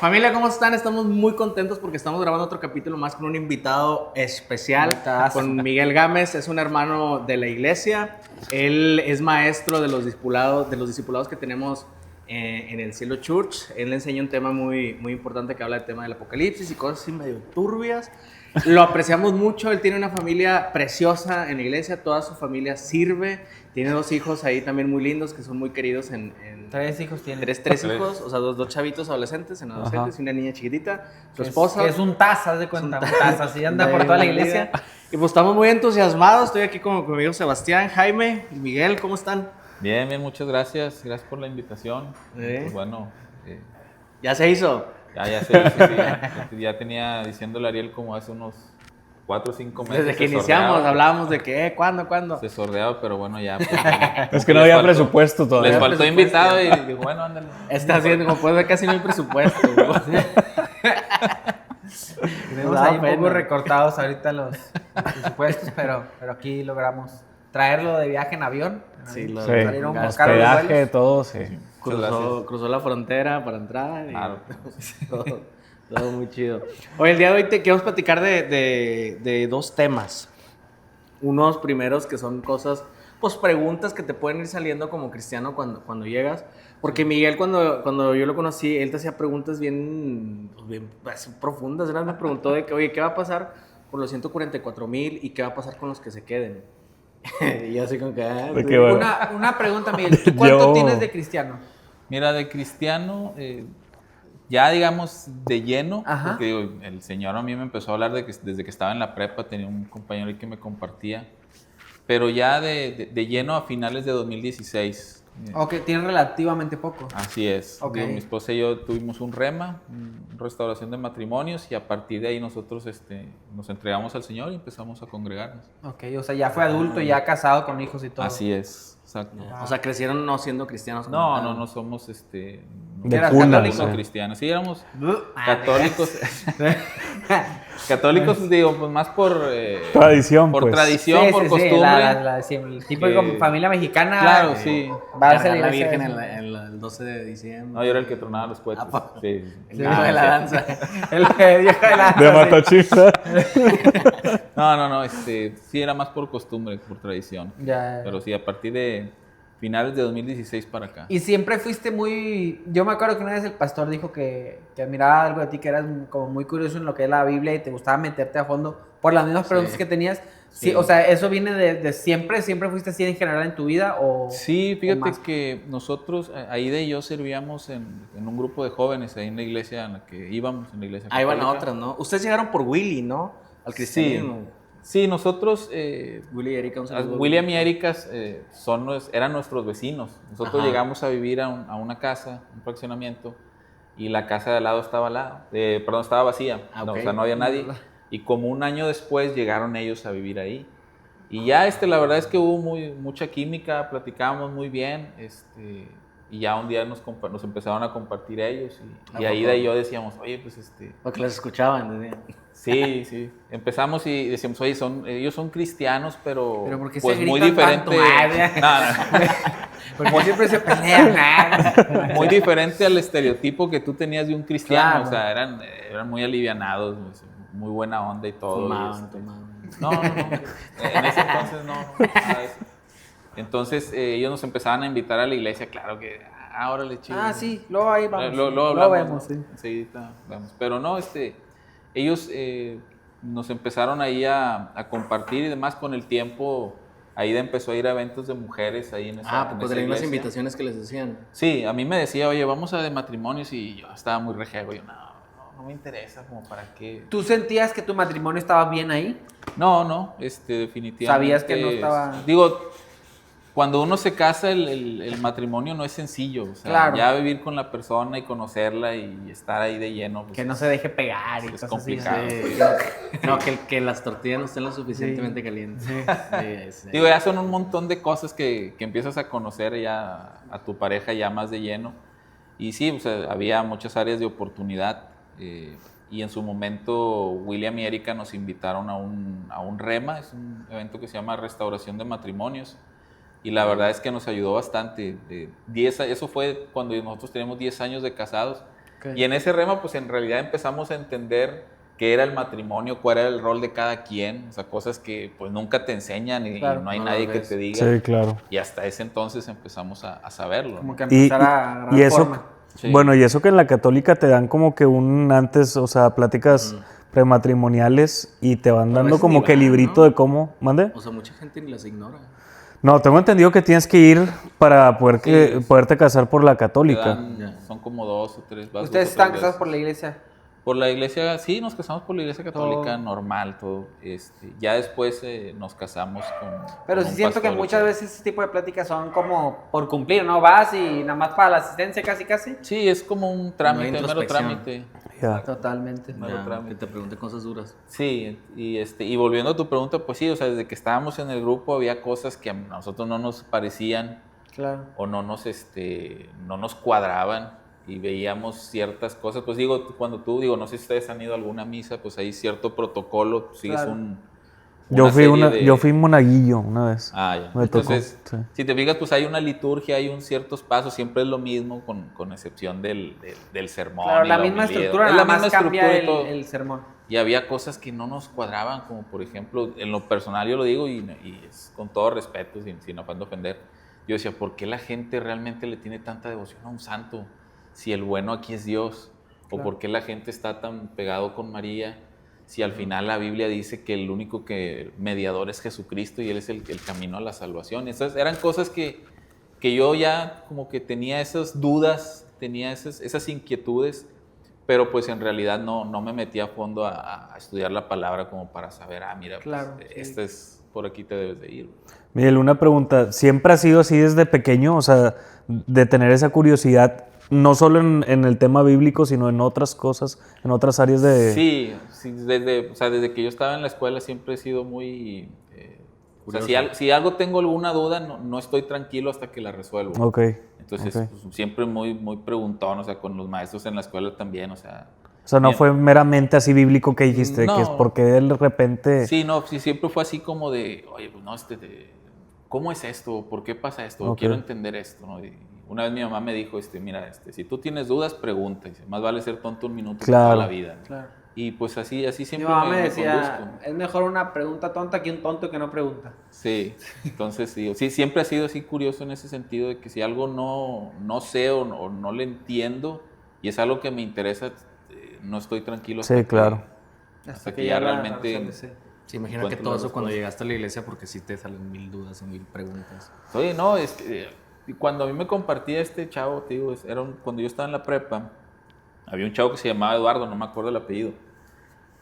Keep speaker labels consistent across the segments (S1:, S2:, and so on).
S1: Familia, ¿cómo están? Estamos muy contentos porque estamos grabando otro capítulo más con un invitado especial, con Miguel Gámez. Es un hermano de la iglesia. Él es maestro de los discipulados que tenemos en el Cielo Church. Él le enseña un tema muy, muy importante que habla del tema del apocalipsis y cosas así medio turbias. Lo apreciamos mucho. Él tiene una familia preciosa en la iglesia. Toda su familia sirve. Tiene 2 hijos ahí también muy lindos que son muy queridos en
S2: 3 hijos tiene.
S1: 3 hijos, o sea, dos chavitos adolescentes y una niña chiquitita. Su esposa.
S2: Que es un taza, haz de cuenta, un taza, así anda por toda la iglesia.
S1: Y pues estamos muy entusiasmados. Estoy aquí con mi amigo Sebastián, Jaime y Miguel. ¿Cómo están?
S3: Bien, bien, muchas gracias. Gracias por la invitación. Pues bueno.
S1: ¿Ya se hizo?
S3: Ya sé, sí. Ya tenía diciéndole a Ariel como hace unos 4 o 5 meses.
S1: Desde que iniciamos hablábamos de que, ¿cuándo?
S3: Se sordeaba, pero bueno, ya. Pues,
S4: es que no había presupuesto todavía.
S3: Les faltó invitado y digo, bueno, ándale.
S1: Está haciendo, como puedes ver, casi no hay presupuesto.
S2: Tenemos ahí un poco recortados ahorita los presupuestos, pero aquí logramos traerlo de viaje en avión.
S1: Sí,
S4: hospedaje, todo, sí.
S1: Cruzó la frontera para entrar.
S3: Claro.
S1: Todo muy chido. Hoy, el día de hoy te queremos platicar de 2 temas. Unos primeros que son cosas, pues preguntas que te pueden ir saliendo como cristiano cuando llegas. Porque Miguel, cuando yo lo conocí, él te hacía preguntas bien profundas. Él me preguntó de que, oye, ¿qué va a pasar con los 144,000 y qué va a pasar con los que se queden? Y yo así como que...
S4: bueno.
S2: Una pregunta, Miguel. ¿Tú cuánto tienes de cristiano?
S3: Mira, de cristiano, ya digamos de lleno,
S2: Ajá.
S3: porque digo, el Señor a mí me empezó a hablar de que desde que estaba en la prepa tenía un compañero ahí que me compartía, pero ya de lleno a finales de 2016.
S2: Ok, tiene relativamente poco.
S3: Así es.
S2: Okay.
S3: Digo, mi esposa y yo tuvimos un rema, restauración de matrimonios, y a partir de ahí nosotros nos entregamos al Señor y empezamos a congregarnos.
S2: Ok, o sea, ya fue adulto, ya casado con hijos y todo.
S3: Así es, exacto.
S1: O sea, crecieron no siendo cristianos.
S3: No somos
S4: de
S3: cuna,
S4: católicos.
S3: Cristianos. Sí, éramos católicos. Católicos, digo, pues más por
S4: tradición,
S3: por
S4: pues.
S3: tradición, por costumbre.
S2: Sí, el tipo de familia mexicana.
S3: Claro, sí.
S2: Va a ser
S1: la Virgen el 12 de diciembre.
S3: No, yo era el que tronaba los cohetes. Sí.
S1: El viejo de la danza.
S2: El viejo de la danza.
S4: De Matachita.
S3: No, sí era más por costumbre, por tradición.
S2: Ya.
S3: Pero sí, a partir de finales de 2016 para acá.
S2: Y siempre fuiste muy... Yo me acuerdo que una vez el pastor dijo que admiraba algo de ti, que eras como muy curioso en lo que es la Biblia y te gustaba meterte a fondo por las mismas preguntas que tenías. Sí, o sea, ¿eso viene de siempre? ¿Siempre fuiste así en general en tu vida?
S3: Sí, fíjate que nosotros, Aida y yo servíamos en un grupo de jóvenes ahí en la iglesia en la que íbamos, en la iglesia
S1: Ahí van a
S3: católica.
S1: otras, ¿no? Ustedes llegaron por Willy, ¿no? Al cristianismo.
S3: Sí, nosotros,
S1: Willy y Erika, un saludo.
S3: William y Erika eran nuestros vecinos. Nosotros
S1: Ajá.
S3: llegamos a vivir a una casa, un fraccionamiento, y la casa de al lado estaba estaba vacía.
S1: Ah,
S3: No,
S1: ok.
S3: o sea, no había nadie. Y como un año después llegaron ellos a vivir ahí. Y ya, la verdad es que hubo mucha química, platicábamos muy bien, y ya un día nos empezaron a compartir ellos, y Aida y yo decíamos, oye, pues
S1: Porque los escuchaban, decían.
S3: Sí. Empezamos y decíamos, oye, ellos son cristianos, pero
S2: ¿por qué
S3: pues
S2: se
S3: muy
S2: gritan
S3: diferente.
S2: tanto? Porque siempre se pelean.
S3: Muy diferente al estereotipo que tú tenías de un cristiano.
S2: Claro.
S3: O sea, eran muy alivianados, muy buena onda y todo.
S1: Tomaban.
S3: No. En ese entonces no. Nada de eso. Entonces ellos nos empezaban a invitar a la iglesia, claro que, órale, chido.
S2: Sí, luego ahí vamos.
S3: Lo
S2: vemos, sí.
S3: Enseguida vemos. Pero no, ellos nos empezaron ahí a compartir y demás. Con el tiempo. Aida empezó a ir a eventos de mujeres ahí en esa
S1: Pues de las
S3: iglesia.
S1: invitaciones que les decían.
S3: Sí, a mí me decía, oye, vamos a de matrimonios, y yo estaba muy rejego. Yo, no me interesa, como para qué.
S2: ¿Tú sentías que tu matrimonio estaba bien ahí?
S3: No, definitivamente.
S2: ¿Sabías que no estaba...?
S3: Digo, cuando uno se casa, el matrimonio no es sencillo. O sea,
S2: claro.
S3: Ya vivir con la persona y conocerla y estar ahí de lleno. Pues,
S2: que no se deje pegar y
S3: es
S2: cosas
S3: complicado.
S2: así.
S1: Sí. No, que las tortillas no estén lo suficientemente calientes. Sí.
S3: Digo, ya son un montón de cosas que empiezas a conocer ya a tu pareja ya más de lleno. Y sí, o sea, había muchas áreas de oportunidad. Y en su momento William y Erika nos invitaron a un REMA, es un evento que se llama Restauración de Matrimonios. Y la verdad es que nos ayudó bastante. Eso fue cuando nosotros teníamos 10 años de casados. Y en ese rema, pues en realidad empezamos a entender qué era el matrimonio, cuál era el rol de cada quien, o sea, cosas que pues nunca te enseñan y no hay nadie que te diga.
S4: Sí, claro.
S3: Y hasta ese entonces empezamos a saberlo.
S2: Como que empezar a agarrar
S4: eso,
S2: forma.
S3: Sí.
S4: Bueno, y eso que en la católica te dan como que antes, o sea, pláticas prematrimoniales y te van
S1: Pero a
S4: dando
S1: veces
S4: como
S1: ni
S4: que
S1: van,
S4: librito
S1: ¿no?
S4: de cómo, ¿mande?
S1: O sea, mucha gente ni las ignora.
S4: No, tengo entendido que tienes que ir para poderte casar por la
S3: Te
S4: católica.
S3: dan- son como 2 o 3 vas 2 o
S2: ¿Ustedes
S3: 3
S2: están casados
S3: veces.
S2: por la iglesia?
S3: Por la iglesia, sí, nos casamos por la iglesia católica,
S2: Todo.
S3: normal, todo. Ya después nos casamos con.
S2: Pero
S3: con
S2: sí
S3: un
S2: siento que
S3: pastor,
S2: muchas
S3: todo.
S2: veces ese tipo de pláticas son como por cumplir, ¿no? Vas y nada más para la asistencia casi.
S3: Sí, es como un
S1: No
S3: trámite,
S1: hay
S3: mero
S1: introspección.
S3: trámite.
S4: Ya.
S2: Totalmente.
S3: Mero
S1: Ya,
S3: trámite.
S1: que te pregunte cosas duras.
S3: Sí, y volviendo a tu pregunta, pues sí, o sea, desde que estábamos en el grupo había cosas que a nosotros no nos parecían
S2: Claro.
S3: o no nos cuadraban y veíamos ciertas cosas. Pues digo, cuando no sé si ustedes han ido a alguna misa, pues hay cierto protocolo, sigues
S2: Claro.
S3: una serie de...
S4: Yo fui monaguillo una vez.
S3: Ah, ya.
S4: Me tocó,
S3: Entonces,
S4: sí.
S3: si te fijas, pues hay una liturgia, hay ciertos pasos, siempre es lo mismo, con excepción del sermón.
S2: Claro,
S3: y
S2: la misma
S3: homilía.
S2: estructura,
S3: Es
S2: nada
S3: la
S2: más
S3: misma
S2: cambia
S3: estructura y todo.
S2: el sermón.
S3: Y había cosas que no nos cuadraban, como por ejemplo, en lo personal yo lo digo y es con todo respeto, sin afán de ofender. Yo decía, ¿por qué la gente realmente le tiene tanta devoción a un santo si el bueno aquí es Dios? ¿O
S2: Claro.
S3: por qué la gente está tan pegado con María si al final la Biblia dice que el único mediador es Jesucristo y Él es el camino a la salvación? Entonces eran cosas que yo ya como que tenía esas dudas, tenía esas inquietudes, pero pues en realidad no me metí a fondo a estudiar la palabra como para saber, mira,
S2: Claro,
S3: pues,
S2: sí.
S3: este es, por aquí te debes de ir.
S4: Miguel, una pregunta. ¿Siempre has sido así desde pequeño? O sea, de tener esa curiosidad, no solo en el tema bíblico, sino en otras cosas, en otras áreas de...
S3: Sí, desde que yo estaba en la escuela siempre he sido muy... o sea, si algo tengo alguna duda, no estoy tranquilo hasta que la resuelvo.
S4: Ok.
S3: Entonces,
S4: ok.
S3: pues, siempre muy, muy preguntón, o sea, con los maestros en la escuela también, o sea...
S4: O sea, no
S3: bien.
S4: fue meramente así bíblico que dijiste, que es
S3: No.
S4: porque de repente...
S3: Sí, no, sí, siempre fue así como de, oye, pues no, ¿cómo es esto? ¿Por qué pasa esto?
S4: Ok.
S3: Quiero entender esto, ¿no? Y una vez mi mamá me dijo, mira, si tú tienes dudas, pregunta. Dice, más vale ser tonto un minuto que
S4: Claro.
S3: toda la vida. ¿no?
S2: Claro.
S3: Y pues así
S2: Mi
S3: siempre
S2: mamá me
S3: conduzco.
S2: decía, es mejor una pregunta tonta que un tonto que no pregunta.
S3: Sí, entonces sí, siempre he sido así curioso en ese sentido de que si algo no sé o no le entiendo y es algo que me interesa, no estoy tranquilo hasta
S4: Sí, claro.
S3: hasta que ya realmente...
S2: resuelves.
S1: Sí, imagina
S3: encuentro
S1: que todo
S3: las
S1: eso cuando
S3: respuestas.
S1: llegaste a la iglesia, porque sí te salen 1000 dudas y 1000 preguntas.
S3: Oye, no, es que cuando a mí me compartía este chavo, te digo, cuando yo estaba en la prepa, había un chavo que se llamaba Eduardo, no me acuerdo el apellido,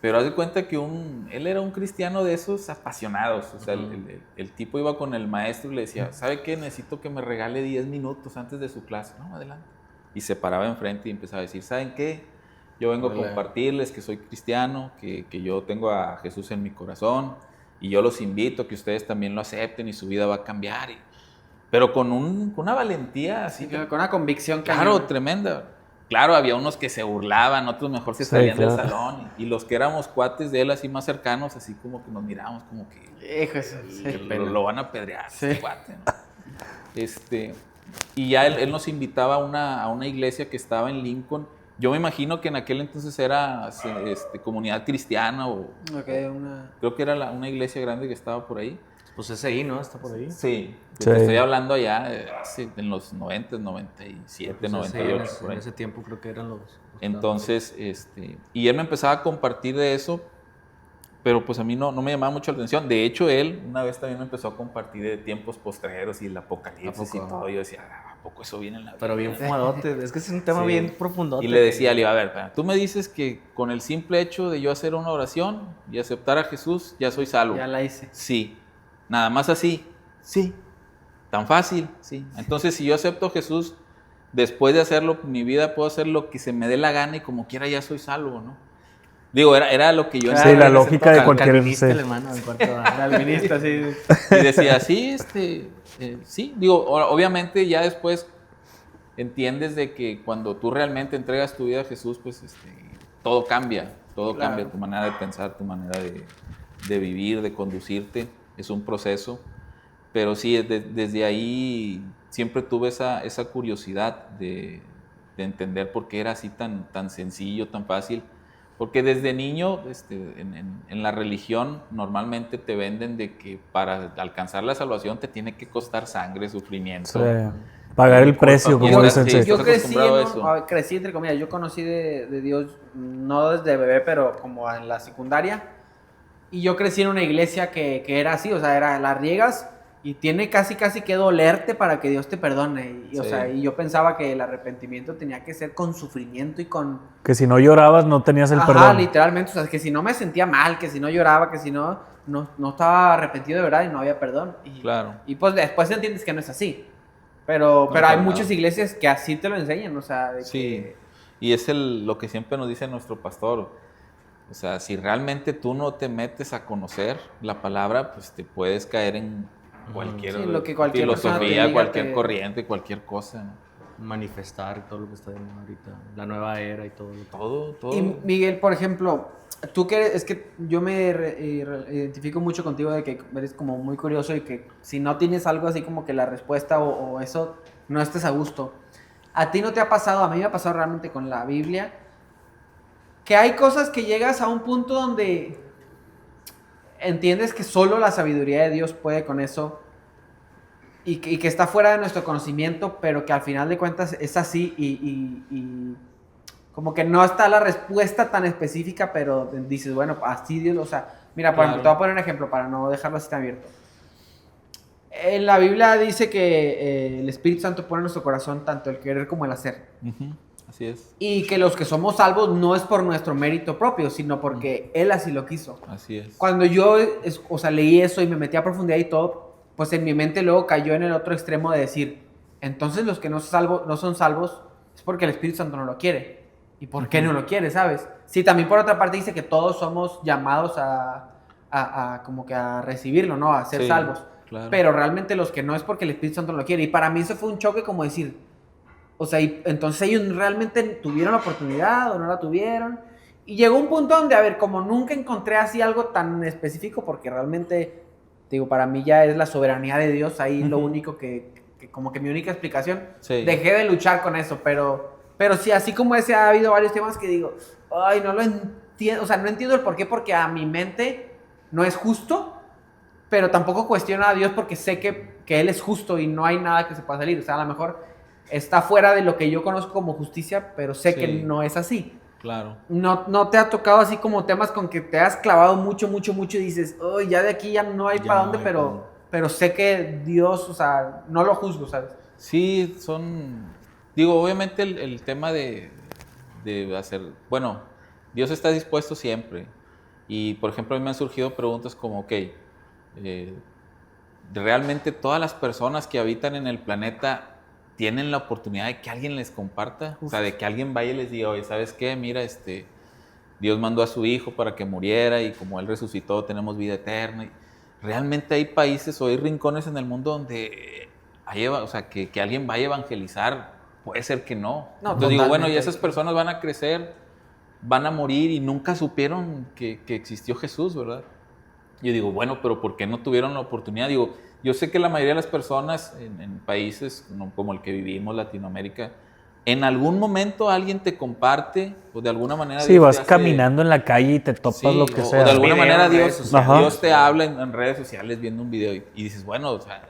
S3: pero haz de cuenta que él era un cristiano de esos apasionados, o sea, el tipo iba con el maestro y le decía, ¿sabe qué? Necesito que me regale 10 minutos antes de su clase. No, adelante. Y se paraba enfrente y empezaba a decir, ¿saben qué? Yo vengo a compartirles que soy cristiano, que yo tengo a Jesús en mi corazón y yo los invito a que ustedes también lo acepten y su vida va a cambiar. Pero con una valentía así.
S2: Sí, con una convicción
S3: Claro,
S2: cañona.
S3: tremenda. Claro, había unos que se burlaban, otros mejor se
S4: Sí,
S3: salían del
S4: claro.
S3: salón. Y los que éramos cuates de él así más cercanos, así como que nos mirábamos como que
S2: Hijo, sí.
S3: lo van a apedrear,
S2: Sí.
S3: este cuate, ¿no? Y ya él nos invitaba a una iglesia que estaba en Lincoln. Yo me imagino que en aquel entonces era comunidad cristiana o creo que era una iglesia grande que estaba por ahí.
S1: Pues ese ahí, ¿no? Está por ahí.
S3: Sí,
S4: Sí.
S3: te estoy hablando allá en los 90, 97,
S1: Pues
S3: 98.
S1: ese,
S3: por ahí.
S1: en ese tiempo creo que eran los
S3: Entonces, y él me empezaba a compartir de eso, pero pues a mí no me llamaba mucho la atención. De hecho, él una vez también me empezó a compartir de tiempos postreros y el apocalipsis y
S1: poco?
S3: todo. Yo decía, ¿a poco eso viene en la
S1: Pero bien fumadote. Es que es un tema
S3: Sí.
S1: bien profundo.
S3: Y le decía, a ver, tú me dices que con el simple hecho de yo hacer una oración y aceptar a Jesús, ya soy salvo.
S2: Ya la hice.
S3: Sí. Nada más así. Sí. Tan fácil. Sí. Entonces, si yo acepto a Jesús, después de hacerlo, mi vida puedo hacer lo que se me dé la gana y como quiera ya soy salvo, ¿no? Digo, era lo que yo
S4: Sí, la lógica de cualquier...
S1: Calvinista,
S4: sí.
S1: el hermano, en cuanto a...
S2: Calvinista, sí.
S3: Y decía, sí, sí. Digo, obviamente ya después entiendes de que cuando tú realmente entregas tu vida a Jesús, pues todo cambia. Todo
S2: Claro.
S3: cambia. Tu manera de pensar, tu manera de vivir, de conducirte. Es un proceso. Pero sí, desde ahí siempre tuve esa curiosidad de entender por qué era así tan sencillo, tan fácil. Porque desde niño, en la religión, normalmente te venden de que para alcanzar la salvación te tiene que costar sangre, sufrimiento.
S4: Sí. Pagar el precio,
S3: Culpa.
S4: como dicen. Sí.
S2: Yo
S3: acostumbrado a eso.
S2: crecí, entre comillas, yo conocí de Dios, no desde bebé, pero como en la secundaria. Y yo crecí en una iglesia que era así, o sea, era las riegas y tiene casi que dolerte para que Dios te perdone. Y, o
S3: Sí.
S2: sea, y yo pensaba que el arrepentimiento tenía que ser con sufrimiento y con...
S4: Que si no llorabas no tenías el
S2: Ajá,
S4: perdón.
S2: literalmente, o sea, que si no me sentía mal, que si no lloraba, que si no estaba arrepentido de verdad y no había perdón.
S3: Claro.
S2: Y pues después entiendes que no es así. Pero hay
S3: para
S2: muchas
S3: nada.
S2: iglesias que así te lo enseñan, o sea, de
S3: Sí,
S2: que...
S3: y es lo que siempre nos dice nuestro pastor. O sea, si realmente tú no te metes a conocer la palabra, pues te puedes caer en cualquier,
S2: Sí, lo que cualquier persona te
S3: filosofía,
S2: diga
S3: cualquier
S2: te-
S3: corriente, cualquier cosa, ¿no?
S1: Manifestar todo lo que está de moda ahorita, la nueva era y todo.
S3: Todo.
S2: Y Miguel, por ejemplo, tú que es que yo me identifico mucho contigo de que eres como muy curioso y que si no tienes algo así como que la respuesta o eso, no estés a gusto. ¿A ti no te ha pasado? A mí me ha pasado realmente con la Biblia, que hay cosas que llegas a un punto donde entiendes que solo la sabiduría de Dios puede con eso y que está fuera de nuestro conocimiento, pero que al final de cuentas es así y como que no está la respuesta tan específica, pero dices, bueno, así Dios, o sea, mira, por ejemplo, te voy a poner un ejemplo para no dejarlo así tan abierto. En la Biblia dice que el Espíritu Santo pone en nuestro corazón tanto el querer como el hacer.
S3: Ujú, así es,
S2: Y que los que somos salvos no es por nuestro mérito propio, sino porque Él así lo quiso.
S3: así es.
S2: Cuando yo, o sea, leí eso y me metí a profundidad y todo, pues en mi mente luego cayó en el otro extremo de decir, entonces los que no son salvos es porque el Espíritu Santo no lo quiere. ¿Y por qué no lo quiere, sabes? Sí, también por otra parte dice que todos somos llamados a como que a recibirlo, ¿no? A ser
S3: Sí,
S2: salvos.
S3: claro.
S2: Pero realmente los que no es porque el Espíritu Santo no lo quiere. Y para mí eso fue un choque como decir, o sea, entonces ellos realmente tuvieron la oportunidad o no la tuvieron. Y llegó un punto donde, a ver, como nunca encontré así algo tan específico, porque realmente, digo, para mí ya es la soberanía de Dios, ahí lo único que como que mi única explicación,
S3: Sí.
S2: dejé de luchar con eso, pero sí, así como ese ha habido varios temas que digo, ay, no lo entiendo, o sea, no entiendo el por qué, porque a mi mente no es justo, pero tampoco cuestiono a Dios porque sé que Él es justo y no hay nada que se pueda salir, o sea, a lo mejor está fuera de lo que yo conozco como justicia, pero sé que
S3: Sí.
S2: no es así.
S3: Claro.
S2: No te ha tocado así como temas con que te has clavado mucho y dices, oh, ya de aquí ya no hay
S1: Ya
S2: para
S1: no
S2: dónde,
S1: hay
S2: pero sé que Dios, o sea, no lo juzgo, ¿sabes?
S3: Sí, digo, obviamente el tema de hacer, bueno, Dios está dispuesto siempre. Y, por ejemplo, a mí me han surgido preguntas como, ok, ¿realmente todas las personas que habitan en el planeta tienen la oportunidad de que alguien les comparta? O sea, de que alguien vaya y les diga, oye, ¿sabes qué? Mira, Dios mandó a su hijo para que muriera y como Él resucitó tenemos vida eterna. Realmente hay países o hay rincones en el mundo donde o sea, que alguien vaya a evangelizar. Puede ser que no.
S2: No,
S3: Entonces digo, bueno, y
S2: totalmente.
S3: esas personas van a crecer, van a morir y nunca supieron que existió Jesús, ¿verdad? Yo digo, bueno, pero ¿por qué no tuvieron la oportunidad? Digo, yo sé que la mayoría de las personas en países como el que vivimos, Latinoamérica, en algún momento alguien te comparte o de alguna manera
S4: Sí,
S3: Dios
S4: vas
S3: te hace-
S4: caminando en la calle y te topas
S3: Sí,
S4: lo que
S3: o
S4: sea.
S3: de alguna
S1: Video
S3: manera
S1: en redes
S3: Dios,
S1: sociales.
S4: Ajá.
S3: Dios te habla en redes sociales viendo un video y dices, bueno, o sea,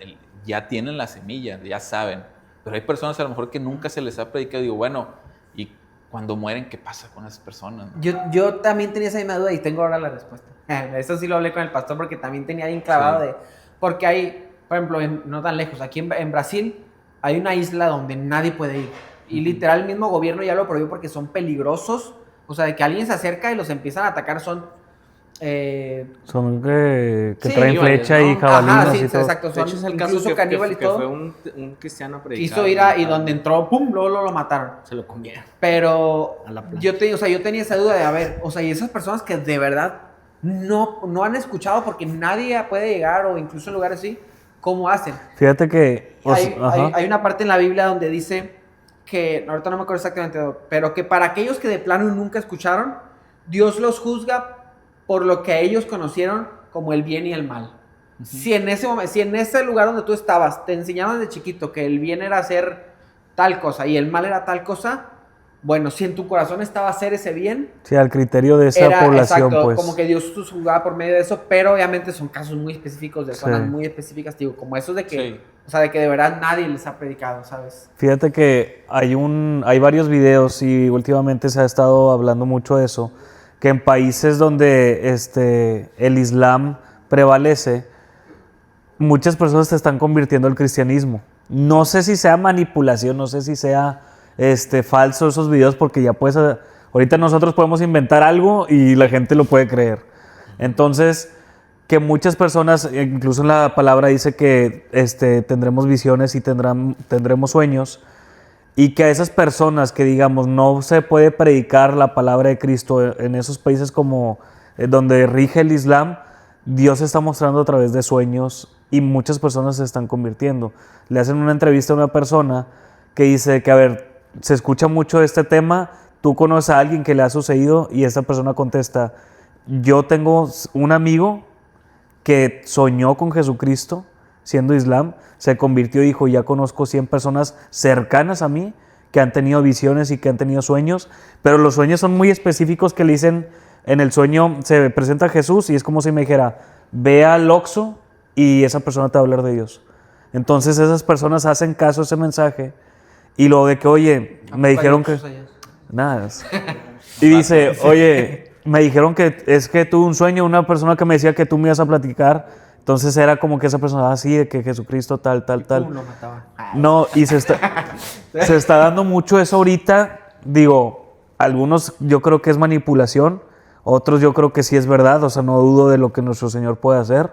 S3: ya tienen la semilla, ya saben. Pero hay personas a lo mejor que nunca se les ha predicado. Digo, bueno, ¿y cuando mueren qué pasa con esas personas?
S2: Yo también tenía esa misma duda y tengo ahora la respuesta. Eso sí lo hablé con el pastor porque también tenía bien clavado
S3: Sí.
S2: porque hay, por ejemplo, no tan lejos, aquí en Brasil hay una isla donde nadie puede ir. Y literal el mismo gobierno ya lo prohibió porque son peligrosos. O sea, de que alguien se acerca y los empiezan a atacar son...
S4: Son que
S2: Sí,
S4: traen
S1: caníbales,
S4: flecha y
S1: ¿no?
S4: jabalinas
S2: Ajá, sí,
S4: y todo.
S2: exacto.
S1: De
S2: Son
S1: hecho, es el caso
S2: incluso caníbales y
S1: que
S2: todo.
S1: fue un cristiano a predicar.
S2: Quiso ir y donde entró, pum, luego lo mataron.
S1: Se lo comieron.
S2: Pero
S1: A la plancha.
S2: yo tenía esa duda de, a ver, o sea, y esas personas que de verdad no han escuchado porque nadie puede llegar o incluso en lugares así, ¿cómo hacen?
S4: Fíjate que... ajá.
S2: Hay una parte en la Biblia donde dice que, ahorita no me acuerdo exactamente, pero que para aquellos que de plano nunca escucharon, Dios los juzga por lo que ellos conocieron como el bien y el mal. Si en ese momento, si en ese lugar donde tú estabas te enseñaron desde chiquito que el bien era hacer tal cosa y el mal era tal cosa, bueno, si en tu corazón estaba hacer ese bien,
S4: Sí, al criterio de esa población,
S2: exacto,
S4: pues.
S2: como que Dios jugaba por medio de eso, pero obviamente son casos muy específicos de zonas
S4: Sí.
S2: muy específicas, digo, como esos de que,
S3: Sí.
S2: o sea, de que de verdad nadie les ha predicado, ¿sabes?
S4: Fíjate que hay varios videos y últimamente se ha estado hablando mucho de eso, que en países donde el Islam prevalece, muchas personas se están convirtiendo al cristianismo. No sé si sea manipulación, no sé si sea falso esos videos, porque ya puedes, ahorita nosotros podemos inventar algo y la gente lo puede creer. Entonces, que muchas personas, incluso en la palabra dice que tendremos visiones y tendremos sueños, y que a esas personas que, digamos, no se puede predicar la palabra de Cristo en esos países como donde rige el Islam, Dios se está mostrando a través de sueños y muchas personas se están convirtiendo. Le hacen una entrevista a una persona que dice que, a ver, se escucha mucho este tema, tú conoces a alguien que le ha sucedido, y esta persona contesta, yo tengo un amigo que soñó con Jesucristo siendo Islam, se convirtió y dijo, ya conozco 100 personas cercanas a mí que han tenido visiones y que han tenido sueños, pero los sueños son muy específicos, que le dicen, en el sueño se presenta Jesús y es como si me dijera, ve al Oxxo y esa persona te va a hablar de Dios. Entonces esas personas hacen caso a ese mensaje, y luego de que, oye, me dijeron que... Nada. Y dice, oye, me dijeron que es que tuve un sueño, una persona que me decía que tú me ibas a platicar. Entonces era como que esa persona, así de que Jesucristo tal.
S2: Lo mataba.
S4: No, y se está dando mucho eso ahorita. Digo, algunos yo creo que es manipulación, otros yo creo que sí es verdad. O sea, no dudo de lo que nuestro Señor puede hacer.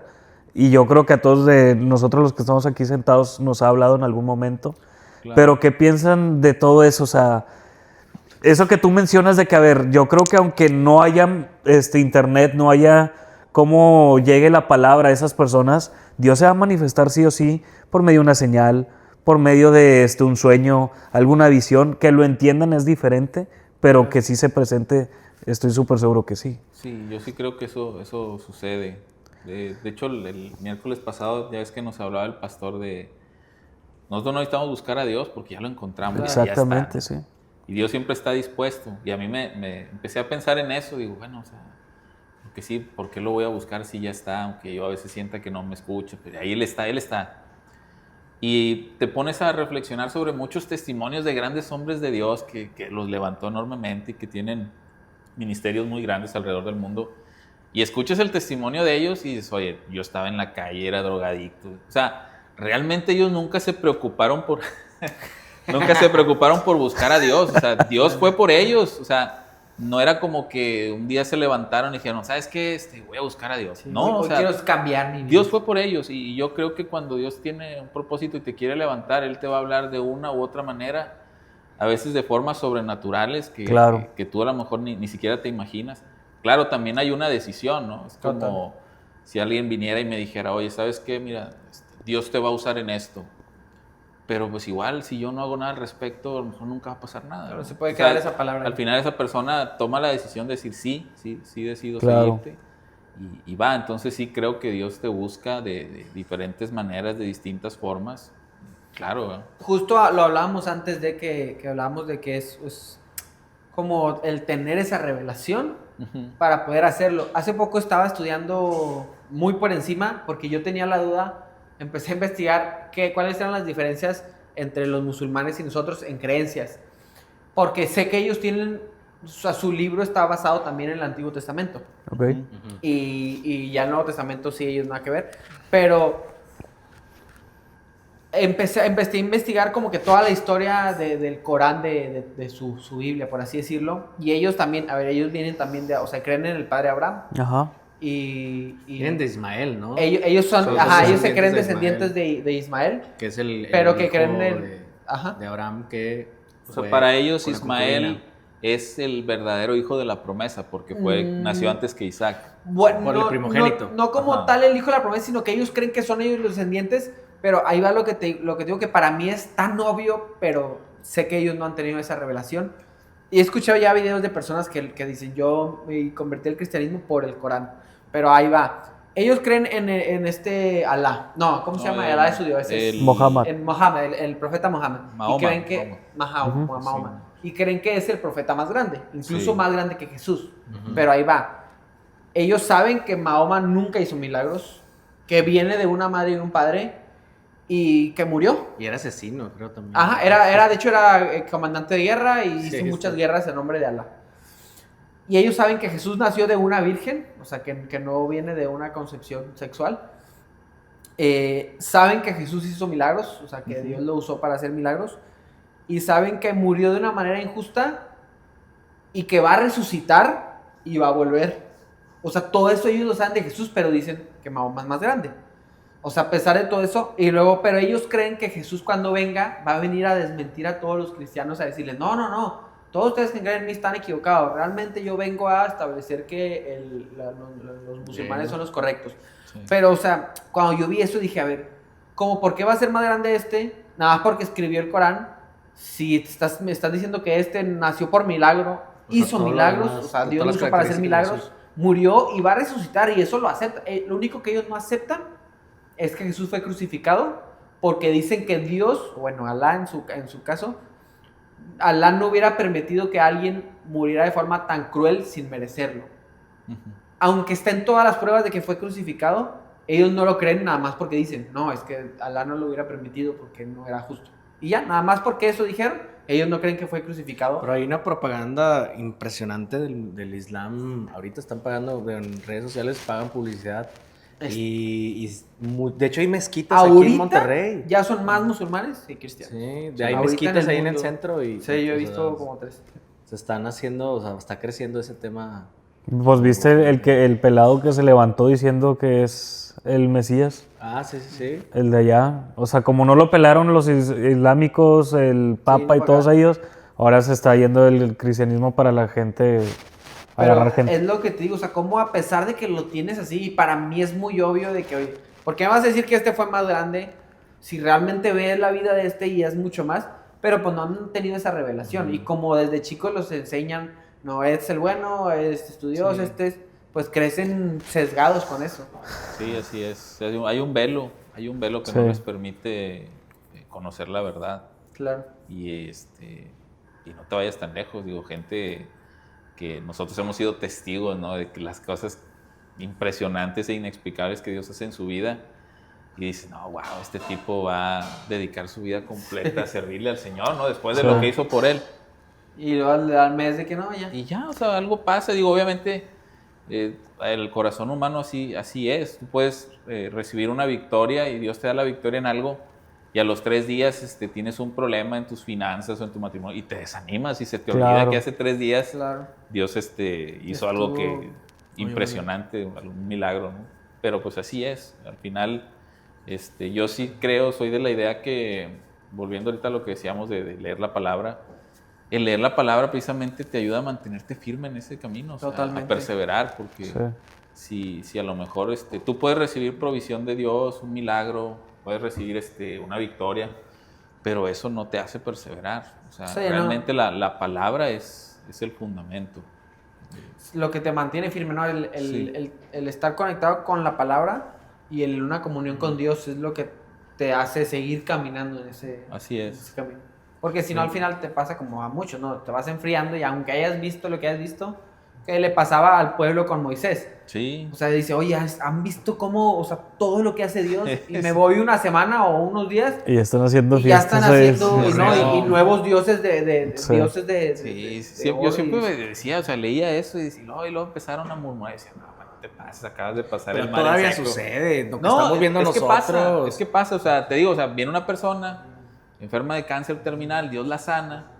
S4: Y yo creo que a todos de nosotros los que estamos aquí sentados nos ha hablado en algún momento. Claro. Pero ¿qué piensan de todo eso? O sea, eso que tú mencionas de que, a ver, yo creo que aunque no haya internet, no haya cómo llegue la palabra a esas personas, Dios se va a manifestar sí o sí por medio de una señal, por medio de un sueño, alguna visión. Que lo entiendan es diferente, pero que sí se presente, estoy súper seguro que sí.
S3: Sí, yo sí creo que eso sucede. De hecho, el miércoles pasado, ya ves que nos hablaba el pastor de... Nosotros no necesitamos buscar a Dios porque ya lo encontramos.
S4: Exactamente,
S3: ya está.
S4: Sí.
S3: Y Dios siempre está dispuesto. Y a mí me empecé a pensar en eso. Digo, bueno, o sea, porque sí, ¿por qué lo voy a buscar si ya está? Aunque yo a veces sienta que no me escucha. Pero ahí Él está. Y te pones a reflexionar sobre muchos testimonios de grandes hombres de Dios que los levantó enormemente y que tienen ministerios muy grandes alrededor del mundo. Y escuchas el testimonio de ellos y dices, oye, yo estaba en la calle, era drogadicto. O sea, realmente ellos nunca se preocuparon por... Nunca se preocuparon por buscar a Dios. O sea, Dios fue por ellos. O sea, no era como que un día se levantaron y dijeron, ¿sabes qué? Voy a buscar a Dios.
S2: Sí,
S3: no,
S2: o sea, quiero cambiar mi vida.
S3: Dios fue por ellos. Y yo creo que cuando Dios tiene un propósito y te quiere levantar, Él te va a hablar de una u otra manera, a veces de formas sobrenaturales que tú a lo mejor ni siquiera te imaginas. Claro, también hay una decisión, ¿no? Es como Total. Si alguien viniera y me dijera, oye, ¿sabes qué? Mira, Dios te va a usar en esto. Pero pues igual, si yo no hago nada al respecto, a lo mejor nunca va a pasar nada.
S2: Pero se puede quedar esa palabra.
S3: Al final esa persona toma la decisión de decir sí decido seguirte. Y va, entonces sí creo que Dios te busca de diferentes maneras, de distintas formas. Claro. ¿eh?
S2: Justo lo hablábamos antes de que hablábamos de que es como el tener esa revelación para poder hacerlo. Hace poco estaba estudiando muy por encima porque yo tenía la duda. Empecé a investigar cuáles eran las diferencias entre los musulmanes y nosotros en creencias. Porque sé que ellos tienen, o sea, su libro está basado también en el Antiguo Testamento.
S4: Okay.
S2: Y ya el Nuevo Testamento sí, ellos nada que ver. Pero empecé a investigar como que toda la historia del Corán, de su Biblia, por así decirlo. Y ellos también, a ver, ellos vienen también o sea, creen en el padre Abraham.
S4: Ajá.
S1: Y vienen de Ismael, ¿no?
S2: Ellos ellos se creen descendientes de Ismael.
S1: Que es el
S2: pero que
S1: hijo
S2: creen
S1: de Abraham que...
S3: O sea, para ellos Ismael es el verdadero hijo de la promesa porque nació antes que Isaac.
S2: Bueno,
S1: por el primogénito.
S2: No como tal el hijo de la promesa, sino que ellos creen que son ellos los descendientes, pero ahí va lo que digo que para mí es tan obvio, pero sé que ellos no han tenido esa revelación. Y he escuchado ya videos de personas que dicen, yo me convertí al cristianismo por el Corán. Pero ahí va. Ellos creen en Alá. No, ¿cómo se llama? Alá es su Dios.
S4: Mohammed.
S2: En Mohammed, el profeta Mohammed.
S3: Mahoma,
S2: y creen que... Mahoma. y creen que es el profeta más grande, incluso
S3: Sí.
S2: más grande que Jesús. Pero ahí va. Ellos saben que Mahoma nunca hizo milagros, que viene de una madre y un padre y que murió.
S1: Y era asesino, creo también.
S2: Ajá, de hecho era comandante de guerra y hizo muchas guerras en nombre de Alá. Y ellos saben que Jesús nació de una virgen, o sea, que no viene de una concepción sexual. Saben que Jesús hizo milagros, o sea, que Dios lo usó para hacer milagros. Y saben que murió de una manera injusta y que va a resucitar y va a volver. O sea, todo eso ellos lo saben de Jesús, pero dicen que Mahoma es más grande. O sea, a pesar de todo eso, y luego, pero ellos creen que Jesús cuando venga va a venir a desmentir a todos los cristianos, a decirles, no, todos ustedes que creen en mí están equivocados, realmente yo vengo a establecer que los musulmanes son los correctos.
S3: Sí.
S2: Pero, o sea, cuando yo vi eso dije, a ver, ¿por qué va a ser más grande Nada más porque escribió el Corán. Si me estás diciendo que nació por milagro, hizo milagros, o sea, Dios lo usó para hacer milagros, murió y va a resucitar y eso lo acepta. Lo único que ellos no aceptan es que Jesús fue crucificado porque dicen que Dios, bueno, Alá en su caso, Alá no hubiera permitido que alguien muriera de forma tan cruel sin merecerlo. Aunque estén todas las pruebas de que fue crucificado, ellos no lo creen nada más porque dicen, no, es que Alá no lo hubiera permitido porque no era justo. Y ya, nada más porque eso dijeron, ellos no creen que fue crucificado.
S1: Pero hay una propaganda impresionante del Islam. Ahorita están pagando, en redes sociales pagan publicidad. De hecho hay mezquitas aquí en Monterrey.
S2: Ya son más musulmanes que cristianos.
S1: Sí, hay mezquitas ahí en el centro.
S2: Sí, yo he visto como 3.
S1: Se están haciendo, o sea, está creciendo ese tema.
S4: Pues viste el pelado que se levantó diciendo que es el Mesías.
S1: Ah, sí.
S4: El de allá. O sea, como no lo pelaron los islámicos, el Papa y todos ellos, ahora se está yendo el cristianismo para la gente, agarrar gente.
S2: Es lo que te digo, o sea, como a pesar de que lo tienes así, y para mí es muy obvio de que, oye, ¿por qué me vas a decir que fue más grande si realmente ves la vida de y es mucho más? Pero pues no han tenido esa revelación. Y como desde chicos los enseñan, no, es el bueno, es tu Dios, pues crecen sesgados con eso.
S3: Sí, así es. Hay un velo que no les permite conocer la verdad.
S2: Claro.
S3: Y no te vayas tan lejos, digo, gente que nosotros hemos sido testigos, ¿no? De que las cosas impresionantes e inexplicables que Dios hace en su vida. Y dices, no, wow, este tipo va a dedicar su vida completa a servirle al Señor, ¿no? Después de lo que hizo por él.
S2: Y luego al mes de que no, ya.
S3: Y ya, o sea, algo pasa. Digo, obviamente, el corazón humano así es. Tú puedes recibir una victoria y Dios te da la victoria en algo y a los 3 días tienes un problema en tus finanzas o en tu matrimonio y te desanimas y se te olvida que hace 3 días Dios hizo algo impresionante, un milagro, ¿no? Pero pues así es. Al final, yo sí creo, soy de la idea que, volviendo ahorita a lo que decíamos de leer la palabra, el leer la palabra precisamente te ayuda a mantenerte firme en ese camino, o sea, a perseverar, porque si a lo mejor tú puedes recibir provisión de Dios, un milagro, puedes recibir una victoria, pero eso no te hace perseverar. O sea, realmente la palabra es el fundamento.
S2: Lo que te mantiene firme, ¿no? El estar conectado con la palabra y una comunión con Dios es lo que te hace seguir caminando en ese camino. Porque si no, al final te pasa como a muchos, ¿no? Te vas enfriando y aunque hayas visto lo que has visto, que le pasaba al pueblo con Moisés.
S3: Sí.
S2: O sea, dice, oye, ¿han visto cómo, o sea, todo lo que hace Dios? Y me voy una semana o unos días.
S4: Y ya están haciendo fiestas.
S2: Ya están haciendo, y nuevos dioses dioses de
S3: yo siempre me decía, o sea, leía eso y decía, no, y luego empezaron a murmurar y decía, no, te pasas, acabas de pasar
S1: pero
S3: el mar
S1: todavía
S3: en seco.
S1: Sucede, lo que estamos viendo nosotros.
S3: Es que pasa, o sea, te digo, o sea, viene una persona enferma de cáncer terminal, Dios la sana,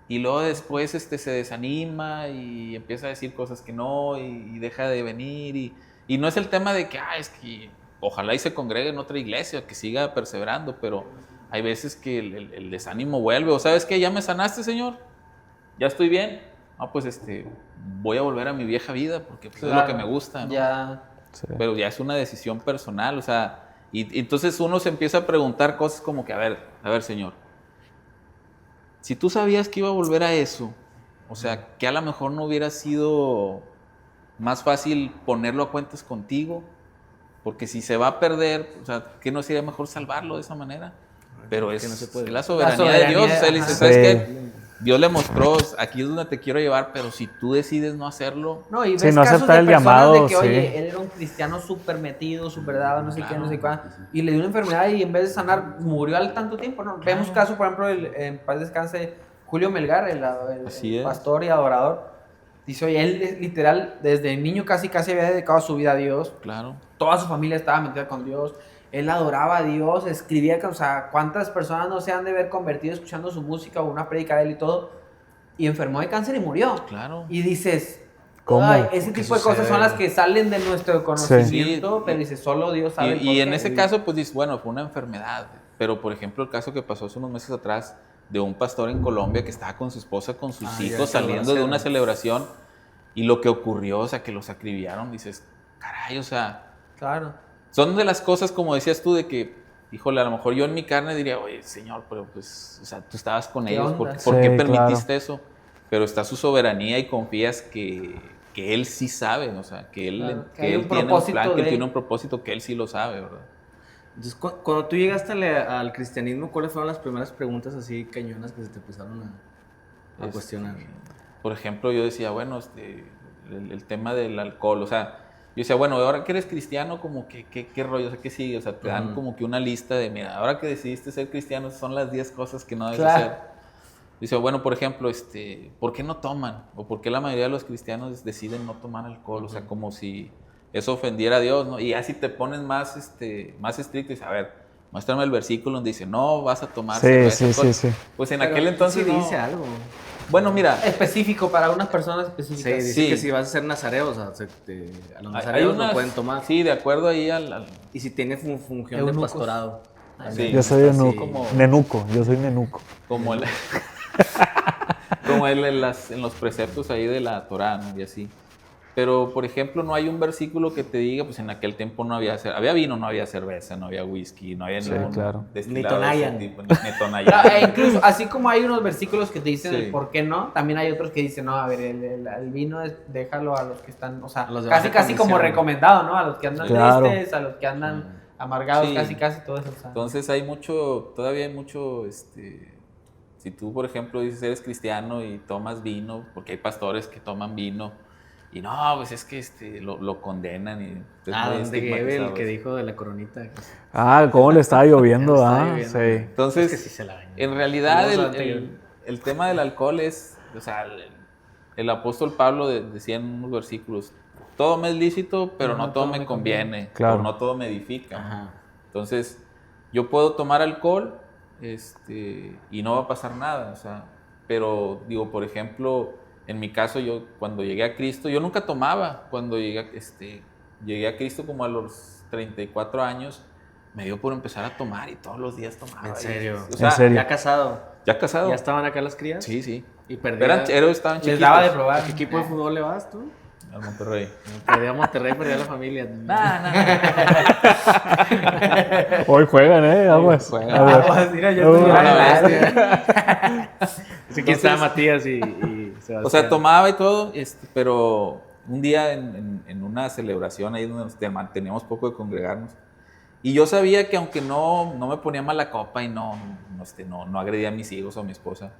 S3: y luego después se desanima y empieza a decir cosas que no, y deja de venir, y no es el tema de que, es que ojalá y se congregue en otra iglesia, que siga perseverando, pero hay veces que el desánimo vuelve, o ¿sabes qué? ¿Ya me sanaste, Señor? ¿Ya estoy bien? No, pues voy a volver a mi vieja vida, porque pues, es lo que me gusta, ¿no?
S2: Ya.
S3: Sí. Pero ya es una decisión personal, o sea, y entonces uno se empieza a preguntar cosas como que, a ver, Señor, si tú sabías que iba a volver a eso, o sea, que a lo mejor no hubiera sido más fácil ponerlo a cuentas contigo, porque si se va a perder, o sea, ¿qué no sería mejor salvarlo de esa manera? Pero es la soberanía de Dios, o sea, él dice, ¿sabes qué? Dios le mostró, aquí es donde te quiero llevar, pero si tú decides no hacerlo...
S2: No, y ves
S4: Sí, no
S2: casos
S4: aceptar
S2: de
S4: el
S2: personas
S4: llamado,
S2: de que,
S4: sí.
S2: oye, él era un cristiano súper metido, súper dado, no sé qué, no sé cuándo, y le dio una enfermedad y en vez de sanar, murió al tanto tiempo, ¿no? Vemos casos, por ejemplo, en paz descanse, Julio Melgar,
S3: Así
S2: el
S3: es.
S2: pastor y adorador, dice, oye, él literal, desde niño casi había dedicado su vida a Dios,
S3: Claro.
S2: toda su familia estaba metida con Dios, él adoraba a Dios, escribía, o sea, cuántas personas no se han de ver convertido escuchando su música o una prédica de él y todo, y enfermó de cáncer y murió.
S3: Claro.
S2: Y dices,
S4: ¿Cómo?
S2: ay, ese
S1: ¿Qué
S2: tipo de cosas
S1: sucede?
S2: son las que salen de nuestro conocimiento,
S3: Sí.
S2: pero dices, solo Dios sabe. el
S3: Y
S2: por
S3: en
S2: qué.
S3: ese caso, pues dices, bueno, fue una enfermedad. Pero, por ejemplo, el caso que pasó hace unos meses atrás de un pastor en Colombia que estaba con su esposa, con sus
S1: ya,
S3: hijos,
S1: qué
S3: saliendo de una
S1: balacera.
S3: celebración. Y lo que ocurrió, o sea, que los acribillaron, dices, caray, o sea,
S2: Claro.
S3: son de las cosas, como decías tú, de que, híjole, a lo mejor yo en mi carne diría, oye, Señor, pero pues, o sea, tú estabas con
S2: ¿Qué
S3: ellos,
S2: onda?
S3: ¿por qué
S4: Sí,
S3: permitiste eso? Pero está su soberanía y confías que Él sí sabe, o sea, que Él,
S2: Claro, que
S3: que
S2: hay
S3: él
S2: un
S3: tiene un
S2: propósito
S3: plan, que Él
S2: de-
S3: tiene un propósito, que Él sí lo sabe, ¿verdad?
S1: Entonces, cuando tú llegaste al cristianismo, ¿cuáles fueron las primeras preguntas así cañonas que se te empezaron a
S3: Este,
S1: cuestionar?
S3: Por ejemplo, yo decía, bueno, el tema del alcohol, o sea, yo decía, bueno, ahora que eres cristiano, como que, ¿qué rollo? O sea, ¿qué sigue? O sea, te dan
S1: Ujú.
S3: como que una lista de, mira, ahora que decidiste ser cristiano, son las 10 cosas que no debes
S2: Claro.
S3: hacer. Dice, bueno, por ejemplo, ¿por qué no toman? ¿O por qué la mayoría de los cristianos deciden no tomar alcohol? O sea, como si eso ofendiera a Dios, ¿no? Y así te pones más, más estricto y dices, a ver, muéstrame el versículo donde dice, no vas a tomar
S4: Sí,
S3: cerveza,
S4: sí,
S3: alcohol.
S4: sí, sí.
S3: Pues en
S2: Pero
S3: aquel entonces
S1: sí
S3: no.
S1: dice algo.
S3: Bueno, mira,
S2: Específico para unas personas
S1: Sí,
S2: específicas.
S1: dice
S3: Sí.
S1: que si vas a ser nazareo, o sea, a los
S3: hay
S1: nazareos no
S3: unas-
S1: pueden tomar.
S3: Sí, de acuerdo ahí
S1: Y si tiene función de
S2: Eunucos.
S1: pastorado.
S3: Sí.
S4: Yo soy
S1: Está así.
S4: nenuco. Nenuco, yo soy nenuco.
S3: como el, como él en los preceptos ahí de la Torá, ¿no? Y así. Pero, por ejemplo, no hay un versículo que te diga, pues en aquel tiempo no había vino, no había cerveza, no había whisky, no había
S4: Sí,
S3: ningún
S4: claro.
S3: destilado de ese
S1: Tonayan.
S3: tipo, ni Tonayan.
S2: Claro, e incluso, así como hay unos versículos que te dicen
S3: Sí.
S2: el por qué no, también hay otros que dicen, no, a ver, el vino déjalo a los que están, o sea,
S1: A los de
S2: casi
S1: baja
S2: como
S1: condición.
S2: recomendado, ¿no? A los que andan
S4: Claro.
S2: tristes, a los que andan amargados,
S3: Sí.
S2: casi, todo eso. O sea.
S3: Entonces todavía hay mucho, si tú, por ejemplo, dices eres cristiano y tomas vino, porque hay pastores que toman vino, y no, pues es que lo condenan y es muy
S1: De
S3: estigmatizado
S1: el que
S3: eso.
S1: dijo de la coronita.
S4: Ah, cómo le estaba lloviendo,
S1: Ya le estaba
S4: ah,
S1: lloviendo.
S4: sí.
S3: Entonces,
S1: Es que sí se la bañó.
S3: en realidad
S1: Saludos a Dante.
S3: el tema del alcohol es, o sea, el apóstol Pablo decía en unos versículos, todo me es lícito, pero no todo me conviene,
S4: Claro.
S3: o no todo me edifica.
S1: Ajá.
S3: Entonces, yo puedo tomar alcohol y no va a pasar nada, o sea, pero digo, por ejemplo, en mi caso, yo cuando llegué a Cristo, yo nunca tomaba, cuando llegué a Cristo como a los 34 años, me dio por empezar a tomar y todos los días tomaba.
S1: ¿En serio?
S3: O sea,
S4: ¿En serio?
S1: Ya casado.
S3: ya casado.
S1: ¿Ya estaban acá las crías?
S3: Sí, sí.
S1: Y perdía.
S3: Estaban
S2: Les
S3: chiquitos.
S2: daba de probar.
S1: ¿A qué equipo de fútbol le vas tú?
S3: Al Monterrey.
S1: Perdía Monterrey, perdía la familia.
S4: Hoy juegan, aguas.
S3: juegan.
S4: A ver.
S2: pues, mira, yo
S4: No,
S2: estoy
S4: no,
S2: llorando.
S1: Sí, aquí estaba Matías y Sebastián.
S3: O sea, tomaba y todo, pero un día en una celebración ahí donde teníamos poco de congregarnos, y yo sabía que aunque no me ponía mala copa y no agredía a mis hijos o a mi esposa,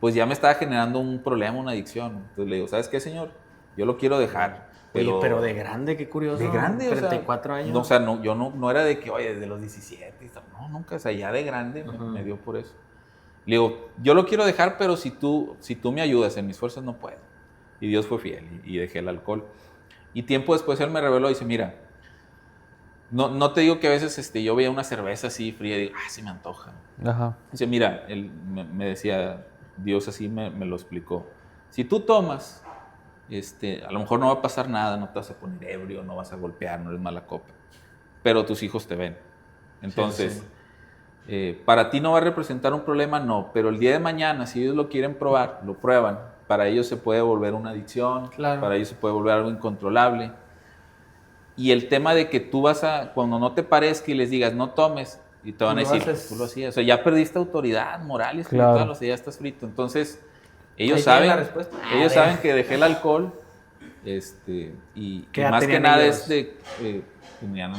S3: pues ya me estaba generando un problema, una adicción. Entonces le digo, ¿sabes qué, Señor? Yo lo quiero dejar.
S1: Oye, pero de grande, qué curioso.
S3: De grande,
S1: 34 años.
S3: No, o sea, yo no era de que, oye, desde los 17, no, nunca, o sea, ya de grande me dio por eso. Le digo, yo lo quiero dejar, pero si tú me ayudas, en mis fuerzas no puedo. Y Dios fue fiel y dejé el alcohol. Y tiempo después él me reveló y dice, mira, no te digo que a veces yo veía una cerveza así fría y digo, se me antoja.
S4: Ajá.
S3: Dice, mira, él me decía, Dios así me lo explicó. Si tú tomas, a lo mejor no va a pasar nada, no te vas a poner ebrio, no vas a golpear, no eres mala copa, pero tus hijos te ven. Entonces, para ti no va a representar un problema, no, pero el día de mañana, si ellos lo quieren probar, lo prueban, para ellos se puede volver una adicción,
S2: Claro.
S3: para ellos se puede volver algo incontrolable. Y el tema de que tú cuando no te parezca y les digas, no tomes, y te van a
S2: Tú lo
S3: decir,
S2: haces.
S3: tú lo hacías. O sea, ya perdiste autoridad moral y espiritual,
S4: Claro.
S3: o sea, ya estás frito. Entonces,
S2: Ahí
S3: ellos
S2: tiene la
S3: saben,
S2: respuesta.
S3: ellos saben que dejé el alcohol, y
S1: ¿Qué edad
S3: más que
S1: tenían
S3: nada
S1: ellos?
S3: tenían,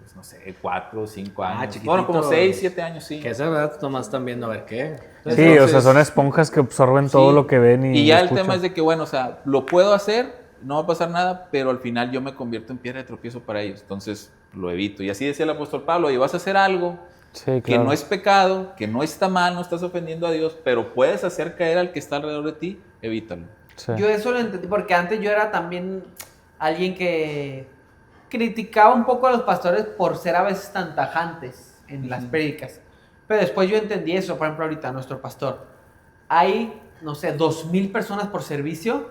S3: pues, no sé, 4 o 5 años.
S1: chiquititos.
S3: Bueno, como 6, 7 años, sí.
S1: Que esa verdad Tomás están viendo a ver qué.
S4: Sí, o sea, son esponjas que absorben todo lo que ven y
S3: ya el
S4: escuchan.
S3: tema es de que, bueno, o sea, lo puedo hacer, no va a pasar nada, pero al final yo me convierto en piedra de tropiezo para ellos. Entonces lo evito. Y así decía el apóstol Pablo, y vas a hacer algo
S4: Sí,
S3: que
S4: claro.
S3: no es pecado, que no está mal, no estás ofendiendo a Dios, pero puedes hacer caer al que está alrededor de ti, evítalo.
S4: Sí.
S2: Yo eso lo entendí porque antes yo era también alguien que criticaba un poco a los pastores por ser a veces tan tajantes en las prédicas. Pero después yo entendí eso. Por ejemplo, ahorita nuestro pastor, hay, no sé, 2,000 personas por servicio.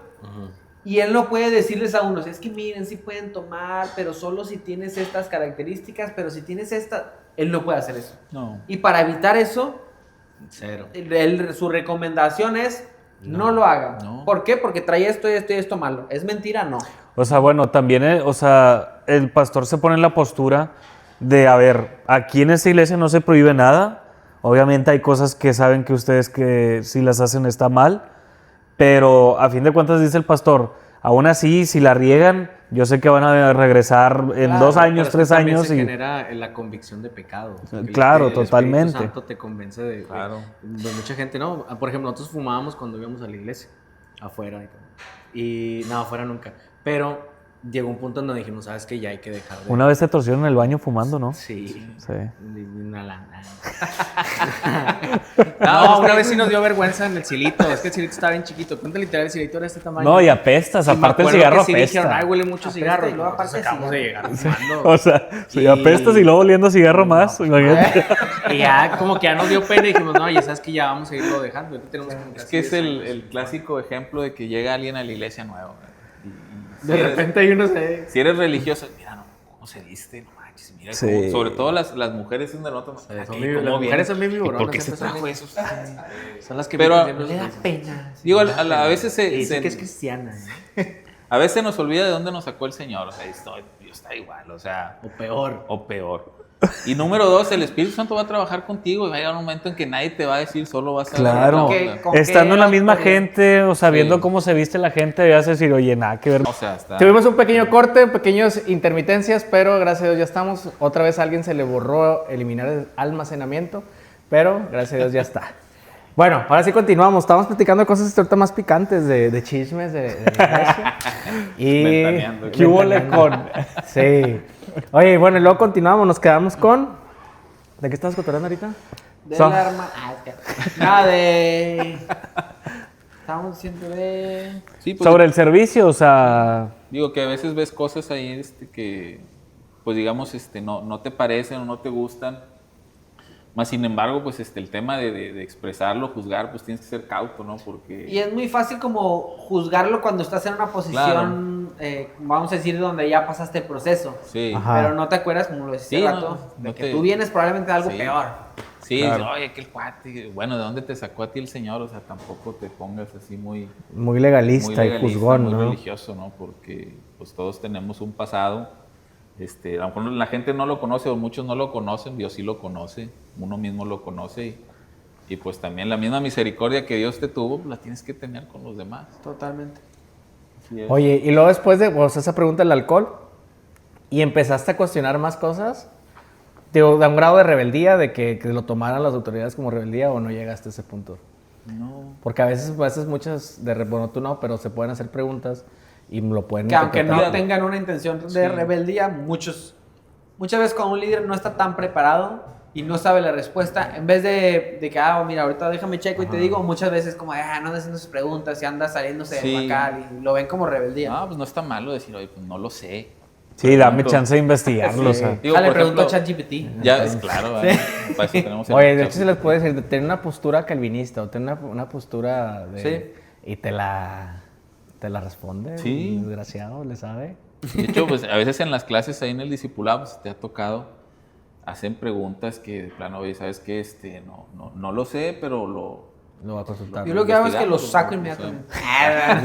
S2: Y él no puede decirles a unos, es que miren, sí pueden tomar, pero solo si tienes estas características, pero si tienes esta, él no puede hacer eso.
S3: No.
S2: Y para evitar eso,
S1: Cero.
S2: su recomendación es no lo hagan.
S3: No.
S2: ¿Por qué? Porque trae esto y esto y esto malo. ¿Es mentira? No.
S4: O sea, bueno, también, o sea, el pastor se pone en la postura de, a ver, aquí en esta iglesia no se prohíbe nada. Obviamente hay cosas que saben que ustedes que si las hacen está mal, pero a fin de cuentas dice el pastor, aún así, si la riegan, yo sé que van a regresar en
S1: Claro,
S4: 2 años,
S1: pero es que
S4: 3
S1: también
S4: años
S1: se
S4: y...
S1: genera la convicción de pecado.
S4: Claro,
S1: El
S4: totalmente.
S1: Espíritu Santo te convence de...
S3: Claro.
S1: de mucha gente, ¿no? Por ejemplo, nosotros fumábamos cuando íbamos a la iglesia, afuera. Y no, afuera nunca. Pero llegó un punto donde dijimos, ¿sabes qué? Ya hay que dejar de...
S4: Una vez te torcieron en el baño fumando, ¿no?
S1: Sí.
S4: Sí.
S1: Una lana. No, una vez sí nos dio vergüenza en el cilito. Es que el cilito estaba bien chiquito. Cuenta literal, el cilito era de este tamaño.
S4: No, y apestas,
S1: Y me
S4: aparte el
S1: acuerdo
S4: cigarro
S1: que sí dijeron,
S4: apesta.
S1: ay, huele mucho
S2: Apesta
S1: cigarro.
S2: y luego
S1: Nosotros
S2: aparte
S1: acabamos de
S2: cigarro.
S1: llegar fumando.
S4: O sea, si
S1: Y-
S4: apestas y luego oliendo cigarro más, imagínate.
S1: Y ya como que ya nos dio pena y dijimos, no, ya sabes que ya vamos a irlo dejando. Ahorita tenemos como
S3: Es que es
S1: casi 10
S3: el
S1: años.
S3: clásico ejemplo de que llega alguien a la iglesia nueva. Y
S1: De repente hay uno se...
S3: si eres religioso, mira, no, ¿cómo se viste? No manches, mira,
S4: Sí.
S3: cómo- sobre todo las mujeres es de nota.
S1: Las mujeres son bien vibronas.
S3: ¿Por qué se
S1: siempre son
S3: trajo
S1: bien-
S3: eso?
S1: Son las que
S3: Pero-
S1: meten siempre
S2: Le da
S1: sus-
S2: pena.
S3: Digo, a veces
S1: Y dice que es cristiana,
S3: a veces nos olvida de dónde nos sacó el Señor. O sea, Dios está igual, o sea,
S1: o peor.
S3: o peor. Y número 2, el Espíritu Santo va a trabajar contigo y va a llegar un momento en que nadie te va a decir, solo vas a agarrar
S4: Claro.
S3: la
S2: ¿Con qué-
S3: onda.
S2: con
S4: Estando en la misma
S2: autoridad?
S4: gente, o sea, viendo
S3: Sí.
S4: cómo se viste la gente, debías decir, oye, nada que ver.
S3: O sea, está...
S1: Tuvimos un pequeño corte, pequeñas intermitencias, pero gracias a Dios ya estamos. Otra vez a alguien se le borró eliminar el almacenamiento, pero gracias a Dios ya está. Bueno, ahora sí continuamos. Estábamos platicando de cosas ahorita más picantes, de chismes de la iglesia. Y...
S3: Ventaneando.
S4: ¿Qué hubo le con?
S1: Sí. Oye, bueno, y luego continuamos. Nos quedamos con... ¿De qué estabas cotorreando ahorita?
S2: De
S1: So-
S2: la arma. Nada de. Estamos diciendo de.
S3: Sí, pues,
S4: Sobre el servicio, o sea,
S3: digo que a veces ves cosas ahí que, pues digamos, no te parecen o no te gustan. Más sin embargo, pues el tema de expresarlo, juzgar, pues tienes que ser cauto, ¿no? Porque...
S2: Y es muy fácil como juzgarlo cuando estás en una posición, vamos a decir, donde ya pasaste el proceso.
S3: Sí,
S1: Ajá.
S2: Pero no te acuerdas, como lo decía
S3: Sí,
S2: hace
S3: no,
S2: rato, de
S3: no
S2: que
S3: te-
S2: tú vienes probablemente de algo
S3: Sí.
S2: peor.
S3: sí,
S4: Claro.
S3: oye, aquel cuate, bueno, ¿de dónde te sacó a ti el Señor? O sea, tampoco te pongas así muy
S1: Muy legalista,
S3: muy legalista,
S1: y juzgón,
S3: muy
S1: ¿no?
S3: religioso, ¿no? Porque pues todos tenemos un pasado. A lo mejor la gente no lo conoce o muchos no lo conocen, Dios sí lo conoce, uno mismo lo conoce y pues también la misma misericordia que Dios te tuvo, pues, la tienes que tener con los demás.
S2: Totalmente.
S3: Así es.
S1: Oye, y luego después de esa pregunta del alcohol, y empezaste a cuestionar más cosas, digo, da un grado de rebeldía, de que lo tomaran las autoridades como rebeldía, o no llegaste a ese punto.
S3: No.
S1: Porque a veces muchas, bueno, tú no, pero se pueden hacer preguntas y lo pueden
S2: Que aunque no
S1: interpretar.
S2: tengan una intención de
S3: Sí.
S2: rebeldía, muchas veces cuando un líder no está tan preparado y no sabe la respuesta, en vez de que, mira, ahorita déjame checo y te digo, muchas veces como, no andas haciendo sus preguntas y anda saliéndose
S3: Sí.
S2: de acá y lo ven como rebeldía.
S3: No, pues no está malo decir, oye, pues no lo sé.
S4: sí, dame
S3: Pregunto.
S4: chance de investigarlo, o sea.
S3: Digo,
S2: Le
S3: por
S2: pregunto a
S3: ejemplo,
S2: ChatGPT.
S3: ya es claro, ¿verdad? Para eso tenemos el
S1: Oye, de
S3: chat.
S1: hecho se les puede decir, tener una postura calvinista o tener una postura de...
S2: Sí.
S1: Y te la responde,
S3: Sí.
S1: el desgraciado, le sabe.
S3: De hecho, pues a veces en las clases ahí en el discipulado pues, te ha tocado, hacen preguntas que de plano, oye, ¿sabes qué? No lo sé, pero
S1: Lo va a consultar.
S2: Yo lo que hago es que lo
S3: investigamos,
S2: saco
S3: o sea,
S2: inmediatamente.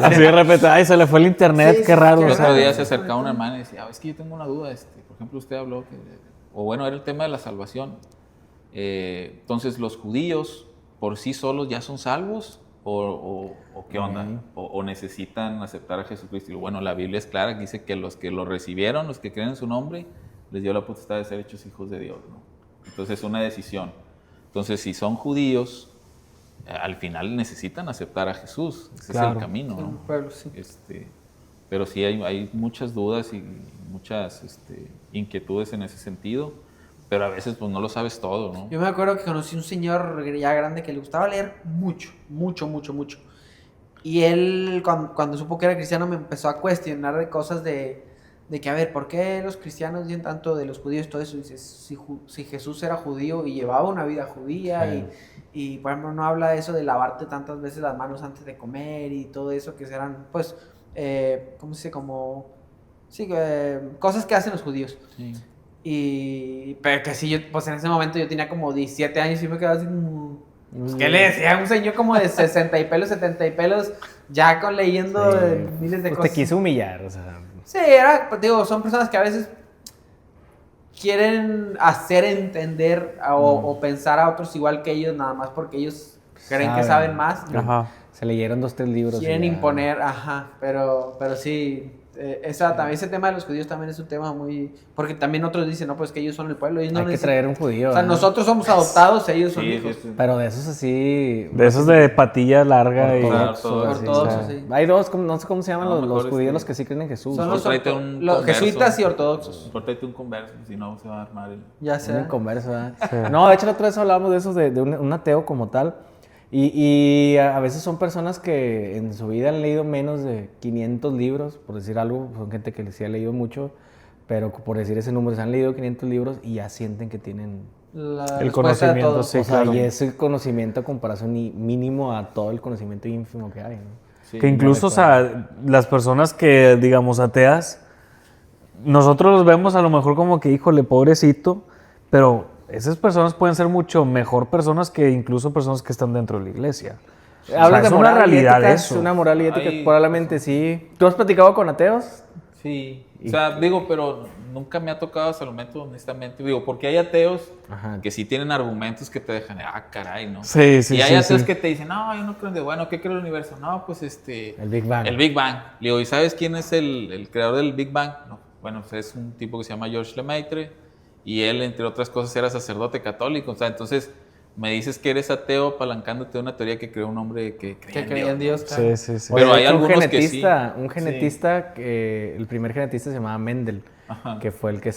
S4: Así de repente, ay, se le fue el internet,
S2: Sí,
S4: qué
S2: sí,
S4: raro.
S2: qué
S3: El
S4: o sea.
S3: otro día se acercaba una hermana y decía, es que yo tengo una duda, por ejemplo, usted habló, o bueno, era el tema de la salvación. Entonces, ¿los judíos por sí solos ya son salvos? ¿O qué onda? ¿O necesitan aceptar a Jesucristo? Y bueno, la Biblia es clara, que dice que los que lo recibieron, los que creen en su nombre, les dio la potestad de ser hechos hijos de Dios, ¿no? Entonces, es una decisión. Entonces, si son judíos, al final necesitan aceptar a Jesús. Ese es
S4: Claro.
S3: el camino, ¿no?
S2: El pueblo, sí.
S3: Pero sí hay muchas dudas y muchas inquietudes en ese sentido, pero a veces pues no lo sabes todo, ¿no?
S2: Yo me acuerdo que conocí un señor ya grande que le gustaba leer mucho. Y él, cuando supo que era cristiano, me empezó a cuestionar de cosas de que, a ver, ¿por qué los cristianos dicen tanto de los judíos? Todo eso, dices, si Jesús era judío y llevaba una vida judía, y por ejemplo, no habla eso de lavarte tantas veces las manos antes de comer y todo eso, que eran, pues, ¿cómo se dice? Como, sí, cosas que hacen los judíos.
S3: Sí.
S2: Pero que sí, yo, pues en ese momento yo tenía como 17 años y me quedaba así como... Pues, ¿qué le decía a un señor como de 60 y pelos, 70 y pelos, ya leyendo miles de
S5: Pues
S2: cosas?
S5: te quiso humillar, o sea.
S2: Sí, era, pues, digo, son personas que a veces quieren hacer entender o pensar a otros igual que ellos, nada más porque ellos creen que saben más.
S4: Ajá.
S5: Se leyeron 2, 3 libros.
S2: Quieren
S5: y ya.
S2: imponer, pero sí, también ese tema de los judíos también es un tema muy... Porque también otros dicen, no, pues que ellos son el pueblo, ellos no
S5: Hay que
S2: necesitan-
S5: traer un judío.
S2: O sea,
S5: ¿no?
S2: nosotros somos adoptados, ellos son
S3: Sí,
S2: hijos.
S3: sí.
S5: Pero de esos así.
S4: De esos de patilla larga y...
S3: Ortodoxos,
S5: así,
S2: ortodoxos,
S5: o sea,
S2: sí.
S5: Hay dos, no sé cómo se llaman
S3: No,
S5: los
S3: mejor
S5: judíos, los que sí creen en Jesús.
S2: Son
S5: ¿no?
S2: los,
S3: Tráete un
S2: los
S3: converso.
S2: jesuitas y ortodoxos.
S3: Mejor tráete un converso, si no se va a armar el...
S2: Ya
S5: Un
S2: sé.
S5: inconverso, ¿verdad? No, de hecho la otra vez hablábamos de esos, de un ateo como tal. Y a veces son personas que en su vida han leído menos de 500 libros, por decir algo. Son gente que sí ha leído mucho, pero por decir ese número, se han leído 500 libros y ya sienten que tienen...
S2: La
S4: El
S2: respuesta de
S4: conocimiento,
S2: todo.
S4: sí.
S5: o sea,
S4: claro.
S5: y ese conocimiento a comparación mínimo a todo el conocimiento ínfimo que hay, ¿no?
S3: Sí.
S4: Que incluso, o sea, las personas que, digamos, ateas, nosotros los vemos a lo mejor como que, híjole, pobrecito, pero esas personas pueden ser mucho mejor personas que incluso personas que están dentro de la iglesia. O sea,
S5: Hablas de
S4: es una
S5: moral y
S4: realidad
S5: ética,
S4: eso.
S5: Es una moral y ética,
S3: Hay-
S5: probablemente sí. ¿Tú has platicado con ateos?
S3: Sí, o sea, digo, pero nunca me ha tocado hasta el momento, honestamente. Digo, porque hay ateos
S5: Ajá.
S3: que sí tienen argumentos que te dejan, caray, ¿no?
S4: Sí, sí,
S3: y hay
S4: sí,
S3: ateos
S4: sí.
S3: que te dicen, no, yo no creo en Dios. Bueno, ¿qué creo en el universo? No, pues
S5: El Big Bang.
S3: El Big Bang. Le digo, ¿y sabes quién es el creador del Big Bang? No. Bueno, pues es un tipo que se llama Georges Lemaitre y él, entre otras cosas, era sacerdote católico. O sea, entonces me dices que eres ateo apalancándote de una teoría que creó un hombre que creía
S2: Que creía en Dios. claro.
S4: Sí, sí, sí.
S3: Pero
S5: Oye,
S3: hay
S5: de hecho,
S3: algunos que sí.
S5: Un genetista, que el primer genetista se llamaba Mendel,
S3: Ajá.
S5: que fue el que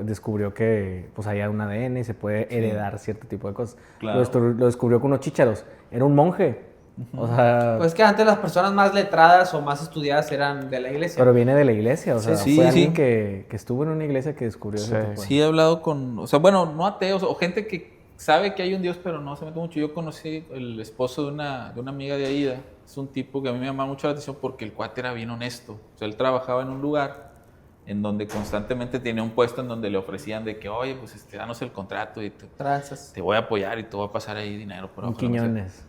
S5: descubrió que pues hay un ADN y se puede heredar cierto tipo de cosas.
S3: Claro.
S5: Lo descubrió con unos chícharos. Era un monje. O sea,
S2: Pues que antes las personas más letradas o más estudiadas eran de la iglesia.
S5: pero viene de la iglesia. O sea,
S3: Sí,
S5: fue
S3: sí.
S5: alguien que estuvo en una iglesia que descubrió ese tipo de-
S3: Sí, he hablado con, o sea, bueno, no ateos, o gente que sabe que hay un Dios, pero no se mete mucho. Yo conocí el esposo de una amiga de Aida. Es un tipo que a mí me llama mucho la atención porque el cuate era bien honesto. O sea, él trabajaba en un lugar en donde constantemente tenía un puesto en donde le ofrecían de que, oye, pues danos el contrato y
S2: Tranzas.
S3: te voy a apoyar y te voy a pasar ahí dinero. Por
S5: Un
S3: abajo de la meseta".
S5: Quiñones.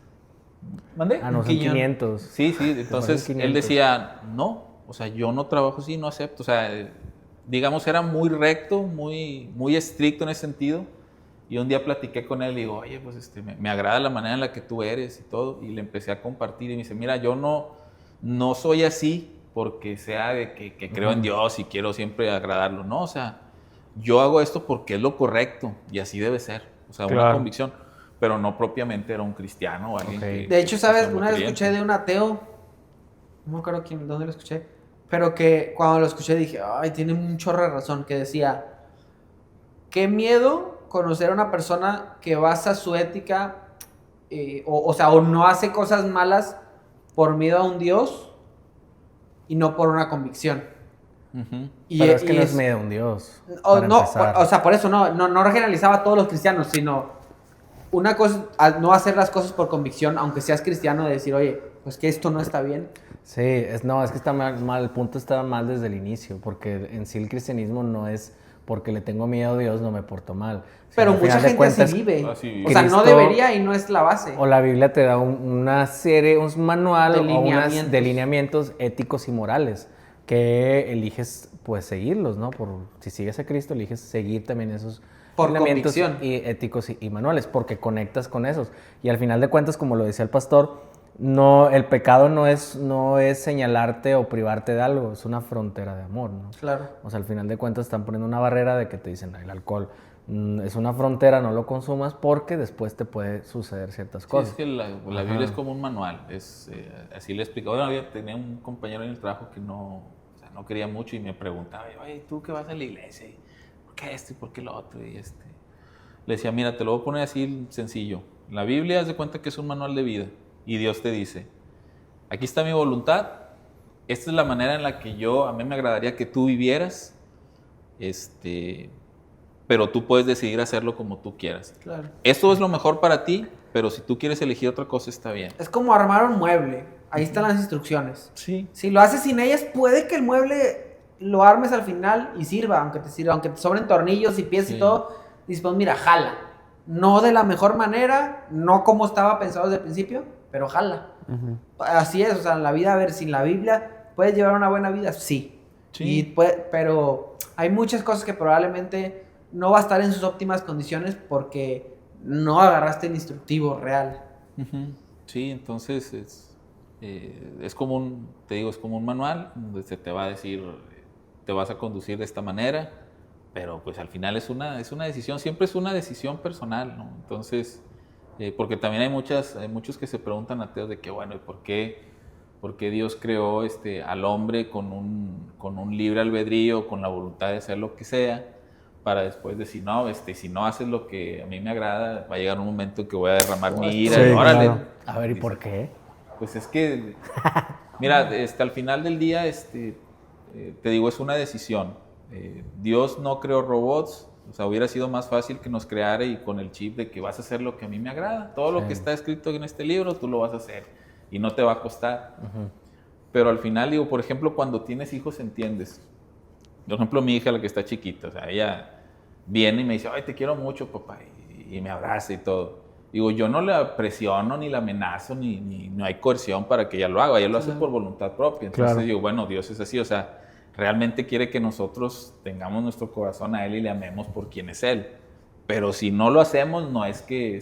S3: ¿Mandé?
S5: Ah, no,
S2: Un
S5: son
S2: quiñón.
S5: 500.
S3: Sí, sí, entonces él
S5: 500.
S3: decía, no, o sea, yo no trabajo así, no acepto. O sea, digamos, era muy recto, muy estricto en ese sentido. Y un día platiqué con él y digo, oye, pues me agrada la manera en la que tú eres y todo. Y le empecé a compartir y me dice, mira, yo no soy así porque sea de que creo en Dios y quiero siempre agradarlo. No, o sea, yo hago esto porque es lo correcto y así debe ser. O sea, una
S4: Claro.
S3: convicción. Pero no propiamente era un cristiano o alguien
S5: Ok.
S3: que...
S2: De hecho, ¿sabes?
S3: que sea
S2: Una vez
S3: creyente.
S2: escuché de un ateo, no me acuerdo dónde lo escuché, pero que cuando lo escuché dije, ay, tiene un chorro de razón, que decía, qué miedo conocer a una persona que basa su ética, o sea, o no hace cosas malas por miedo a un Dios y no por una convicción.
S3: Ujú.
S2: Y,
S5: Pero es que
S2: y
S5: no es medio un Dios.
S2: o,
S5: para
S2: no,
S5: empezar.
S2: o sea, por eso no generalizaba a todos los cristianos, sino una cosa, al no hacer las cosas por convicción, aunque seas cristiano, de decir, oye, pues que esto no está bien.
S5: Sí, es que está mal, el punto está mal desde el inicio, porque en sí el cristianismo no es porque le tengo miedo a Dios, no me porto mal.
S2: Pero
S5: Al
S2: mucha
S5: final de
S2: gente
S5: cuentas,
S2: así vive.
S3: así
S2: O sea, no
S5: Cristo-
S2: debería y no es la base.
S5: O la Biblia te da una serie, un manual
S2: De
S5: o unos
S2: lineamientos.
S5: delineamientos éticos y morales que eliges pues seguirlos, ¿no? Si sigues a Cristo, eliges seguir también esos
S2: Por
S5: lineamientos
S2: convicción.
S5: y éticos y manuales, porque conectas con esos. Y al final de cuentas, como lo decía el pastor, el pecado no es señalarte o privarte de algo, es una frontera de amor, ¿no?
S2: Claro.
S5: O sea, al final de cuentas están poniendo una barrera de que te dicen, "Ay, el alcohol, es una frontera, no lo consumas porque después te puede suceder ciertas
S3: Sí,
S5: cosas.
S3: es que la Biblia es como un manual, así le explicaba. Bueno, tenía un compañero en el trabajo que no quería mucho y me preguntaba, oye, ¿tú que vas a la iglesia? ¿Por qué esto y por qué lo otro? Le decía, mira, te lo voy a poner así sencillo. La Biblia, haz de cuenta que es un manual de vida y Dios te dice, aquí está mi voluntad, esta es la manera en la que a mí me agradaría que tú vivieras, pero tú puedes decidir hacerlo como tú quieras.
S2: Claro.
S3: Esto es lo mejor para ti, pero si tú quieres elegir otra cosa, está bien.
S2: Es como armar un mueble. Ahí están las instrucciones.
S3: Sí.
S2: Si lo haces sin ellas, puede que el mueble lo armes al final y sirva, aunque te sobren tornillos y piezas y todo. Dices, pues mira, jala. No de la mejor manera, no como estaba pensado desde el principio, pero jala. Así es, o sea, en la vida, a ver, sin la Biblia, ¿puedes llevar una buena vida? Sí. Pero hay muchas cosas que probablemente no va a estar en sus óptimas condiciones porque no agarraste el instructivo real.
S3: Sí, entonces es como es como un manual donde se te va a decir, te vas a conducir de esta manera, pero pues al final es una decisión, siempre es una decisión personal, ¿no? Entonces, porque también hay muchos que se preguntan ateos de que, bueno, ¿y por qué Dios creó al hombre con un libre albedrío, con la voluntad de hacer lo que sea? Para después decir, no, si no haces lo que a mí me agrada, va a llegar un momento en que voy a derramar mi ira.
S4: Sí,
S3: y órale.
S4: claro.
S5: A ver, ¿y por qué?
S3: Pues es que, mira, al final del día, te digo, es una decisión. Dios no creó robots, o sea, hubiera sido más fácil que nos creara y con el chip de que vas a hacer lo que a mí me agrada. Todo lo que está escrito en este libro, tú lo vas a hacer y no te va a costar. Pero al final, digo, por ejemplo, cuando tienes hijos, entiendes. Por ejemplo, mi hija, la que está chiquita, o sea, ella viene y me dice, ay, te quiero mucho, papá, y me abraza y todo. Digo, yo no la presiono, ni la amenazo, ni no hay coerción para que ella lo haga, ella lo hace por voluntad propia. Entonces digo, bueno, Dios es así, o sea, realmente quiere que nosotros tengamos nuestro corazón a Él y le amemos por quien es Él. Pero si no lo hacemos, no es que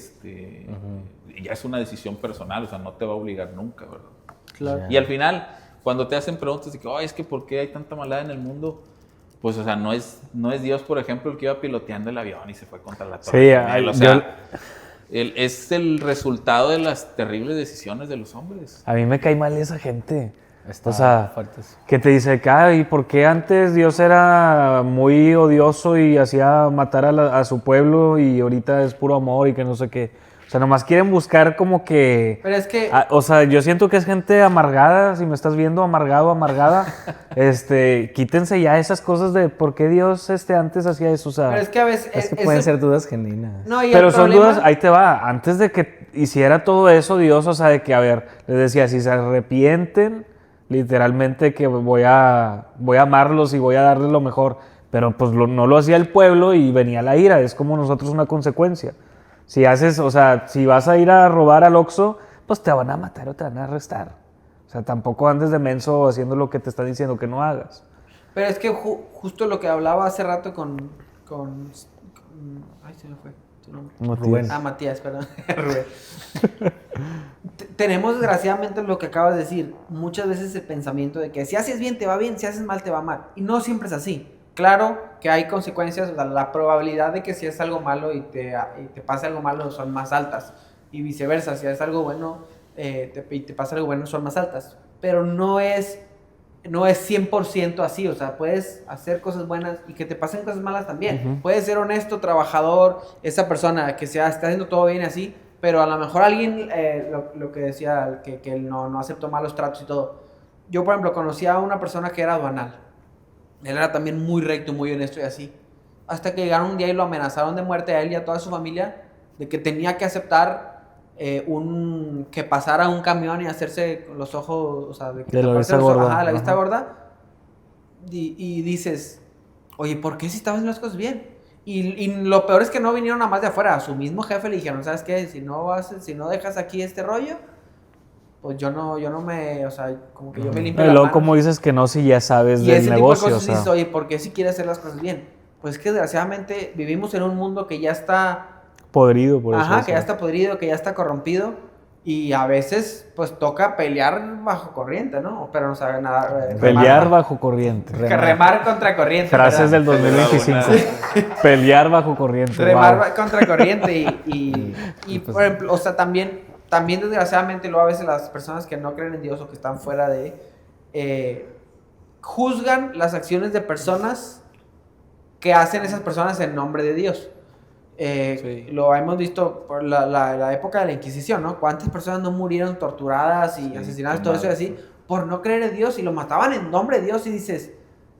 S3: ya es una decisión personal, o sea, no te va a obligar nunca, ¿verdad?
S2: Claro.
S3: Y al final, cuando te hacen preguntas de que, ay, es que ¿por qué hay tanta maldad en el mundo? Pues, o sea, no es Dios, por ejemplo, el que iba piloteando el avión y se fue contra la torre.
S4: Sí,
S3: o sea, es el resultado de las terribles decisiones de los hombres.
S4: A mí me cae mal esa gente.
S5: Está
S4: O sea,
S5: fuerte eso.
S4: que te dice, ¿y por qué antes Dios era muy odioso y hacía matar a su pueblo y ahorita es puro amor y que no sé qué? O sea, nomás quieren buscar como que...
S2: Pero es que...
S4: o sea, yo siento que es gente amargada, si me estás viendo, amargada. Quítense ya esas cosas de por qué Dios antes hacía eso, o sea...
S2: Pero es que a veces...
S5: Es que pueden ser dudas genuinas.
S2: No, y
S4: Pero
S2: el
S4: son
S2: problema-
S4: dudas, ahí te va, antes de que hiciera todo eso, Dios, o sea, de que, a ver, les decía, si se arrepienten, literalmente que voy a amarlos y voy a darles lo mejor, pero pues no lo hacía el pueblo y venía la ira, es como nosotros una consecuencia. Si haces, o sea, si vas a ir a robar al Oxxo, pues te van a matar o te van a arrestar. O sea, tampoco andes de menso haciendo lo que te están diciendo que no hagas.
S2: Pero es que justo lo que hablaba hace rato con ay, se me fue tu nombre.
S5: Rubén.
S2: Matías, perdón. Rubén. Tenemos desgraciadamente lo que acabas de decir, muchas veces el pensamiento de que si haces bien te va bien, si haces mal te va mal. Y no siempre es así. Claro que hay consecuencias, o sea, la probabilidad de que si es algo malo y te pase algo malo son más altas. Y viceversa, si es algo bueno y te pasa algo bueno son más altas. Pero no es 100% así, o sea, puedes hacer cosas buenas y que te pasen cosas malas también. Puedes ser honesto, trabajador, esa persona que está haciendo todo bien así, pero a lo mejor alguien, lo que decía, que no aceptó malos tratos y todo. Yo, por ejemplo, conocí a una persona que era aduanal. Él era también muy recto, muy honesto y así. Hasta que llegaron un día y lo amenazaron de muerte a él y a toda su familia, de que tenía que aceptar que pasara un camión y hacerse los ojos, o sea,
S4: de la vista gorda.
S2: Ajá, la vista gorda. Y dices, oye, ¿por qué si estabas haciendo las cosas bien? Y lo peor es que no vinieron nada más de afuera. A su mismo jefe le dijeron, ¿sabes qué? Si no dejas aquí este rollo, pues yo no me, o sea, como que yo me limpio
S4: Y
S2: las
S4: luego,
S2: manos.
S4: como dices que no, si ya sabes
S2: Y
S4: del
S2: ese
S4: negocio,
S2: tipo de
S4: o
S2: cosas
S4: sea.
S2: dices, oye, ¿por qué si quieres hacer las cosas bien? Pues que desgraciadamente vivimos en un mundo que ya está...
S4: Podrido, por eso.
S2: Ajá, que ya está podrido, que ya está corrompido. Y a veces, pues, toca pelear bajo corriente, ¿no? Pero no sabe nada.
S4: Pelear bajo corriente.
S2: Remar contra corriente.
S4: Frases
S2: ¿verdad?
S4: del 2025. Pelear bajo corriente.
S2: Remar
S4: wow.
S2: contra corriente y por ejemplo, o sea, también desgraciadamente luego a veces las personas que no creen en Dios o que están fuera juzgan las acciones de personas que hacen esas personas en nombre de Dios. Lo hemos visto por la época de la Inquisición, ¿no? ¿Cuántas personas no murieron torturadas y asesinadas, todo eso y así, por no creer en Dios y lo mataban en nombre de Dios y dices,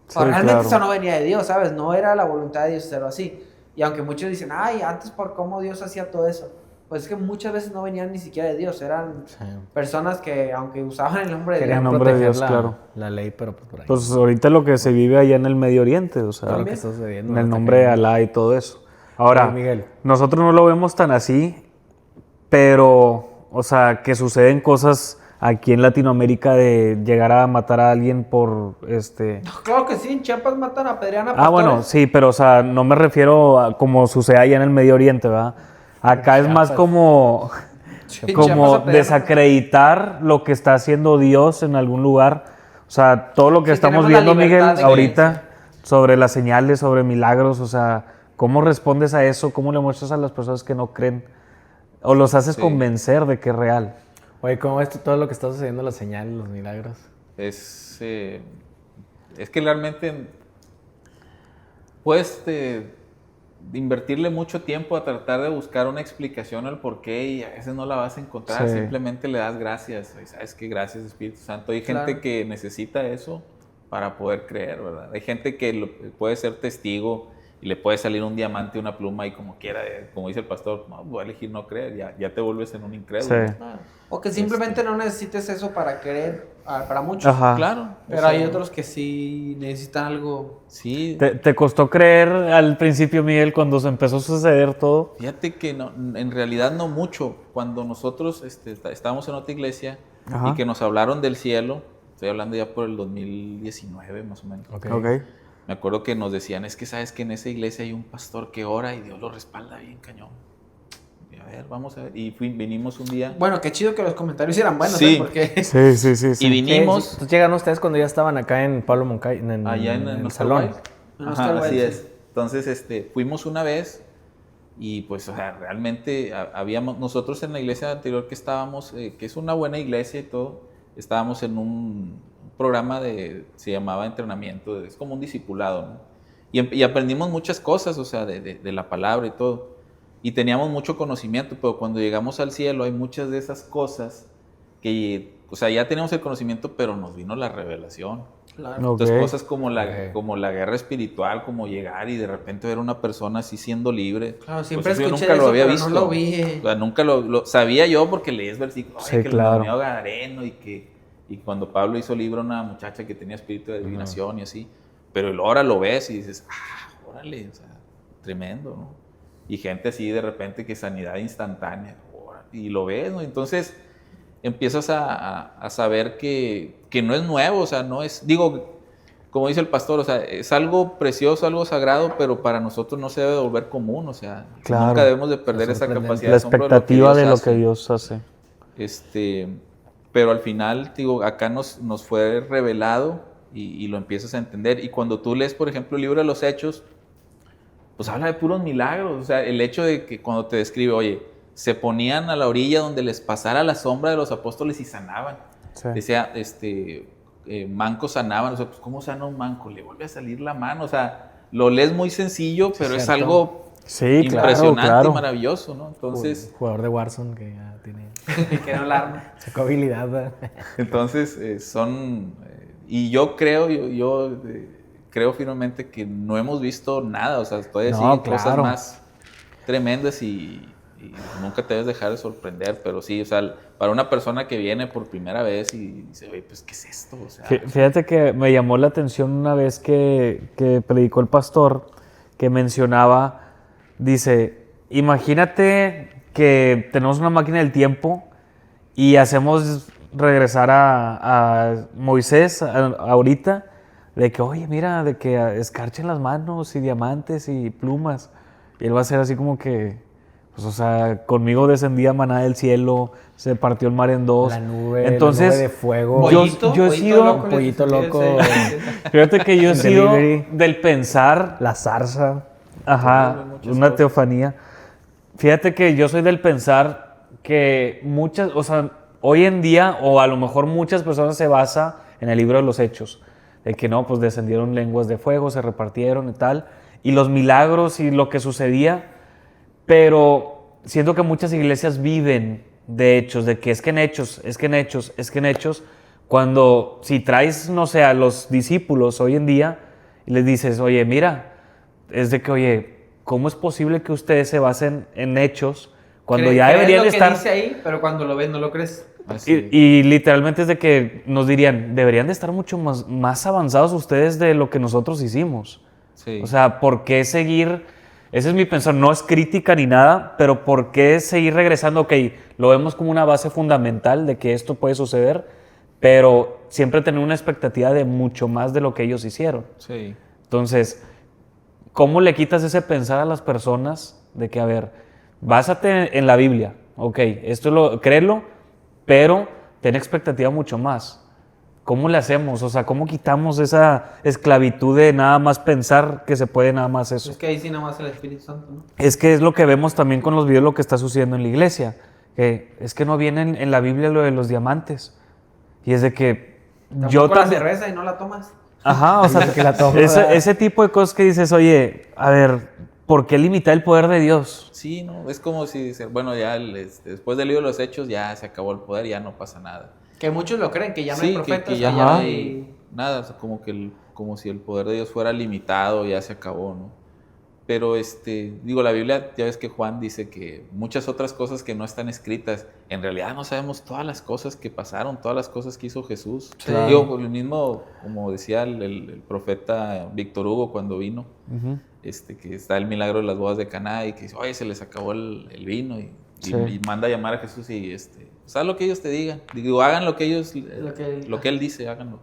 S2: pues realmente
S4: claro.
S2: eso no venía de Dios, ¿sabes? No era la voluntad de Dios hacerlo así. Y aunque muchos dicen, ay, antes por cómo Dios hacía todo eso, pues es que muchas veces no venían ni siquiera de Dios, eran personas que aunque usaban el nombre de
S5: Querían
S2: Dios,
S4: nombre de
S5: proteger
S4: Dios, claro.
S5: la ley, pero pues por ahí.
S4: Pues ahorita lo que se vive allá en el Medio Oriente, o sea,
S5: Todo lo que está sucediendo.
S4: en el
S5: está
S4: nombre de
S5: cañón.
S4: Alá y todo eso. Ahora,
S5: Oye, Miguel.
S4: nosotros no lo vemos tan así, pero, o sea, que suceden cosas aquí en Latinoamérica de llegar a matar a alguien por,
S2: claro que sí, en Chiapas matan a Pedriana
S4: Ah, bueno, sí, pero, o sea, no me refiero a como sucede allá en el Medio Oriente, ¿verdad? Acá es más como desacreditar lo que está haciendo Dios en algún lugar. O sea, todo lo que
S2: Sí,
S4: estamos
S2: tenemos la
S4: viendo, Miguel,
S2: libertad de
S4: ahorita, sobre las señales, sobre milagros, o sea, ¿cómo respondes a eso? ¿Cómo le muestras a las personas que no creen? ¿O los haces convencer de que es real?
S5: Oye, ¿cómo ves tú todo lo que está sucediendo, las señales, los milagros?
S3: Es que realmente puedes invertirle mucho tiempo a tratar de buscar una explicación al por qué y a veces no la vas a encontrar.
S4: Sí.
S3: Simplemente le das gracias. Y sabes que gracias, Espíritu Santo. Hay gente que necesita eso para poder creer, ¿verdad? Hay gente que puede ser testigo y le puede salir un diamante, una pluma y como quiera, como dice el pastor, no, voy a elegir no creer, ya te vuelves en un incrédulo.
S4: Sí.
S2: O que simplemente no necesites eso para creer, para muchos.
S4: Ajá.
S3: Claro.
S2: Pero hay otros que sí necesitan algo.
S3: Sí.
S4: ¿Te costó creer al principio, Miguel, cuando se empezó a suceder todo?
S3: Fíjate que no, en realidad no mucho. Cuando nosotros estábamos en otra iglesia
S4: Ajá.
S3: y que nos hablaron del cielo, estoy hablando ya por el 2019 más o menos.
S5: Ok.
S4: Ok.
S3: Me acuerdo que nos decían, es que sabes que en esa iglesia hay un pastor que ora y Dios lo respalda bien cañón. Y a ver, vamos a ver. Y vinimos un día.
S2: Bueno, qué chido que los comentarios eran buenos,
S3: Sí.
S2: Porque
S4: Sí.
S3: Y vinimos
S5: Entonces llegaron ustedes cuando ya estaban acá en Pablo Moncay,
S3: allá en
S5: el
S3: Oscar
S5: salón.
S3: Wilde.
S2: En
S3: Ajá,
S2: Oscar
S3: así
S2: Wilde,
S3: es. Entonces, fuimos una vez y pues, o sea, realmente habíamos, nosotros en la iglesia anterior que estábamos, que es una buena iglesia y todo, estábamos en un programa se llamaba entrenamiento, es como un discipulado, ¿no? Y aprendimos muchas cosas, o sea, de la palabra y todo. Y teníamos mucho conocimiento, pero cuando llegamos al cielo hay muchas de esas cosas que, o sea, ya teníamos el conocimiento, pero nos vino la revelación.
S2: claro.
S4: Ok.
S3: Entonces cosas como
S5: Ok.
S3: como la guerra espiritual, como llegar y de repente ver una persona así siendo libre.
S2: Claro, siempre
S3: Pues eso yo
S2: escuché
S3: nunca
S2: eso,
S3: lo había
S2: pero
S3: visto.
S2: no lo vi.
S3: O sea, nunca lo sabía yo porque leías versículos.
S4: Sí,
S3: que
S4: claro.
S3: el endemoniado gadareno y cuando Pablo hizo libro una muchacha que tenía espíritu de adivinación y así. Pero ahora lo ves y dices, órale, o sea, tremendo, ¿no? Y gente así de repente que sanidad instantánea, órale, y lo ves, ¿no? Entonces empiezas a saber que no es nuevo, o sea, no es, digo, como dice el pastor, o sea, es algo precioso, algo sagrado, pero para nosotros no se debe volver común, o sea,
S4: Claro.
S3: nunca debemos de perder esa
S5: Sorprendente.
S3: capacidad
S4: La
S3: de asombro
S4: expectativa de lo
S3: hace.
S4: que Dios hace.
S3: Pero al final, digo, acá nos fue revelado y lo empiezas a entender. Y cuando tú lees, por ejemplo, el libro de los Hechos, pues habla de puros milagros. O sea, el hecho de que cuando te describe, oye, se ponían a la orilla donde les pasara la sombra de los apóstoles y sanaban.
S4: Sí.
S3: Decía, mancos sanaban. O sea, pues, ¿cómo sana un manco? Le vuelve a salir la mano. O sea, lo lees muy sencillo, pero es
S5: cierto.
S3: algo
S4: Sí,
S3: impresionante
S4: claro.
S3: y maravilloso, ¿no? Entonces...
S5: Jugador de Warzone que ya tiene...
S2: Que no la arma.
S5: Sacó habilidad. ¿verdad?
S3: Entonces, y yo creo, creo firmemente que no hemos visto nada, o sea, todavía
S5: No,
S3: siguen cosas
S5: claro.
S3: más tremendas y nunca te debes dejar de sorprender, pero sí, o sea, para una persona que viene por primera vez y dice, oye, pues, ¿qué es esto? O sea,
S4: Fíjate que me llamó la atención una vez que predicó el pastor, que mencionaba, dice, imagínate que tenemos una máquina del tiempo y hacemos regresar a Moisés ahorita, de que, oye, mira, de que escarchen las manos y diamantes y plumas. Y él va a ser así como que, Pues, o sea, conmigo descendía maná del cielo, se partió el mar en dos.
S5: La nube,
S4: Entonces,
S5: la nube de fuego.
S4: yo he sido...
S5: Pollito loco.
S4: Fíjate que yo he sido
S5: Delivery.
S4: del pensar...
S5: La zarza.
S4: Ajá,
S3: muchas
S4: una
S3: cosas.
S4: teofanía. Fíjate que yo soy del pensar que muchas, o sea, hoy en día, o a lo mejor muchas personas se basa en el libro de los Hechos, de que no, pues descendieron lenguas de fuego, se repartieron y tal, y los milagros y lo que sucedía, pero siento que muchas iglesias viven de hechos, de que es que en hechos, es que en hechos, es que en hechos, cuando si traes, no sé, a los discípulos hoy en día y les dices, oye, mira, es de que, oye, ¿cómo es posible que ustedes se basen en hechos cuando ya deberían
S2: lo
S4: estar...
S2: que dice ahí, pero cuando lo ves no lo crees.
S3: Así.
S4: Y literalmente es de que nos dirían, deberían de estar mucho más avanzados ustedes de lo que nosotros hicimos.
S3: Sí.
S4: O sea, ¿por qué seguir? Ese es mi pensar, no es crítica ni nada, pero ¿por qué seguir regresando? Ok, lo vemos como una base fundamental de que esto puede suceder, pero siempre tener una expectativa de mucho más de lo que ellos hicieron.
S3: Sí.
S4: Entonces, ¿cómo le quitas ese pensar a las personas de que, a ver, básate en la Biblia, ok, créelo, pero ten expectativa mucho más? ¿Cómo le hacemos? O sea, ¿cómo quitamos esa esclavitud de nada más pensar que se puede nada más eso?
S2: Es que ahí sí nada más el Espíritu Santo, ¿no?
S4: Es que es lo que vemos también con los videos, lo que está sucediendo en la iglesia. Que es que no viene en la Biblia lo de los diamantes. Y es de que yo
S2: Tampoco la
S4: también...
S2: cerveza y no la tomas.
S4: Ajá, o sea,
S5: Que la toma.
S4: ese tipo de cosas que dices, oye, a ver, ¿por qué limitar el poder de Dios?
S3: Sí, no, es como si dice, bueno, ya después del libro de los Hechos ya se acabó el poder, ya no pasa nada.
S2: Que muchos lo creen, que ya no
S3: Sí,
S2: hay profetas,
S3: que ya
S2: que
S3: no
S2: ya
S3: hay nada, o sea, como si el poder de Dios fuera limitado, ya se acabó, ¿no? Pero digo, la Biblia, ya ves que Juan dice que muchas otras cosas que no están escritas, en realidad no sabemos todas las cosas que pasaron, todas las cosas que hizo Jesús.
S2: Claro.
S3: Digo, pues, lo mismo, como decía el profeta Víctor Hugo cuando vino, que está el milagro de las bodas de Caná y que dice, oye, se les acabó el vino y manda a llamar a Jesús y haz lo que ellos te digan. Digo, hagan lo que ellos, lo que él dice, háganlo.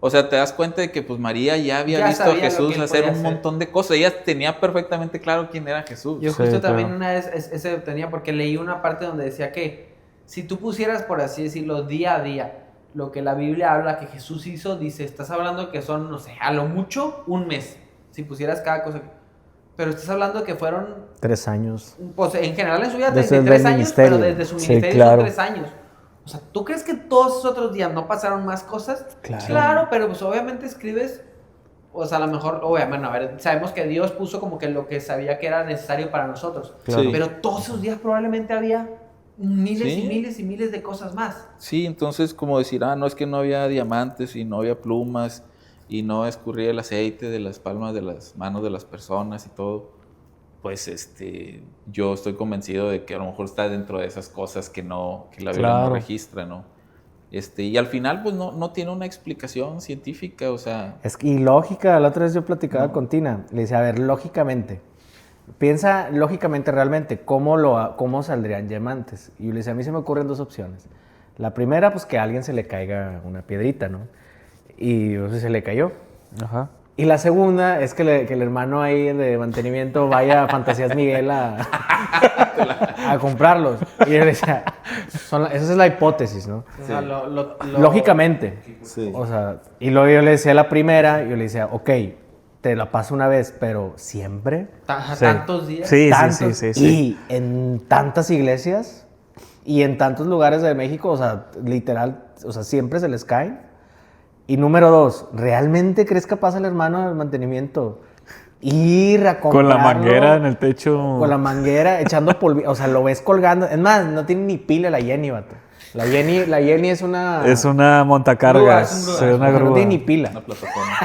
S3: O sea, te das cuenta de que pues María ya había visto a
S2: sabía lo
S3: Jesús
S2: que él
S3: hacer
S2: podía
S3: un
S2: hacer.
S3: montón de cosas. Ella tenía perfectamente claro quién era Jesús.
S2: Yo
S4: Sí,
S2: justo
S4: claro.
S2: también una vez ese tenía, porque leí una parte donde decía que si tú pusieras, por así decirlo, día a día, lo que la Biblia habla que Jesús hizo, dice, estás hablando que son, no sé, a lo mucho un mes, si pusieras cada cosa. Pero estás hablando que fueron,
S5: 3 años.
S2: pues en general en su vida
S5: Desde
S2: 33
S5: el
S2: años,
S5: ministerio.
S2: pero desde su
S5: Sí,
S2: ministerio
S5: claro.
S2: son 3 años. O sea, ¿tú crees que todos esos otros días no pasaron más cosas?
S5: Claro.
S2: Pero pues obviamente escribes, o sea, a lo mejor, bueno, a ver, sabemos que Dios puso como que lo que sabía que era necesario para nosotros.
S3: Claro.
S2: Pero todos esos días probablemente había miles
S3: Sí.
S2: y miles y miles de cosas más.
S3: Sí, entonces como decir, no es que no había diamantes y no había plumas y no escurría el aceite de las palmas de las manos de las personas y todo. Pues yo estoy convencido de que a lo mejor está dentro de esas cosas que la Biblia
S4: Claro.
S3: no registra, ¿no? Y al final pues no tiene una explicación científica, o sea,
S5: Y lógica, la otra vez yo platicaba con Tina, le decía, a ver, lógicamente, piensa lógicamente realmente, ¿cómo saldrían diamantes? Y yo le decía, a mí se me ocurren 2 opciones. La primera, pues que a alguien se le caiga una piedrita, ¿no? Y pues, se le cayó.
S4: Ajá.
S5: Y la segunda es que el hermano ahí de mantenimiento vaya a Fantasías Miguel a comprarlos. Y yo le decía, esa es la hipótesis, ¿no?
S2: O sea,
S5: Lógicamente.
S3: sí.
S5: O sea, y luego yo le decía la primera, yo le decía, ok, te la paso una vez, pero siempre.
S2: Tantos días.
S4: Sí,
S5: Tantos,
S4: sí.
S5: Y en tantas iglesias y en tantos lugares de México, o sea, literal, o sea, siempre se les caen. Y número 2, ¿realmente crees capaz el hermano del mantenimiento ir a comprarlo?
S4: Con la manguera en el techo.
S5: Con la manguera echando polvo, o sea, lo ves colgando. Es más, no tiene ni pila la Jenny, vato. La Jenny es una...
S4: Es una montacargas.
S2: Grúa, es un grúa.
S4: Sí, una
S5: o sea, no
S4: grúa.
S5: tiene ni pila.
S3: Una plataforma.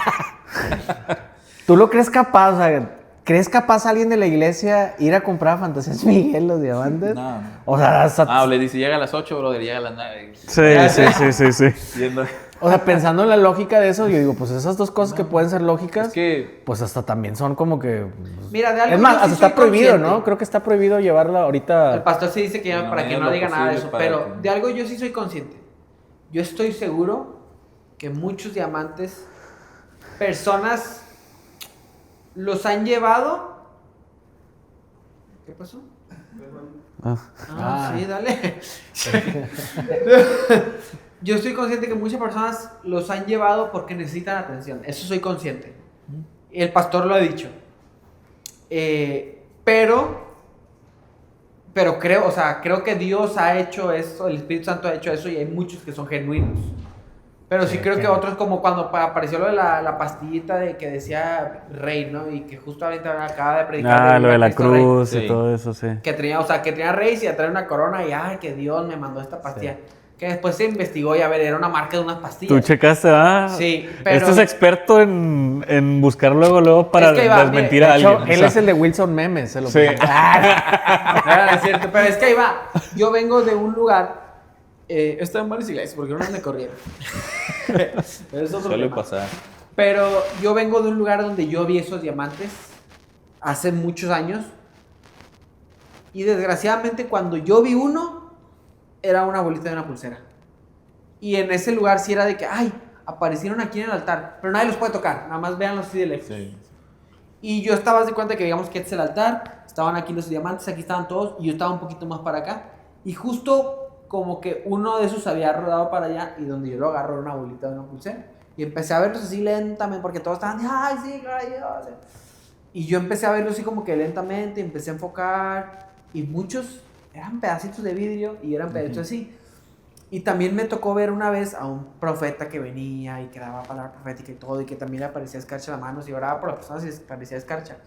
S5: ¿Tú lo crees capaz? O sea, ¿crees capaz alguien de la iglesia ir a comprar a Fantasías Miguel los diamantes?
S3: No.
S5: O sea, hasta...
S3: Le dice, llega a las 8, brother, llega a las 9.
S4: Sí.
S3: Yendo.
S5: O sea, pensando en la lógica de eso, yo digo, pues esas 2 cosas que pueden ser lógicas,
S3: Es que
S5: pues hasta también son como que...
S2: Mira, de algo
S5: Es más,
S2: yo sí
S5: hasta está
S2: soy
S5: prohibido,
S2: consciente.
S5: ¿no? Creo que está prohibido llevarla
S2: El
S5: ahorita...
S2: pastor sí dice que ya
S3: En la
S2: para que
S3: medida
S2: no
S3: de lo
S2: diga nada de
S3: posible
S2: eso,
S3: para
S2: pero
S3: que-
S2: de algo yo sí soy consciente. Yo estoy seguro que muchos diamantes, personas los han llevado. ¿Qué pasó? Sí, dale. Yo estoy consciente que muchas personas los han llevado porque necesitan atención. Eso soy consciente. El pastor lo ha dicho. Pero creo, o sea, creo que Dios ha hecho eso, el Espíritu Santo ha hecho eso y hay muchos que son genuinos. Pero sí creo que otros, como cuando apareció lo de la pastillita de que decía rey, ¿no? Y que justo ahorita acaba de predicar.
S4: Lo de la
S2: Cristo
S4: cruz
S3: Rey.
S4: y todo eso, sí.
S2: Que tenía, o sea, que tenía rey y trae una corona y ay, que Dios me mandó esta pastilla. Que después se investigó y a ver, era una marca de unas pastillas.
S4: ¿Tú checaste,
S2: Sí, pero...
S4: Este es experto en buscar luego para
S2: Es que va,
S4: desmentir
S2: mire,
S4: a
S5: De hecho,
S4: alguien.
S5: él es el de Wilson Memes, se lo
S4: Sí.
S5: presento.
S2: No, es cierto, pero es que ahí va. Yo vengo de un lugar. Estoy en varias iglesias porque no me corrieron. Pero es otro
S3: Suele
S2: tema.
S3: pasar.
S2: Pero yo vengo de un lugar donde yo vi esos diamantes hace muchos años. Y desgraciadamente, cuando yo vi uno, era una bolita de una pulsera. Y en ese lugar sí era de que, ay, aparecieron aquí en el altar, pero nadie los puede tocar, nada más véanlos así de lejos.
S3: Sí.
S2: Y yo estaba de cuenta que digamos que este es el altar, estaban aquí los diamantes, aquí estaban todos, y yo estaba un poquito más para acá. Y justo como que uno de esos había rodado para allá, y donde yo lo agarro era una bolita de una pulsera. Y empecé a verlos así lentamente, porque todos estaban, ay, sí, claro, Dios. Y yo empecé a verlos así como que lentamente, empecé a enfocar, y muchos eran pedacitos de vidrio, y eran pedacitos así. Y también me tocó ver una vez a un profeta que venía y que daba palabra profética y todo, y que también le aparecía escarcha en las manos y oraba por las personas y les aparecía escarcha.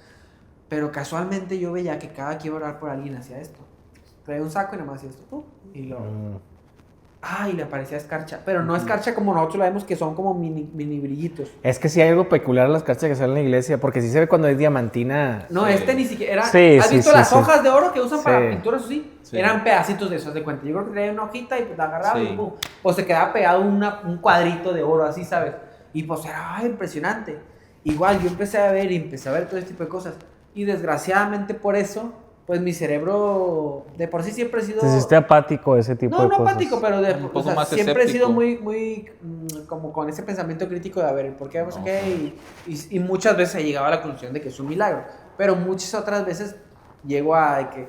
S2: Pero casualmente yo veía que cada que iba a orar por alguien hacía esto. Traía un saco y nada más hacía esto. Y lo... y le aparecía escarcha. Pero no escarcha como nosotros la vemos, que son como mini brillitos.
S5: Es que sí hay algo peculiar en las cartas que salen en la iglesia, porque sí se ve cuando es diamantina.
S2: No, ni siquiera era...
S4: Sí,
S2: ¿Has
S4: sí,
S2: visto
S4: sí,
S2: las
S4: sí.
S2: hojas de oro que usan para
S5: Sí.
S2: pinturas así?
S3: Sí.
S2: Eran pedacitos de esos, de cuenta. Yo creo que traía una hojita y pues la agarraba
S3: Sí.
S2: y pum. Pues se quedaba pegado un cuadrito de oro así, ¿sabes? Y pues era impresionante. Igual yo empecé a ver todo este tipo de cosas. Y desgraciadamente por eso, pues mi cerebro de por sí siempre ha sido...
S4: Te hiciste apático a ese tipo
S2: No,
S4: de
S2: no
S4: cosas.
S2: apático, pero
S3: Un poco más
S2: siempre he sido
S3: escéptico.
S2: muy como con ese pensamiento crítico de a ver, ¿por qué vamos qué? Y muchas veces he llegado a la conclusión de que es un milagro, pero muchas otras veces llego a de que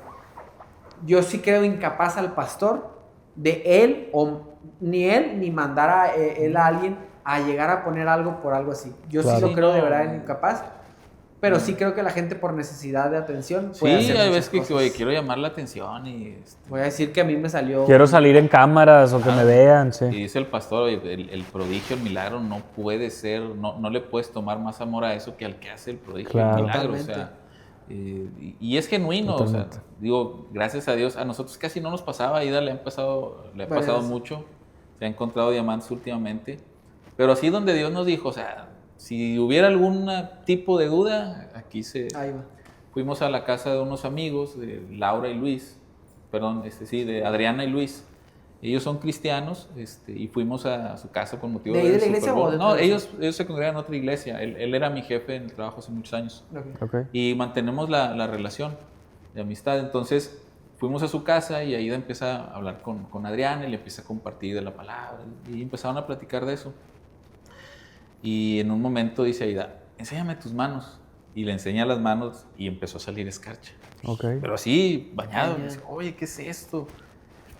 S2: yo sí creo incapaz al pastor de él, o ni él, ni mandar a él a alguien a llegar a poner algo por algo así. Yo sí
S4: Claro.
S2: lo creo de verdad incapaz, pero sí creo que la gente por necesidad de atención
S3: Sí,
S2: puede hacer
S3: hay
S2: muchas
S3: veces que
S2: cosas.
S3: oye, quiero llamar la atención y
S2: Voy a decir que a mí me salió...
S4: Quiero salir en cámaras o que me vean, sí.
S3: Y dice el pastor, oye, el prodigio, el milagro no puede ser, no le puedes tomar más amor a eso que al que hace el prodigio,
S4: Claro.
S3: el milagro. O
S2: Totalmente.
S3: sea, y es genuino, o sea, digo, gracias a Dios, a nosotros casi no nos pasaba, a Ida le ha pasado
S2: Varias.
S3: mucho, se ha encontrado diamantes últimamente, pero así donde Dios nos dijo, o sea, si hubiera algún tipo de duda,
S2: Ahí va.
S3: fuimos a la casa de unos amigos, de Laura y Luis, perdón, de Adriana y Luis. Ellos son cristianos, y fuimos a su casa con motivo
S2: ¿De ahí de la
S3: del
S2: iglesia
S3: Super Bowl.
S2: o de
S3: No,
S2: otra iglesia?
S3: ellos se congregan en otra iglesia. Él era mi jefe en el trabajo hace muchos años.
S2: Ok.
S4: Ok.
S3: Y mantenemos la relación de amistad. Entonces, fuimos a su casa y Aida empieza a hablar con Adriana y le empieza a compartir de la palabra. Y empezaron a platicar de eso. Y en un momento dice Aida, enséñame tus manos. Y le enseña las manos y empezó a salir escarcha.
S4: Ok.
S3: Pero así, bañado.
S2: Bañado.
S3: Me dice, oye, ¿qué es esto?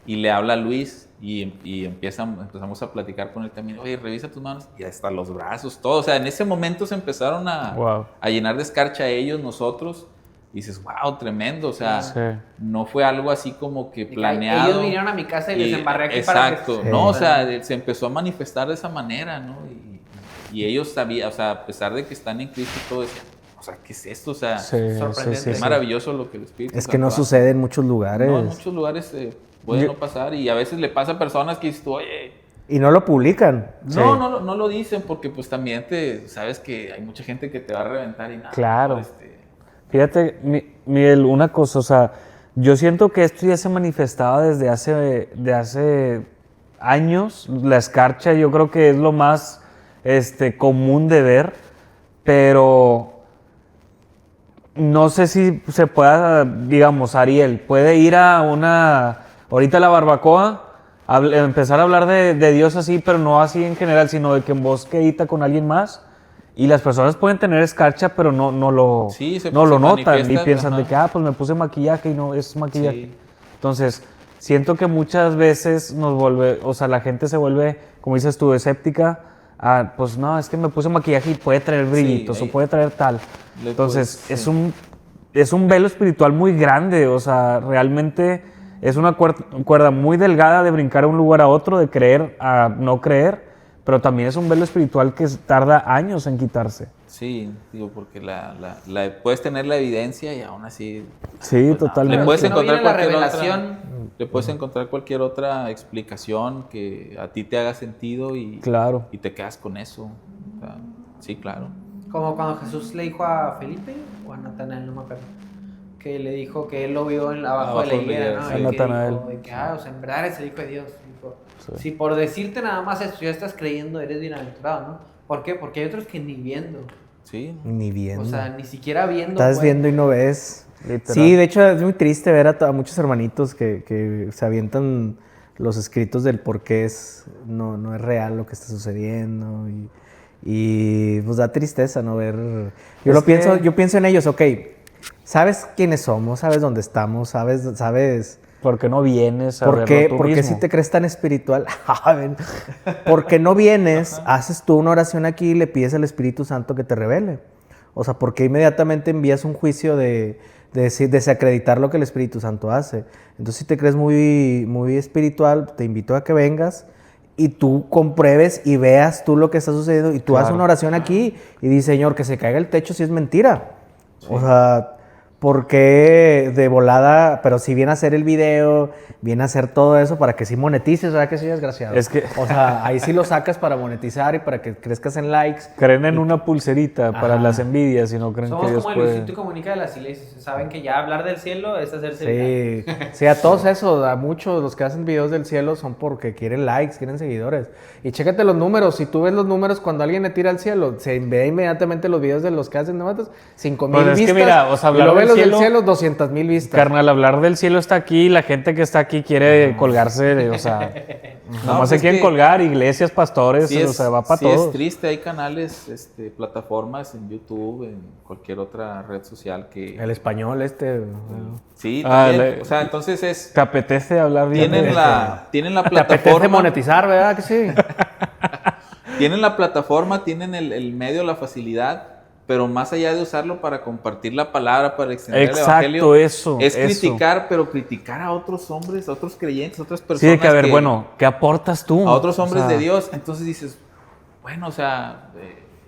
S3: Y le habla a Luis y empezamos a platicar con él también. Oye, revisa tus manos. Y hasta los brazos, todo. O sea, en ese momento se empezaron
S4: Wow.
S3: a llenar de escarcha ellos, nosotros. Y dices, wow, tremendo. O sea,
S4: Sí.
S3: no fue algo así como que
S2: De que
S3: planeado.
S2: ellos vinieron a mi casa y les embarré aquí
S3: Exacto.
S2: para que...
S3: No, o sea, se empezó a manifestar de esa manera, ¿no? Y ellos sabían, o sea, a pesar de que están en Cristo y todo, decían, o sea, ¿qué es esto? O sea,
S4: Sí,
S2: sorprendente.
S4: sí, sí,
S3: es
S4: sí.
S3: maravilloso lo que el Espíritu
S5: Es que
S3: Santo
S5: no
S3: hace.
S5: sucede en muchos lugares.
S3: No, en muchos lugares puede
S4: Yo-
S3: no pasar y a veces le pasa a personas que dices tú, oye,
S5: Y no lo publican.
S3: no lo dicen porque pues también sabes que hay mucha gente que te va a reventar y nada.
S4: Claro. Fíjate, Miguel, una cosa, o sea, yo siento que esto ya se manifestaba desde hace años. La escarcha yo creo que es lo más común de ver, pero no sé si se pueda, digamos, Ariel, puede ir ahorita a la barbacoa, empezar a hablar de Dios así, pero no así en general, sino de que en voz quedita con alguien más Y las personas pueden tener escarcha, pero no lo
S3: Sí,
S4: no
S3: se
S4: lo notan y
S3: manifiestan,
S4: piensan de
S3: ajá.
S4: que, pues me puse maquillaje y no es maquillaje.
S3: Sí.
S4: Entonces, siento que muchas veces la gente se vuelve, como dices tú, escéptica. Pues no, es que me puse maquillaje y puede traer brillitos o puede traer tal. Entonces, es un velo espiritual muy grande, o sea, realmente es una cuerda muy delgada de brincar de un lugar a otro, de creer a no creer, pero también es un velo espiritual que tarda años en quitarse.
S3: Sí, digo, porque puedes tener la evidencia y aún así...
S4: Sí,
S3: pues,
S4: totalmente.
S3: Le puedes
S2: Si no
S3: encontrar
S2: viene la
S3: cualquier
S2: revelación.
S3: le puedes encontrar cualquier otra explicación que a ti te haga sentido y te quedas con eso. O sea, sí, claro.
S2: Como cuando Jesús le dijo a Felipe o a Natanael, no me acuerdo, que le dijo que él lo vio abajo de la higuera, ¿no?
S4: A
S2: Y que
S4: Natanael.
S2: dijo, de que, o sea, en verdad eres el Hijo de Dios. Dijo, si por decirte nada más esto ya estás creyendo, eres bienaventurado, ¿no? ¿Por qué? Porque hay otros que ni viendo.
S3: Sí.
S5: Ni viendo.
S2: O sea, ni siquiera viendo.
S5: Estás
S2: pues.
S5: viendo y no ves.
S4: Literal.
S5: Sí, de hecho es muy triste ver a muchos hermanitos que se avientan los escritos del por qué no es real lo que está sucediendo y pues da tristeza no ver. Yo pienso en ellos, ok, sabes quiénes somos, sabes dónde estamos, sabes
S4: ¿Por qué no vienes a
S5: ¿por qué,
S4: verlo tú
S5: porque
S4: mismo?
S5: si te crees tan espiritual? Porque no vienes, haces tú una oración aquí y le pides al Espíritu Santo que te revele. O sea, porque inmediatamente envías un juicio de desacreditar lo que el Espíritu Santo hace. Entonces, si te crees muy, muy espiritual, te invito a que vengas y tú compruebes y veas tú lo que está sucediendo y tú haces una oración aquí y dices, Señor, que se caiga el techo si es mentira. Sí. O sea, ¿por qué de volada? Pero si viene a hacer el video, viene a hacer todo eso para que sí monetices, ¿verdad que sí, desgraciado?
S4: Es que...
S5: O sea, ahí sí lo sacas para monetizar y para que crezcas en likes.
S4: Creen en una pulserita para las envidias y no creen
S2: Somos
S4: que Dios
S2: como
S4: puede...
S2: el Luisito Comunica de las iglesias. Saben que ya hablar del cielo es hacerse viral.
S5: Sí, a todos esos, a muchos los que hacen videos del cielo son porque quieren likes, quieren seguidores. Y chécate los números, si tú ves los números cuando alguien le tira al cielo, se ve inmediatamente los videos de los que hacen novatos, 5,000 vistas.
S4: Es que mira, o sea,
S5: y lo ves los del
S4: cielo,
S5: cielo, 200,000 vistas.
S4: Carnal, hablar del cielo está aquí, la gente que está aquí quiere colgarse, o sea, nomás se quieren colgar, iglesias, pastores, o sea, va para todos.
S3: Es triste, hay canales, plataformas en YouTube, en cualquier otra red social que...
S5: El español
S3: Sí, también, o sea, entonces
S4: ¿Te apetece hablar bien?
S3: Tienen la
S5: Te
S3: plataforma...
S5: apetece monetizar, ¿verdad que sí?
S3: Tienen la plataforma, tienen el medio, la facilidad, pero más allá de usarlo para compartir la palabra, para extender el evangelio, es criticar, pero criticar a otros hombres, a otros creyentes, a otras personas.
S4: Sí, de que a ver, bueno, ¿qué aportas tú?
S3: A otros hombres de Dios. Entonces dices, bueno, o sea,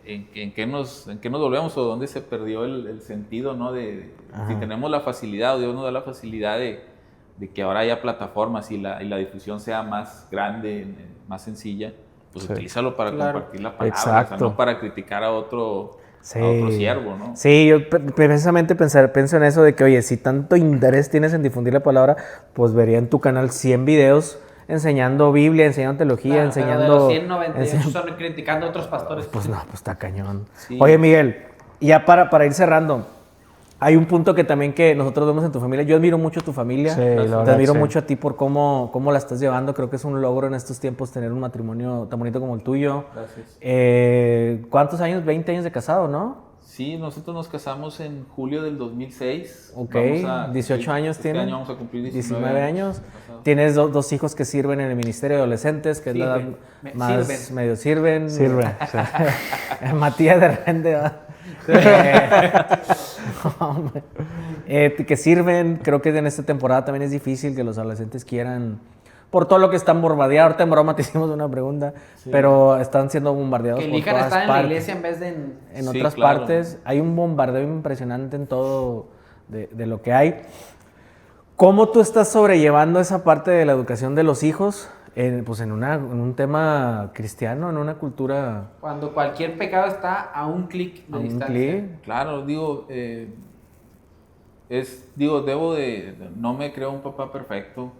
S3: ¿en qué nos volvemos o dónde se perdió el sentido, ¿no? Si tenemos la facilidad, o Dios nos da la facilidad de que ahora haya plataformas y la difusión sea más grande, más sencilla, pues utilízalo para compartir la palabra, o sea, no para criticar a otro siervo, ¿no?
S5: Sí, yo precisamente pienso en eso de que, oye, si tanto interés tienes en difundir la palabra, pues vería en tu canal 100 videos enseñando Biblia, enseñando teología, enseñando...
S2: Pero de los 198 son criticando a otros pastores.
S5: Pues no, pues está cañón.
S3: Sí.
S5: Oye, Miguel, ya para ir cerrando, hay un punto que también que nosotros vemos en tu familia. Yo admiro mucho a tu familia.
S4: Sí,
S5: te admiro mucho a ti por cómo la estás llevando. Creo que es un logro en estos tiempos tener un matrimonio tan bonito como el tuyo.
S3: Gracias.
S5: ¿Cuántos años? 20 años de casado, ¿no?
S3: Sí, nosotros nos casamos en julio del 2006.
S5: Ok,
S3: Vamos a
S5: 18 años
S3: este
S5: tienes.
S3: Año vamos a cumplir
S5: 19 años. Tienes dos hijos que sirven en el Ministerio de Adolescentes, que es la edad más medio sirven.
S4: Sirven.
S5: Matías de repente, que sirven. Creo que en esta temporada también es difícil que los adolescentes quieran, por todo lo que están bombardeados. Ahorita en broma te hicimos una pregunta, pero están siendo bombardeados
S2: que
S5: por
S2: elijan
S5: todas
S2: estar
S5: partes.
S2: en la iglesia en vez de
S5: en otras partes. Hay un bombardeo impresionante en todo de lo que hay. ¿Cómo tú estás sobrellevando esa parte de la educación de los hijos? En un tema cristiano, en una cultura...
S2: Cuando cualquier pecado está a un clic de distancia.
S3: Claro, no me creo un papá perfecto.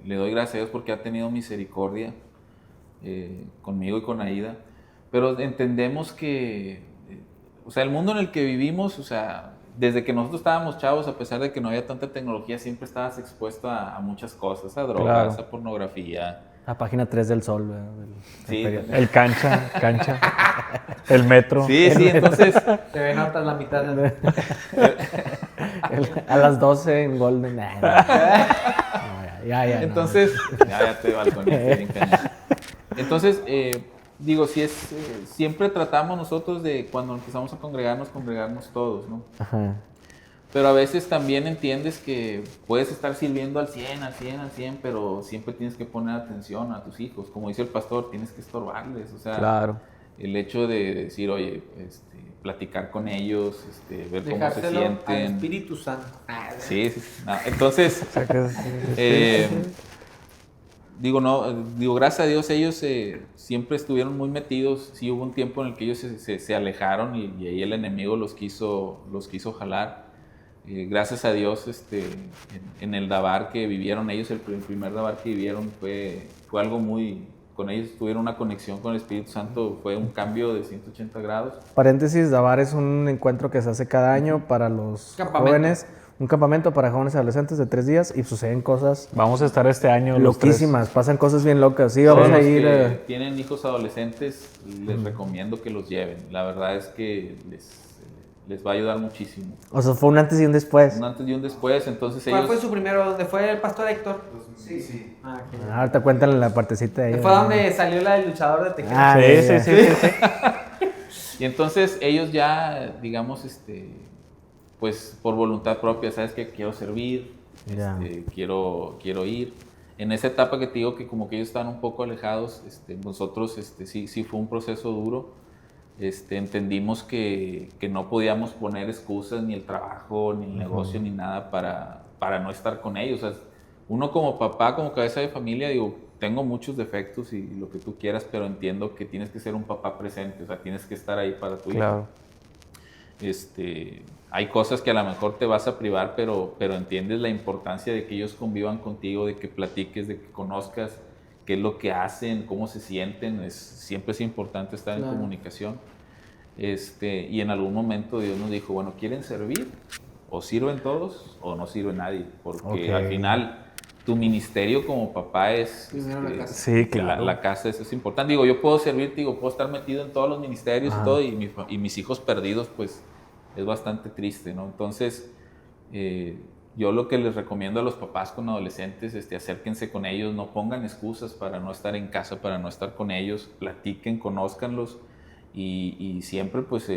S3: Le doy gracias a Dios porque ha tenido misericordia conmigo y con Aida. Pero entendemos que, o sea, el mundo en el que vivimos, o sea, desde que nosotros estábamos chavos, a pesar de que no había tanta tecnología, siempre estabas expuesto a muchas cosas, a drogas, a pornografía.
S5: La página 3 del Sol, ¿verdad?
S3: Sí.
S4: El cancha. El metro.
S3: Sí, entonces...
S2: Te ven hasta la mitad.
S5: A las 12 en Golden. Nah, no. Ya.
S3: Entonces, ya te balconeaste bien cañón. Entonces, digo, si es, siempre tratamos nosotros de cuando empezamos a congregarnos todos, ¿no?
S5: Ajá.
S3: Pero a veces también entiendes que puedes estar sirviendo al 100, pero siempre tienes que poner atención a tus hijos. Como dice el pastor, tienes que estorbarles. O sea,
S5: Claro.
S3: el hecho de decir, oye, platicar con ellos, ver cómo se
S2: Dejárselo al
S3: sienten.
S2: Espíritu Santo.
S3: Sí. No, entonces, digo, gracias a Dios ellos siempre estuvieron muy metidos. Sí hubo un tiempo en el que ellos se alejaron y ahí el enemigo los quiso jalar. Gracias a Dios, en el Dabar que vivieron ellos, el primer Dabar que vivieron fue algo muy... Con ellos tuvieron una conexión con el Espíritu Santo, fue un cambio de 180 grados.
S5: Paréntesis, Dabar es un encuentro que se hace cada año para los jóvenes. Un campamento para jóvenes y adolescentes de 3 días y suceden cosas
S4: Vamos a estar este año los
S5: loquísimas, pasan cosas bien locas. Sí, vamos
S3: Todos
S5: a
S3: los
S5: ir...
S3: que tienen hijos adolescentes, les recomiendo que los lleven. La verdad es que les va a ayudar muchísimo.
S5: O sea, fue un antes y un después.
S3: Un antes y un después, entonces
S2: ¿Cuál
S3: ellos...
S2: fue su primero? ¿Dónde fue el pastor Héctor? Sí. Ah, ok.
S5: Ahorita cuéntale la partecita de ahí.
S2: Fue donde salió la del luchador de tequila.
S5: Ah,
S4: Sí.
S3: Y entonces ellos ya, digamos, pues por voluntad propia, ¿sabes qué? Quiero servir,
S5: Ya.
S3: quiero ir. En esa etapa que te digo que como que ellos están un poco alejados, nosotros sí fue un proceso duro. Entendimos que no podíamos poner excusas, ni el trabajo, ni el negocio, ni nada para no estar con ellos. O sea, uno como papá, como cabeza de familia, digo, tengo muchos defectos y lo que tú quieras, pero entiendo que tienes que ser un papá presente, o sea, tienes que estar ahí para tu hijo.
S4: Claro.
S3: Hay cosas que a lo mejor te vas a privar, pero entiendes la importancia de que ellos convivan contigo, de que platiques, de que conozcas qué es lo que hacen, cómo se sienten. Siempre es importante estar en comunicación. Y en algún momento Dios nos dijo, bueno, ¿quieren servir? O sirven todos o no sirve nadie, porque al final tu ministerio como papá es...
S2: Primero la casa.
S4: Sí, claro.
S3: La casa es importante. Digo, yo puedo servirte, puedo estar metido en todos los ministerios y todo, y mis hijos perdidos, pues es bastante triste, ¿no? Entonces, yo lo que les recomiendo a los papás con adolescentes, acérquense con ellos, no pongan excusas para no estar en casa, para no estar con ellos, platiquen, conózcanlos, y siempre, pues,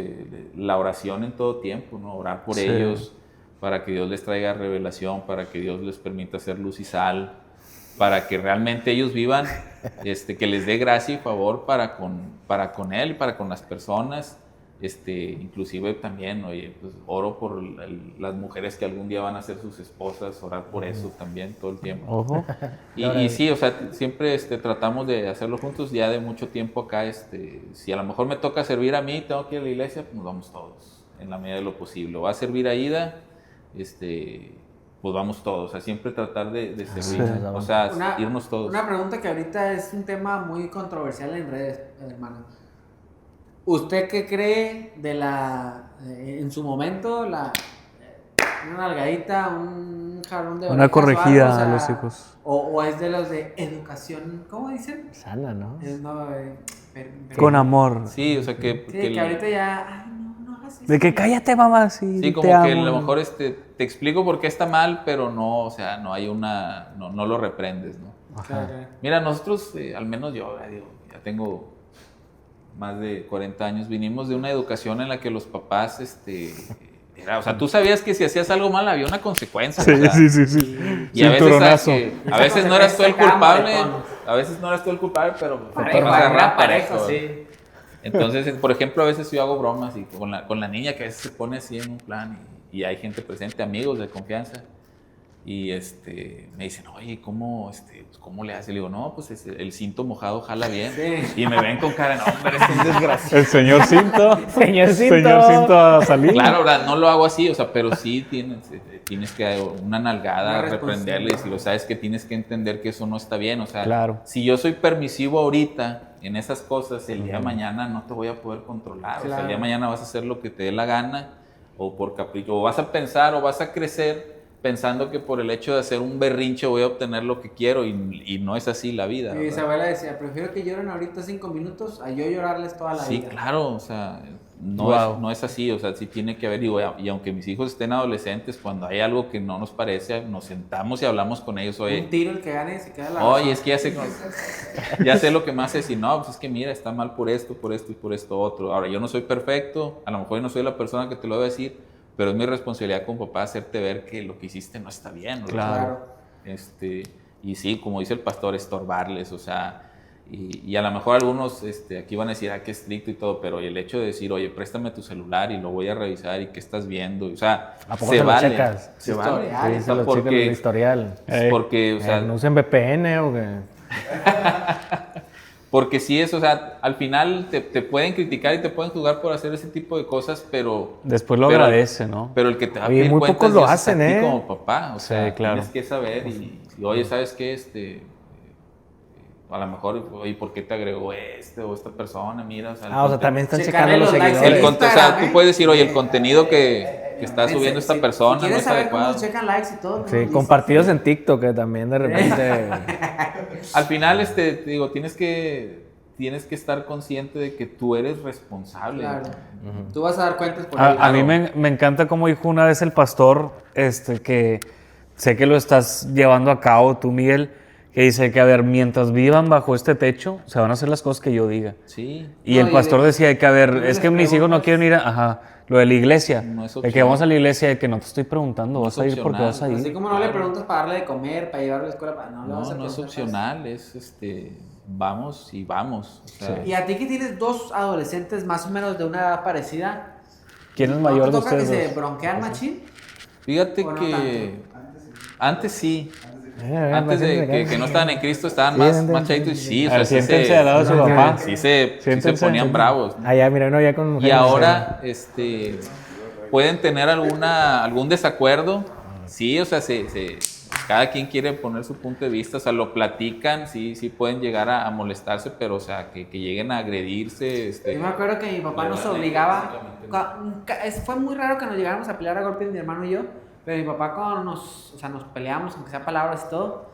S3: la oración en todo tiempo, ¿no? Orar por ellos, para que Dios les traiga revelación, para que Dios les permita hacer luz y sal, para que realmente ellos vivan, que les dé gracia y favor para con Él, para con las personas. Inclusive también, oye, pues oro por las mujeres que algún día van a ser sus esposas, orar por eso también todo el tiempo.
S4: Ojo.
S3: Y sí, o sea, siempre tratamos de hacerlo juntos. Ya de mucho tiempo acá, si a lo mejor me toca servir a mí, tengo que ir a la iglesia, pues nos vamos todos, en la medida de lo posible. ¿Va a servir a Ida? Pues vamos todos, o sea, siempre tratar de servir, o sea, irnos todos.
S2: Una pregunta que ahorita es un tema muy controversial en redes, hermano. ¿Usted qué cree de en su momento, una nalgadita, un jarrón de
S4: Una
S2: orejas
S4: corregida
S2: o algo, o sea,
S4: a los hijos.
S2: O es de los de educación, ¿cómo dicen?
S5: Sana, ¿no?
S4: Con amor.
S3: Sí, o sea, que
S2: ahorita ya, ay, no hagas eso.
S4: De que cállate, mamá, sí,
S3: sí, como
S4: te
S3: que
S4: amo.
S3: a lo mejor te explico por qué está mal, pero no, o sea, no hay no lo reprendes, ¿no?
S2: Claro.
S3: Mira, nosotros, al menos yo, ya tengo más de 40 años, vinimos de una educación en la que los papás, o sea, tú sabías que si hacías algo mal había una consecuencia.
S4: Sí,
S3: o sea,
S4: sí.
S3: Y a veces no eras tú el culpable, pero
S2: Parejo,
S3: nos agarraban
S2: parejo,
S3: parejo.
S2: sí.
S3: Entonces, por ejemplo, a veces yo hago bromas y con la niña que a veces se pone así en un plan y hay gente presente, amigos de confianza, y me dicen, oye, ¿cómo le hace? Le digo, no, pues el cinto mojado jala bien.
S2: Sí.
S3: Y me ven con cara, no, pero es un desgraciado.
S4: El señor Cinto.
S5: Señor Cinto.
S4: Señor Cinto a salir.
S3: Claro, ¿verdad? No lo hago así, o sea, pero sí tienes que dar una nalgada,
S2: Una
S3: reprenderles, y lo sabes que tienes que entender que eso no está bien, o sea,
S4: Claro.
S3: si yo soy permisivo ahorita en esas cosas, el día de mañana no te voy a poder controlar, o sea, el día de mañana vas a hacer lo que te dé la gana, o por capricho, o vas a pensar, o vas a crecer pensando que por el hecho de hacer un berrinche voy a obtener lo que quiero y no es así la vida.
S2: Mi bisabuela decía, prefiero que lloren ahorita 5 minutos a yo llorarles toda la vida.
S3: Sí, claro, o sea, no es así, o sea, sí tiene que haber, y aunque mis hijos estén adolescentes, cuando hay algo que no nos parece, nos sentamos y hablamos con ellos, oye,
S2: un tiro el que gane se queda la
S3: oye, es que ya sé lo que me hace decir, no, pues es que mira, está mal por esto y por esto otro. Ahora, yo no soy perfecto, a lo mejor yo no soy la persona que te lo debe decir, pero es mi responsabilidad como papá hacerte ver que lo que hiciste no está bien.
S4: Claro.
S3: Y sí, como dice el pastor, estorbarles, o sea, y a lo mejor algunos aquí van a decir, qué estricto y todo, pero el hecho de decir, oye, préstame tu celular y lo voy a revisar y qué estás viendo, o sea,
S5: ¿A poco
S3: se
S5: se
S3: vale.
S5: lo checas?
S3: Se vale.
S5: Sí, se lo checan en el historial.
S3: Porque, o sea,
S5: ¿No usan VPN o qué?
S3: porque sí es, o sea, al final te pueden criticar y te pueden juzgar por hacer ese tipo de cosas, pero...
S4: Después lo agradece, ¿no?
S3: Pero el que te va a
S5: Oye,
S3: pedir
S5: muy
S3: cuentas
S5: pocos lo
S3: Dios es
S5: hacen,
S3: a ti
S5: ¿eh?
S3: como papá, o sea,
S4: claro.
S3: tienes que saber y oye, ¿sabes qué? A lo mejor, oye, ¿por qué te agregó o esta persona? Mira, o sea...
S5: O sea, también están
S2: Checarle
S5: checando los
S2: los likes
S5: seguidores.
S2: en
S3: o sea, tú
S2: Instagram,
S3: puedes decir, oye, el contenido que está subiendo esta persona
S2: si
S3: no
S2: quieres
S3: es
S2: saber
S3: adecuado.
S2: cómo checan likes y todo.
S5: Sí, compartidos en TikTok, que también de repente...
S3: Al final, te digo, tienes que estar consciente de que tú eres responsable.
S2: Claro. Tú vas a dar cuentas por ahí.
S4: A mí me encanta como dijo una vez el pastor, que sé que lo estás llevando a cabo tú, Miguel, que dice que, a ver, mientras vivan bajo este techo, se van a hacer las cosas que yo diga.
S3: Sí.
S4: Y
S2: No,
S4: el
S2: y
S4: pastor decía que, a ver,
S2: no
S4: es que
S2: les
S4: mis hijos no
S2: preguntas.
S4: quieren ir a... lo de la iglesia.
S3: No es
S4: de que
S3: opcional.
S4: vamos a la iglesia, de que no te estoy preguntando,
S3: No
S4: vas
S3: es
S4: a ir porque
S3: opcional.
S4: vas a
S2: Así
S4: ir.
S2: como no le preguntas para darle de comer, para llevarlo a la escuela, no le vas a
S3: No es
S2: preguntar.
S3: opcional, es vamos y vamos. O sea,
S2: Y a ti que tienes 2 adolescentes más o menos de una edad parecida,
S4: ¿Quién es
S2: ¿no
S4: mayor
S2: te
S4: de
S2: toca que
S4: ustedes
S2: se
S4: dos?
S2: bronquean machín?
S3: Fíjate
S2: ¿O no
S3: que antes sí. Antes
S5: Antes
S3: de que no estaban en Cristo, estaban
S5: Sí,
S3: más
S5: entiendo.
S3: chavitos y sí, o
S4: A ver,
S3: sea,
S4: siéntense al lado de su papá.
S3: sí se
S4: Siéntense.
S3: ponían bravos.
S5: Allá, mira, uno ya con
S3: Y
S5: mujeres.
S3: ahora, pueden tener algún desacuerdo, sí, o sea, cada quien quiere poner su punto de vista, o sea, lo platican, sí pueden llegar a molestarse, pero, o sea, que lleguen a agredirse,
S2: Yo me acuerdo que mi papá nos obligaba, fue muy raro que nos llegáramos a pelear a golpes mi hermano y yo, pero mi papá cuando nos peleábamos, aunque sea palabras y todo,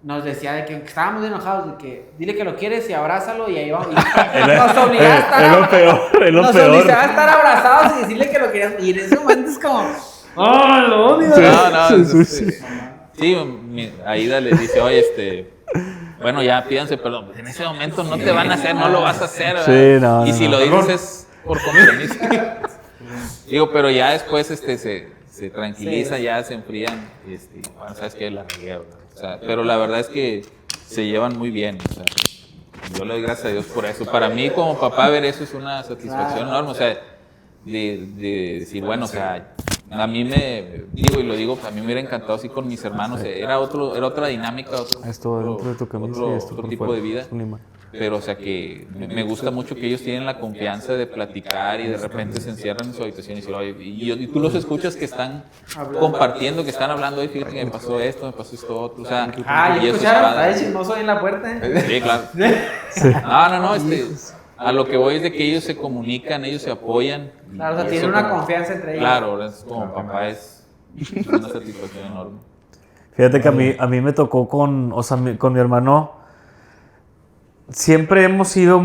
S2: nos decía de que estábamos bien enojados, de que dile que lo quieres y abrázalo y ahí vamos. Y nos obligaba a estar
S4: Es lo peor, es lo
S2: nos
S4: peor.
S2: obligaba a estar abrazados y decirle que lo querías. Y en ese momento es como, ¡oh, lo odio!
S3: No, sí, Aida les dice, oye, bueno, ya pídanse perdón. Pues en ese momento no te van a hacer, no lo vas a hacer, ¿verdad?
S4: Sí, no,
S3: y
S4: no,
S3: si
S4: no.
S3: lo dices es por compromiso. Digo, pero ya después se tranquilizan, ya se enfrían. Bueno, sabes que la regué, ¿verdad? O sea, pero la verdad es que se llevan muy bien. O sea, yo le doy gracias a Dios por eso. Para mí, como papá, ver eso es una satisfacción enorme. O sea, de decir, bueno, o sea, a mí y lo digo, a mí me hubiera encantado así con mis hermanos. Era otra dinámica,
S4: Esto dentro de tu camisa y esto
S3: otro
S4: por
S3: tipo
S4: fuera.
S3: de vida.
S4: Es un imán.
S3: Pero, o sea, que me gusta mucho que ellos tienen la confianza de platicar y de repente se encierran en su habitación y dicen, oye, y tú los escuchas que están compartiendo, que están hablando, oye, fíjate que me pasó esto otro, o sea, y
S2: Ya
S3: eso es
S2: escucharon,
S3: padre.
S2: está el chismoso ahí en la puerta.
S3: Sí, claro. No, a lo que voy es de que ellos se comunican, ellos se apoyan. y
S2: Claro, o sea,
S3: eso
S2: tienen una
S3: como-
S2: confianza entre ellos.
S3: Claro, es como papá es una satisfacción enorme.
S4: Fíjate que a mí me tocó con mi hermano. Siempre hemos sido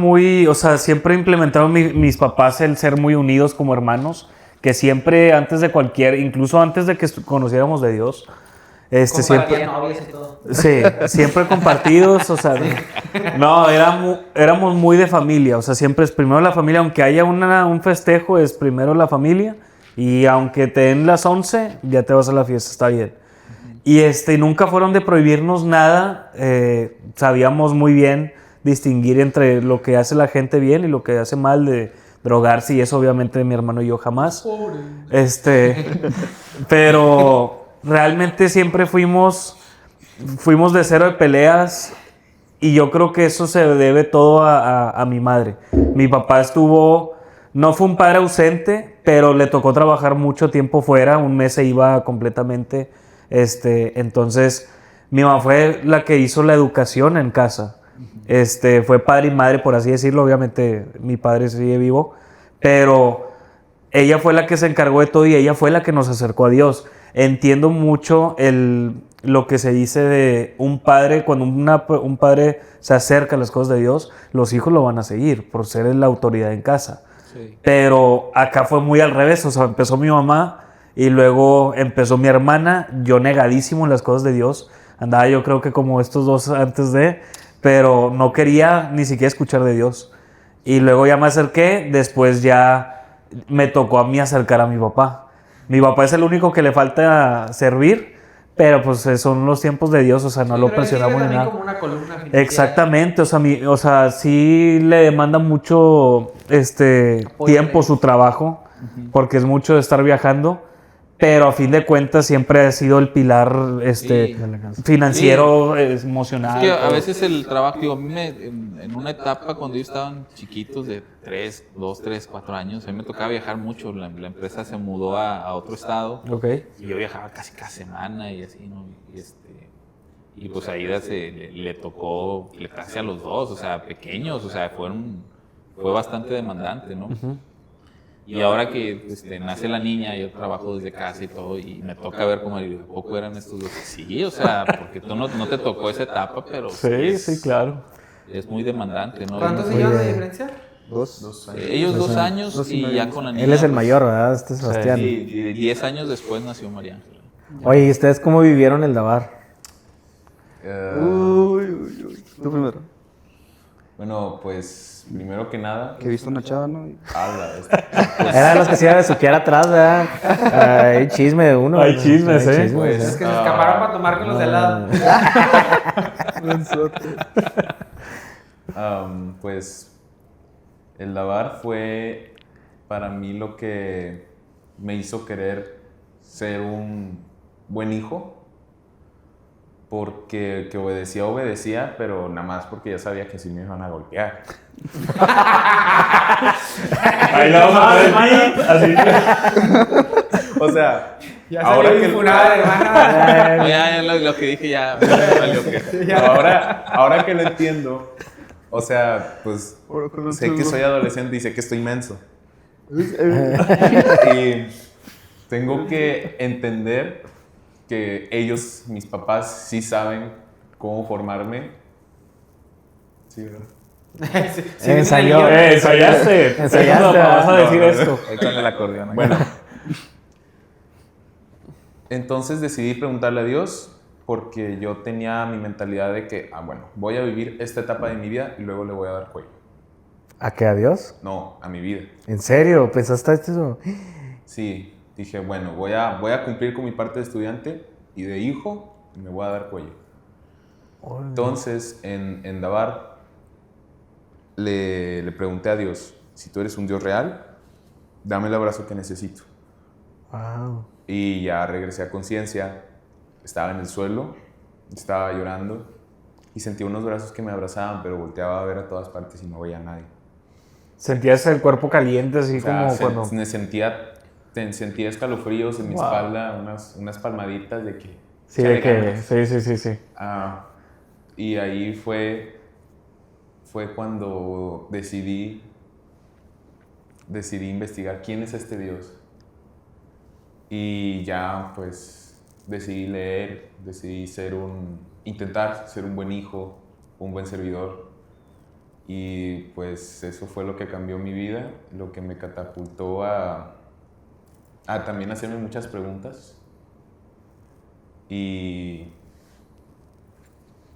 S4: siempre implementaron mis papás el ser muy unidos como hermanos, que siempre incluso antes de que conociéramos de Dios, siempre,
S2: novios y todo.
S4: sí, siempre compartidos, o sea, no, éramos muy de familia, o sea, siempre es primero la familia, aunque haya un festejo, es primero la familia, y aunque te den las 11, ya te vas a la fiesta, está bien. Y nunca fueron de prohibirnos nada, sabíamos muy bien distinguir entre lo que hace la gente bien y lo que hace mal, de drogarse, y eso obviamente mi hermano y yo jamás. Pero realmente siempre fuimos de cero de peleas, y yo creo que eso se debe todo a mi madre. Mi papá no fue un padre ausente, pero le tocó trabajar mucho tiempo fuera, un mes se iba completamente, entonces mi mamá fue la que hizo la educación en casa. Fue padre y madre, por así decirlo. Obviamente mi padre sigue vivo, pero ella fue la que se encargó de todo y ella fue la que nos acercó a Dios. Entiendo mucho lo que se dice de un padre, cuando un padre se acerca a las cosas de Dios, los hijos lo van a seguir por ser la autoridad en casa.
S3: Sí.
S4: Pero acá fue muy al revés, o sea, empezó mi mamá y luego empezó mi hermana, yo negadísimo en las cosas de Dios, andaba yo creo que como estos dos antes de, pero no quería ni siquiera escuchar de Dios. Y luego ya me acerqué, después ya me tocó a mí acercar a mi papá. Mi papá es el único que le falta servir, pero pues son los tiempos de Dios, o sea, no lo presionamos ni nada.
S2: Como una columna financiera.
S4: Exactamente, o sea, sí le demanda mucho tiempo su trabajo, porque es mucho de estar viajando, pero a fin de cuentas siempre ha sido el pilar
S3: Sí.
S4: financiero, emocional.
S3: Es que a
S4: todo.
S3: veces el trabajo, digo, a mí en una etapa cuando ellos estaban chiquitos de 2, 3, 4 años, a mí me tocaba viajar mucho, la empresa se mudó a otro estado
S4: Ok.
S3: y yo viajaba casi cada semana y así, ¿no? Y pues ahí le tocó casi a los dos, o sea, pequeños, o sea, fue bastante demandante, ¿no? Y ahora que nace la niña, yo trabajo desde casa y todo, y me toca ver cómo ¿de poco eran estos dos? Sí, o sea, porque tú no te tocó esa etapa, pero
S4: Sí, claro.
S3: es muy demandante, ¿no?
S2: ¿Cuántos se llevan de diferencia?
S6: Dos.
S3: Ellos 2 años y ya con la niña.
S5: Él es el
S3: pues,
S5: mayor, ¿verdad? Sebastián.
S3: Sí, 10 años después nació María Ángela.
S5: Oye, ¿y ustedes cómo vivieron el Dabar?
S6: Tú primero.
S7: Bueno, pues primero que nada,
S6: Que he visto una chava, ¿no?
S7: habla.
S5: Era de los que se iban a besuquear atrás, ¿verdad? Hay chisme de uno.
S4: Hay chismes, ¿eh?
S7: Pues,
S2: Es que se escaparon para tomar con los de al lado.
S7: Pues el lavar fue para mí lo que me hizo querer ser un buen hijo, porque que obedecía, pero nada más porque ya sabía que sí me iban a golpear.
S4: Ahí la vamos a ver, así.
S7: O sea,
S2: Ya
S7: ahora
S2: salió
S7: que
S2: vinculada, hermano.
S3: No, ya lo que dije ya me valió que.
S7: ahora que lo entiendo, o sea, pues sé que soy adolescente y sé que estoy inmenso. Y tengo que entender que ellos, mis papás, sí saben cómo formarme. Sí, ¿verdad?
S5: Ensayó.
S4: Ensayaste.
S5: Ensayaste,
S4: Vas a
S7: no,
S4: decir
S7: no, no.
S4: esto.
S3: Ahí con el acordeón. ¿eh?
S7: Bueno, entonces decidí preguntarle a Dios porque yo tenía mi mentalidad de que, bueno, voy a vivir esta etapa de mi vida y luego le voy a dar cuello.
S5: ¿A qué? ¿A Dios?
S7: No, a mi vida.
S5: ¿En serio? ¿Pensaste eso?
S7: Sí, dije, bueno, voy a cumplir con mi parte de estudiante y de hijo y me voy a dar cuello. Entonces, en Dabar, le pregunté a Dios, si tú eres un Dios real, dame el abrazo que necesito.
S5: Wow.
S7: Y ya regresé a conciencia, estaba en el suelo, estaba llorando y sentí unos brazos que me abrazaban, pero volteaba a ver a todas partes y no veía a nadie.
S4: Sentías el cuerpo caliente, así
S7: O sea,
S4: como cuando...
S7: me sentía escalofríos en mi espalda, unas palmaditas de que...
S4: Sí, de que... Sí.
S7: Y ahí fue cuando decidí investigar quién es este Dios. Y ya pues decidí leer, decidí intentar ser un buen hijo, un buen servidor. Y pues eso fue lo que cambió mi vida, lo que me catapultó a también hacerme muchas preguntas y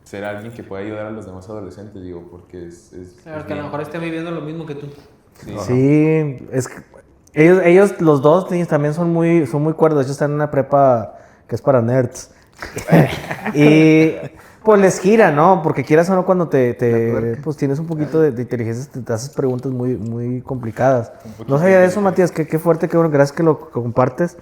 S7: ser alguien que pueda ayudar a los demás adolescentes, digo, porque es
S2: Claro, que a lo mejor esté viviendo lo mismo que tú.
S5: Sí, es que ellos los dos también son muy cuerdos. Ellos están en una prepa que es para nerds. Y pues les gira, ¿no? Porque quieras o no, cuando pues tienes un poquito de inteligencia, te haces preguntas muy, muy complicadas. No sabía de eso, Matías, qué fuerte, qué bueno, gracias que lo compartes.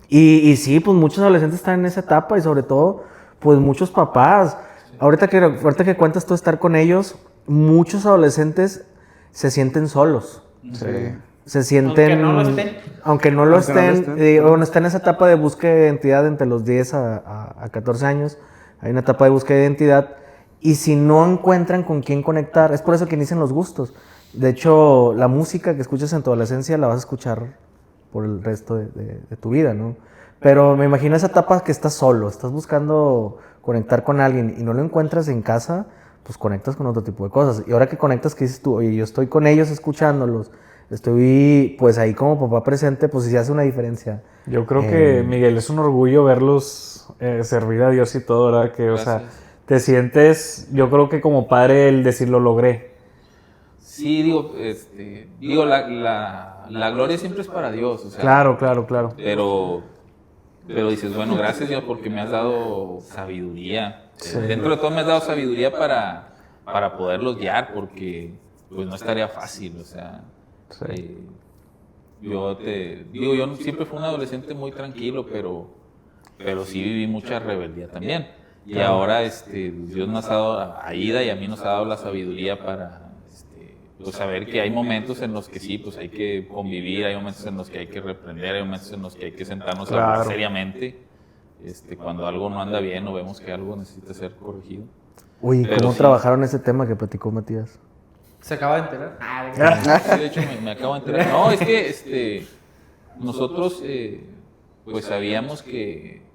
S5: Y sí, pues muchos adolescentes están en esa etapa y sobre todo, pues muchos papás. Ahorita que cuentas tú estar con ellos, muchos adolescentes se sienten solos.
S6: Sí.
S5: Se sienten... Aunque no lo estén. Bueno, está en esa etapa de búsqueda de identidad entre los 10 a 14 años. Hay una etapa de búsqueda de identidad. Y si no encuentran con quién conectar, es por eso que inician los gustos. De hecho, la música que escuchas en tu adolescencia la vas a escuchar por el resto de tu vida, ¿no? Pero me imagino esa etapa que estás solo, estás buscando conectar con alguien y no lo encuentras en casa, pues conectas con otro tipo de cosas. Y ahora que conectas, que dices tú, oye, yo estoy con ellos escuchándolos, estoy pues ahí como papá presente, pues sí hace una diferencia.
S4: Yo creo que, Miguel, es un orgullo verlos servir a Dios y todo, ¿verdad? Que, o sea, te sientes, yo creo que como padre, el decir lo logré.
S3: Sí, digo, la gloria siempre es para Dios, o sea,
S4: Claro.
S3: pero dices, bueno, gracias Dios porque me has dado sabiduría. Dentro de todo me has dado sabiduría para poderlos guiar, porque pues no estaría fácil, o sea, yo siempre fui un adolescente muy tranquilo, pero sí viví mucha rebeldía también. Y ahora Dios nos ha dado a Ida y a mí nos ha dado la sabiduría para pues saber que hay momentos en los que sí, pues hay que convivir, hay momentos en los que hay que reprender, hay momentos en los que hay que sentarnos a hablar seriamente, cuando algo no anda bien o vemos que algo necesita ser corregido.
S5: Uy,
S3: Pero
S5: ¿cómo
S3: sí.
S5: trabajaron ese tema que platicó Matías?
S2: Se acaba de enterar.
S3: Sí, de hecho me acabo de enterar. No, es que nosotros pues sabíamos que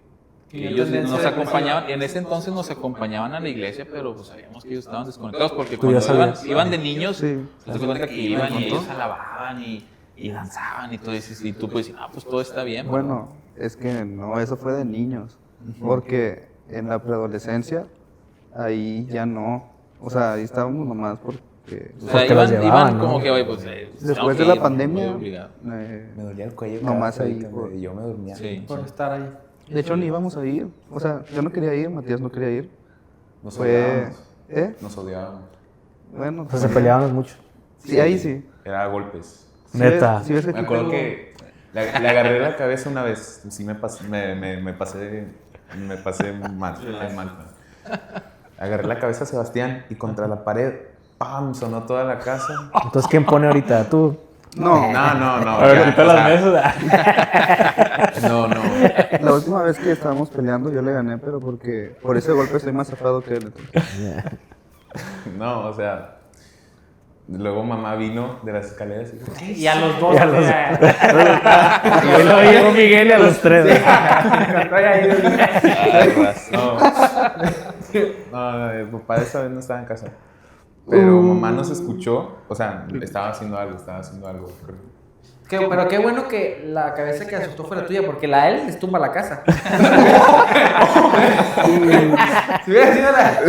S3: ellos nos acompañaban, en ese entonces nos acompañaban a la iglesia, pero pues sabíamos que ellos estaban desconectados porque
S4: Tú ya
S3: cuando
S4: sabías.
S3: iban de niños,
S6: Sí.
S3: se cuenta que iban y ellos alababan y danzaban y todo eso, y tú pues pues todo está bien. ¿verdad?
S6: Bueno, es que no, eso fue de niños. Porque en la preadolescencia, ahí ya no. O sea, ahí estábamos nomás porque.
S3: O sea,
S5: porque los
S3: iban
S5: llevaban, ¿no?
S3: como que, oye, pues
S6: Después de
S3: tengo que
S6: la
S3: ir,
S6: pandemia,
S3: muy obligado.
S7: Me dolía el cuello.
S6: Nomás
S7: cada vez
S6: ahí,
S7: que
S6: por-
S7: yo me dormía.
S3: Sí.
S2: Por estar ahí.
S6: de hecho ni íbamos a ir. O sea, yo no quería ir, Matías no quería ir.
S7: Nos
S6: Fue.
S7: odiábamos.
S6: ¿Eh?
S7: Nos odiábamos.
S6: Bueno,
S5: O sea, se peleaban mucho.
S6: Sí, ahí sí.
S7: Era a golpes.
S6: Sí
S4: Neta.
S6: ves- sí ves
S7: Me
S6: aquí
S7: acuerdo
S6: tengo-
S7: que le agarré la cabeza una vez. Sí me pasé mal. Agarré la cabeza a Sebastián y contra la pared, ¡pam! Sonó toda la casa.
S5: Entonces, ¿quién pone ahorita? ¿Tú?
S6: No,
S7: No.
S4: A ver,
S7: ya,
S4: quita
S7: o
S4: las
S7: sea,
S4: mesas.
S7: No.
S6: la última vez que estábamos peleando yo le gané, pero porque por ese golpe estoy más zafado que él.
S7: No, o sea. Luego mamá vino de las escaleras y dijo,
S2: Y a los dos.
S5: Y lo llegó Miguel y a los tres.
S7: No, el papá de esa vez no estaba en casa. Pero mamá nos escuchó, o sea, estaba haciendo algo, creo.
S2: Pero qué bueno que la cabeza que asustó fue la tuya, porque la de él les tumba la casa. Si hubiera sido la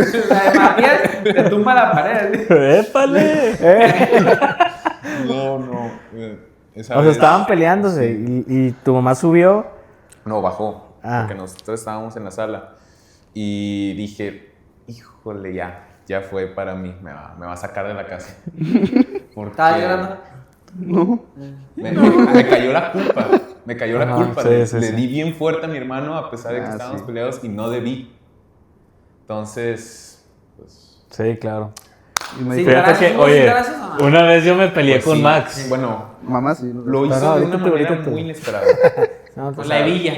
S2: de Matías, te tumba la pared.
S4: ¡Épale!
S7: No. Esa
S5: O sea,
S7: vez-
S5: estaban peleándose y tu mamá subió.
S7: No, bajó,
S5: Ah.
S7: porque nosotros estábamos en la sala. Y dije, híjole, ya fue para mí, me va a sacar de la casa. Porque
S2: ¿Estaba llorando?
S7: me cayó la culpa,
S4: sí,
S7: le
S4: sí.
S7: di bien fuerte a mi hermano a pesar de que
S6: Ah,
S7: estábamos
S6: sí.
S7: peleados y no debí. Entonces, pues...
S4: Sí, claro.
S6: Y me
S2: Sí,
S6: dijo,
S4: Fíjate
S2: gracias,
S4: que,
S2: ¿hubo
S4: oye,
S2: gracias o no?
S4: una vez yo me peleé
S7: pues
S4: con
S7: sí.
S4: Max.
S7: Bueno,
S6: mamá sí.
S7: lo hizo
S5: Pero
S7: de
S5: ahorita
S7: una
S5: te-
S7: manera
S5: ahorita te-
S7: muy inesperada.
S5: No,
S2: Pues la hebilla.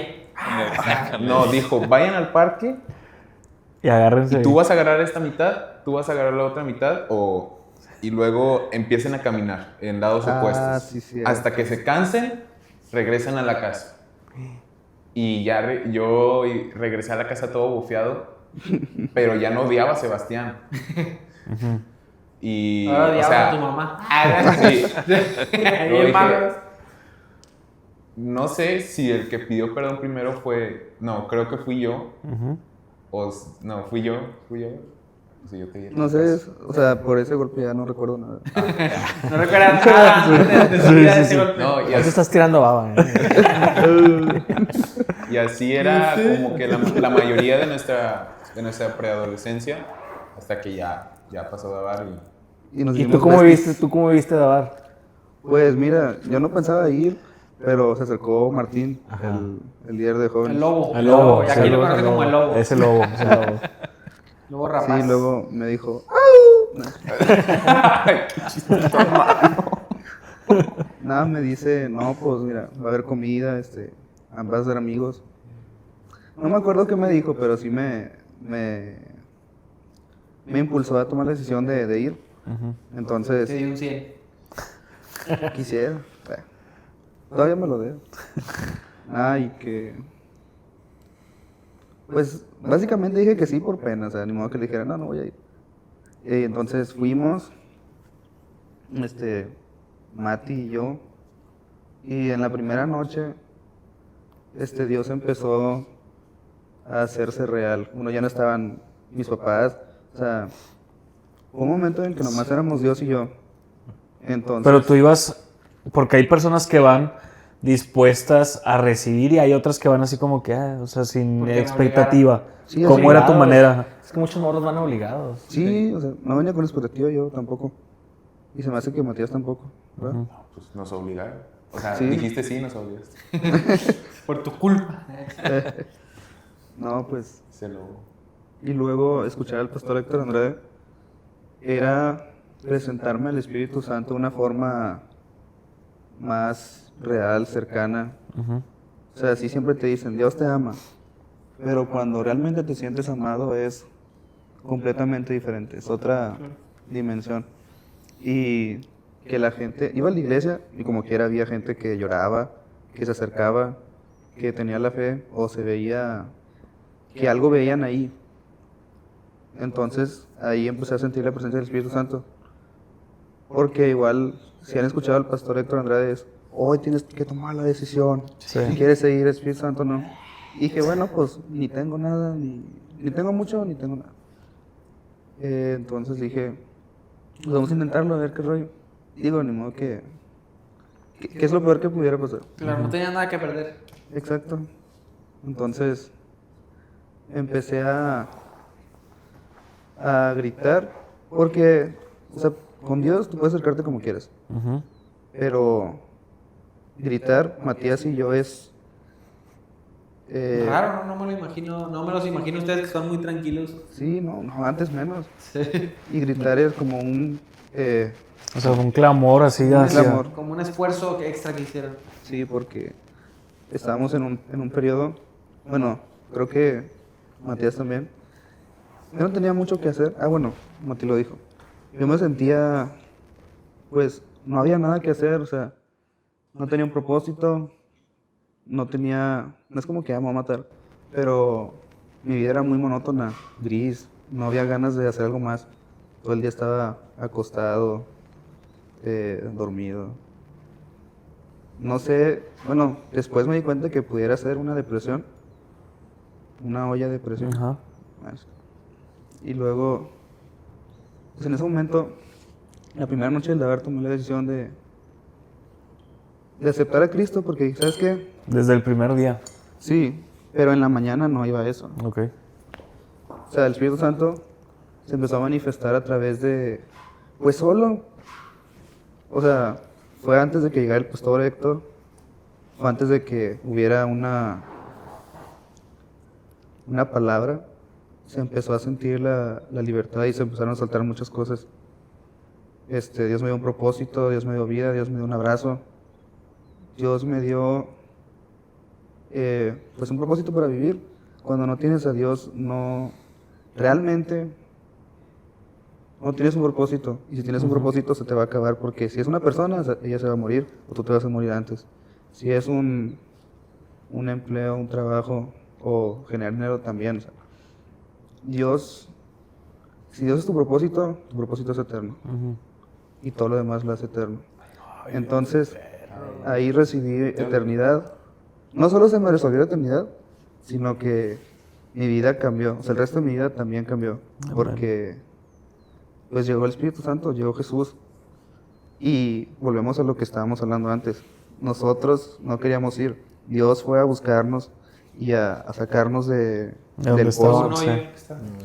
S7: No, dijo, vayan al parque
S4: Y agárrense.
S7: y tú vas a agarrar esta mitad, tú vas a agarrar la otra mitad y luego empiecen a caminar en lados
S6: Ah,
S7: opuestos.
S6: sí, sí.
S7: Hasta que se cansen, regresan a la casa. Y ya regresé a la casa todo bufeado, pero ya no odiaba a Sebastián. Y,
S2: Ahora
S7: o
S2: odiabas
S7: sea,
S2: a tu mamá.
S7: sí,
S2: Bien
S7: dije,
S2: malos.
S7: no sé si el que pidió perdón primero fue, no, creo que fui yo. No, fui yo. Sí, yo te dije.
S6: No sé, o sea, por ese golpe ya no recuerdo nada.
S2: No recuerdas nada antes de su vida de ese golpe.
S7: No,
S5: ya te estás tirando baba.
S7: y así era como que la mayoría de nuestra preadolescencia, hasta que ya pasó a dar
S6: Y, nos
S5: ¿Y
S6: dimos
S5: tú cómo
S6: besties.
S5: viste Dabar?
S6: Pues mira, yo no pensaba ir, pero se acercó Martín, el líder de jóvenes.
S2: El lobo.
S5: El lobo.
S2: Y aquí lo conoce como el lobo.
S5: Es el lobo.
S2: Lobo rapaz.
S6: Sí, luego me dijo, nada, me dice, no, pues mira, va a haber comida, vas a ser amigos. No me acuerdo qué me dijo, pero sí me impulsó a tomar la decisión de ir. Entonces,
S2: Te di un 100.
S6: quisiera. Todavía me lo debo. Y que... Pues, básicamente dije que sí por pena, o sea, ni modo que le dijera, no voy a ir. Entonces fuimos, Mati y yo, y en la primera noche, Dios empezó a hacerse real. Bueno, ya no estaban mis papás, o sea, hubo un momento en que nomás éramos Dios y yo. Entonces,
S4: Pero tú ibas, porque hay personas que van dispuestas a recibir y hay otras que van así como que, o sea, sin
S2: Porque me
S4: expectativa.
S6: Sí,
S4: ¿Cómo era tu
S5: Obligados.
S4: manera?
S5: Es que muchos morros van obligados.
S6: sí, o sea, no venía con expectativa yo tampoco. Y se me hace que Matías tampoco, ¿verdad?
S7: Pues nos obligaron. O sea,
S6: Sí.
S7: dijiste sí, nos obligaste.
S2: Por tu culpa.
S6: No, pues...
S7: Se lo...
S6: Y luego escuchar al pastor Héctor Andrade era presentarme al Espíritu Santo de una forma más real, cercana. O sea, sí siempre te dicen, Dios te ama, pero cuando realmente te sientes amado es completamente diferente, es otra dimensión. Y que la gente iba a la iglesia y como quiera había gente que lloraba, que se acercaba, que tenía la fe o se veía que algo veían ahí. Entonces ahí empecé a sentir la presencia del Espíritu Santo. Porque igual, si han escuchado al pastor Héctor Andrade, es, hoy tienes que tomar la decisión. Si quieres seguir el Espíritu Santo, no. Y dije, bueno, pues ni tengo nada, ni tengo mucho, ni tengo nada. Entonces dije, pues vamos a intentarlo, a ver qué rollo. Digo, ni modo que ¿qué es lo peor que pudiera pasar?
S2: Claro, no tenía nada que perder.
S6: Exacto. Entonces empecé a gritar, porque, o sea, con Dios tú puedes acercarte como quieras, pero gritar, Matías y yo es...
S2: Raro, no me lo imagino. No me los imagino ustedes que son muy tranquilos.
S6: Sí, no, antes menos. Y gritar es como un...
S4: O sea, un clamor así
S6: Un
S4: hacia...
S6: clamor.
S2: Como un esfuerzo extra que hicieron.
S6: Sí, porque estábamos en un periodo, bueno, creo que Matías también. Yo no tenía mucho que hacer. Bueno, Mati lo dijo. Yo me sentía, pues, no había nada que hacer, o sea, no tenía un propósito, no es como que me voy a matar, pero mi vida era muy monótona, gris, no había ganas de hacer algo más. Todo el día estaba acostado, dormido. No sé, bueno, después me di cuenta que pudiera ser una depresión, una olla de depresión.
S4: Ajá.
S6: Y luego, pues en ese momento, la primera noche del lagar tomé la decisión de aceptar a Cristo, porque, ¿sabes qué?
S4: Desde el primer día.
S6: Sí, pero en la mañana no iba a eso.
S4: Ok.
S6: O sea, el Espíritu Santo se empezó a manifestar a través de, pues solo, o sea, fue antes de que llegara el pastor Héctor, fue antes de que hubiera una palabra, se empezó a sentir la libertad y se empezaron a soltar muchas cosas. Dios me dio un propósito, Dios me dio vida, Dios me dio un abrazo, Dios me dio pues un propósito para vivir. Cuando no tienes a Dios, no realmente no tienes un propósito. Y si tienes un propósito, se te va a acabar, porque si es una persona, ella se va a morir o tú te vas a morir antes. Si es un empleo, un trabajo o generar dinero también. O sea, si Dios es tu propósito es eterno. Y todo lo demás lo hace eterno. Entonces, ahí recibí eternidad. No solo se me resolvió la eternidad, sino que mi vida cambió. O sea, el resto de mi vida también cambió. Porque pues llegó el Espíritu Santo, llegó Jesús. Y volvemos a lo que estábamos hablando antes. Nosotros no queríamos ir. Dios fue a buscarnos y a sacarnos del pozo.
S4: Sí.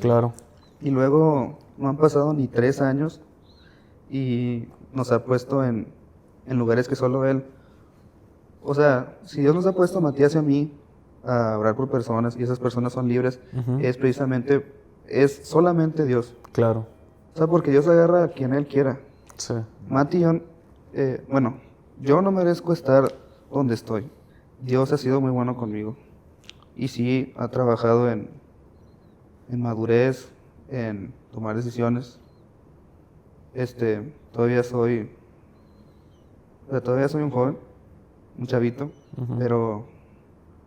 S4: Claro.
S6: Y luego no han pasado ni 3 años y nos ha puesto en lugares que solo Él. O sea, si Dios nos ha puesto a Matías y a mí a orar por personas y esas personas son libres, es solamente Dios.
S4: Claro.
S6: O sea, porque Dios agarra a quien Él quiera.
S4: Sí.
S6: Mati y yo, yo no merezco estar donde estoy. Dios ha sido muy bueno conmigo. Y sí, ha trabajado en madurez, en tomar decisiones. todavía soy un joven, un chavito, pero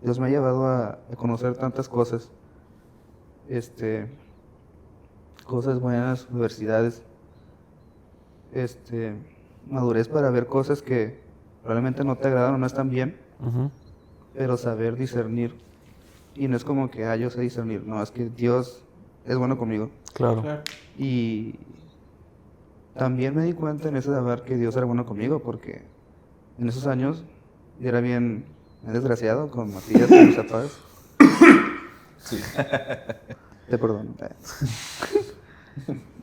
S6: Dios me ha llevado a conocer tantas cosas, cosas buenas, universidades, madurez para ver cosas que probablemente no te agradan o no están bien, pero saber discernir. Y no es como que, yo sé discernir, no, es que Dios es bueno conmigo.
S4: Claro.
S6: Y también me di cuenta en ese deber que Dios era bueno conmigo, porque en esos años yo era bien desgraciado con Matías y mis papás.
S3: Sí.
S6: Te perdono.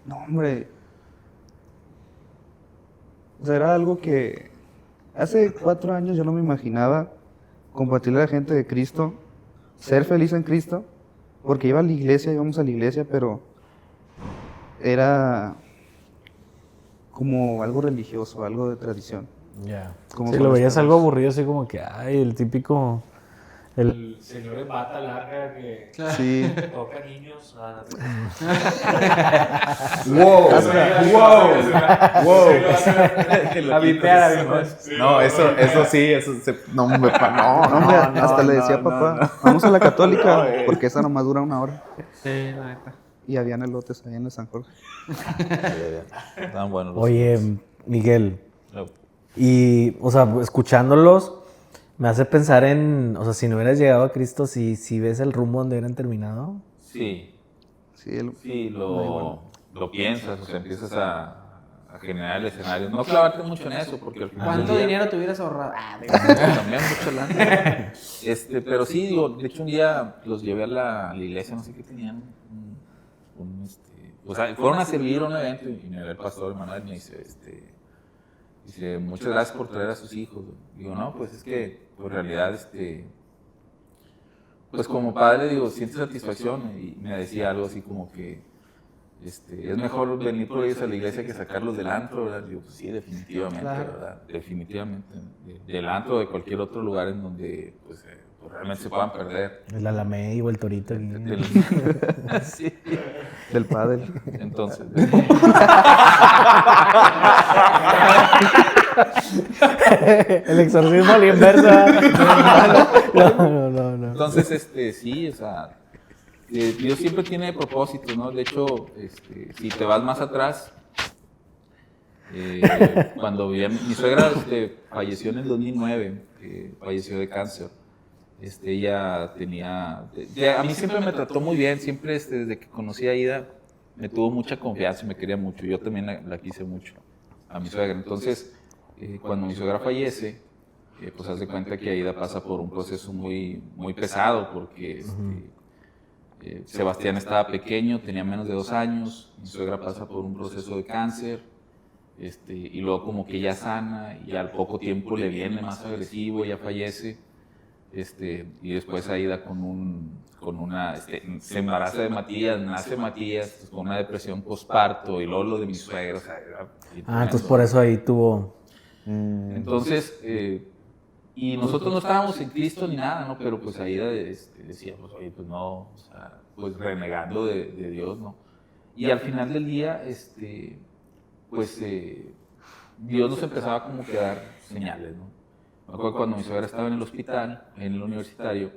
S6: No, hombre. O sea, era algo que hace 4 años yo no me imaginaba compartirle a la gente de Cristo, ser feliz en Cristo, porque íbamos a la iglesia, pero era como algo religioso, algo de tradición.
S5: Ya.
S6: Como
S4: Sí, lo veías algo aburrido, así como que, el típico... El
S1: señor en bata larga que
S6: Sí.
S1: toca niños.
S3: No, eso sí, no, hombre,
S6: No, hombre, hasta le decía a papá, vamos a la católica, porque esa nomás dura 1 hora.
S2: Sí, la neta.
S6: Y habían elotes allá en el San Jorge.
S3: Estaban buenos los
S4: Oye, Miguel,
S3: No.
S4: y, o sea, escuchándolos, me hace pensar en, o sea, si no hubieras llegado a Cristo, si ves el rumbo donde hubieran terminado.
S3: Sí,
S6: Sí,
S3: lo piensas, o sea, empiezas a generar el escenario. No clavarte mucho en eso, porque al final
S2: ¿Cuánto
S3: del día-
S2: dinero te hubieras ahorrado?
S3: También mucho lana. Pero sí, digo, de hecho un día los llevé a la iglesia, no sé qué tenían, o sea, fueron a servir a un evento y me ve el pastor Manuel y me dice, dice, muchas gracias por traer a sus hijos. Digo, no, pues es que, en realidad, pues como padre, digo, sientes satisfacción y me decía algo así como que, es mejor venir por ellos a la iglesia que sacarlos del antro, ¿verdad? Digo, pues sí, definitivamente, ¿verdad? Definitivamente. Del antro o de cualquier otro lugar en donde, pues realmente se puedan perder.
S4: El Alamey o el Torito.
S3: Sí.
S6: del pádel.
S3: Entonces,
S4: El exorcismo a la inversa. No.
S3: entonces, sí, o sea, Dios siempre tiene propósitos, ¿no? De hecho, si te vas más atrás, cuando mi suegra falleció en el 2009, falleció de cáncer. Ella tenía, a mí siempre me trató muy bien, siempre desde que conocí a Ida me tuvo mucha confianza y me quería mucho. Yo también la quise mucho a mi suegra. Entonces, cuando mi suegra fallece, pues haz de cuenta que Aida pasa por un proceso muy, muy pesado porque Sebastián estaba pequeño, tenía menos de 2 años, mi suegra pasa por un proceso de cáncer, y luego como que ya sana y al poco tiempo le viene más agresivo, ya fallece, y después Aida se embaraza de Matías, nace Matías, pues, con una depresión postparto y luego lo de mi suegra, o sea,
S4: Entonces por eso ahí tuvo...
S3: Entonces, y nosotros no estábamos en Cristo ni nada, ¿no? Pero pues Aida decía, pues oye, pues no, o sea, pues renegando de Dios, ¿no? Y al final del día, pues Dios nos empezaba como que a dar señales, ¿no? Me acuerdo cuando mi suegra estaba en el hospital, en el universitario,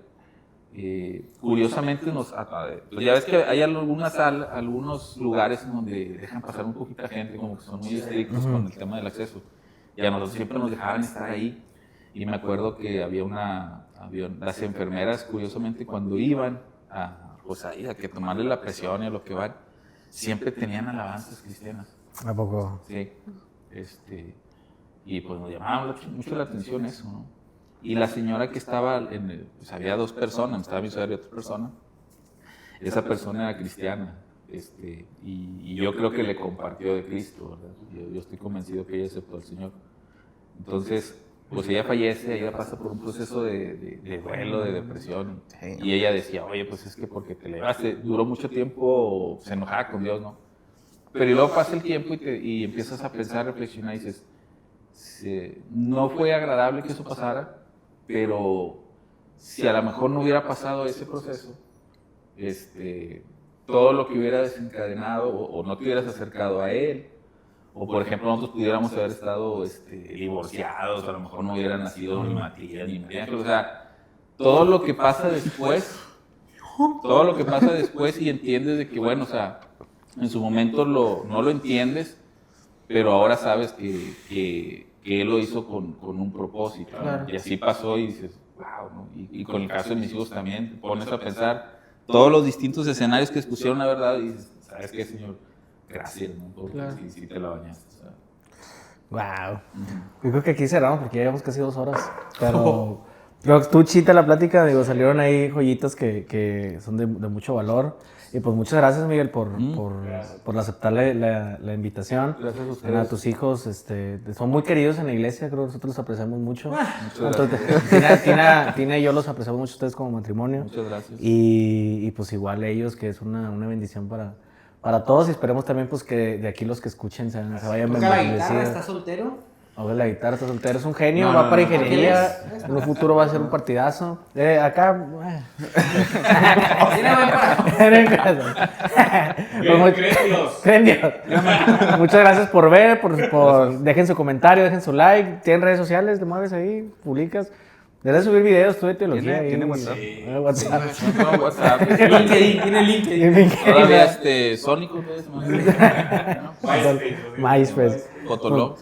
S3: curiosamente pues ya ves que hay algunos lugares en donde dejan pasar un poquito de gente, como que son muy estrictos con el tema del acceso. Y a nosotros siempre nos dejaban estar ahí. Y me acuerdo que había las enfermeras, curiosamente, cuando iban a que tomarle la presión y a lo que van, siempre tenían alabanzas cristianas.
S4: ¿A poco?
S3: Sí. Y pues nos llamaba mucho la atención eso, ¿no? Y la señora que estaba, pues había 2 personas, estaba mi suegra y otra persona. Esa persona era cristiana. Y yo creo que le compartió de Cristo, ¿verdad? Yo estoy convencido que ella aceptó al Señor. Entonces, pues ella fallece, ella pasa por un proceso de duelo, de depresión. Y ella decía, oye, pues es que porque te levaste, duró mucho tiempo, se enojaba con Dios, ¿no? Pero y luego pasa el tiempo y empiezas a pensar, reflexionar y dices, no fue agradable que eso pasara, pero si a lo mejor no hubiera pasado ese proceso, todo lo que hubiera desencadenado o no te hubieras acercado a él O por ejemplo, nosotros pudiéramos haber estado divorciados, a lo mejor no hubieran nacido ni Matías ni María. O sea, todo lo que pasa después y entiendes de que, bueno, o sea, en su momento no lo entiendes, pero ahora sabes que él lo hizo con un propósito.
S2: Claro.
S3: Y así pasó y dices, wow, ¿no? Y con el caso de mis hijos también, te pones a pensar todos los distintos escenarios que expusieron la verdad y dices, ¿sabes qué, Señor? Gracias, ¿no? Porque sí te la bañaste. O sea.
S5: Wow. Yo creo que aquí cerramos porque ya llevamos casi 2 horas. Pero tú, Chita, la plática, digo, salieron ahí joyitas que son de mucho valor. Y pues muchas gracias, Miguel, por aceptar la invitación.
S3: Gracias a ustedes.
S5: A tus hijos, son muy queridos en la iglesia, creo que nosotros los apreciamos mucho.
S3: Muchas
S5: Entonces, Tina y yo los apreciamos mucho a ustedes como matrimonio.
S3: Muchas gracias.
S5: Y pues igual ellos, que es una bendición para todos. Y esperemos también pues que de aquí los que escuchen se vayan
S2: Toca la guitarra,
S5: bendecidos.
S2: ¿estás soltero?
S5: Ahora la guitarra, está soltero, es un genio, va para ingeniería, en un futuro va a ser un partidazo. Acá... Creen Dios. Muchas gracias por ver, dejen su comentario, dejen su like. ¿Tienen redes sociales? ¿Te mueves ahí? ¿Publicas? Debes subir videos tú de teología.
S6: ¿Tiene WhatsApp?
S5: WhatsApp.
S3: No, WhatsApp.
S2: Tiene LinkedIn.
S3: Todavía Sónico, ¿ves?
S5: MySpace.
S3: Fotolog.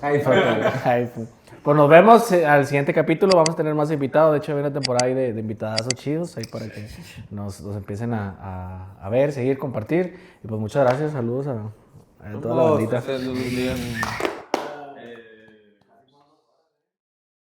S5: Pues nos vemos al siguiente capítulo. Vamos a tener más invitados. De hecho, hay una temporada ahí de invitadazos chidos ahí para que nos empiecen a ver, seguir, compartir. Y pues muchas gracias. Saludos a toda la bandita.
S3: Gracias, Dios los bendiga.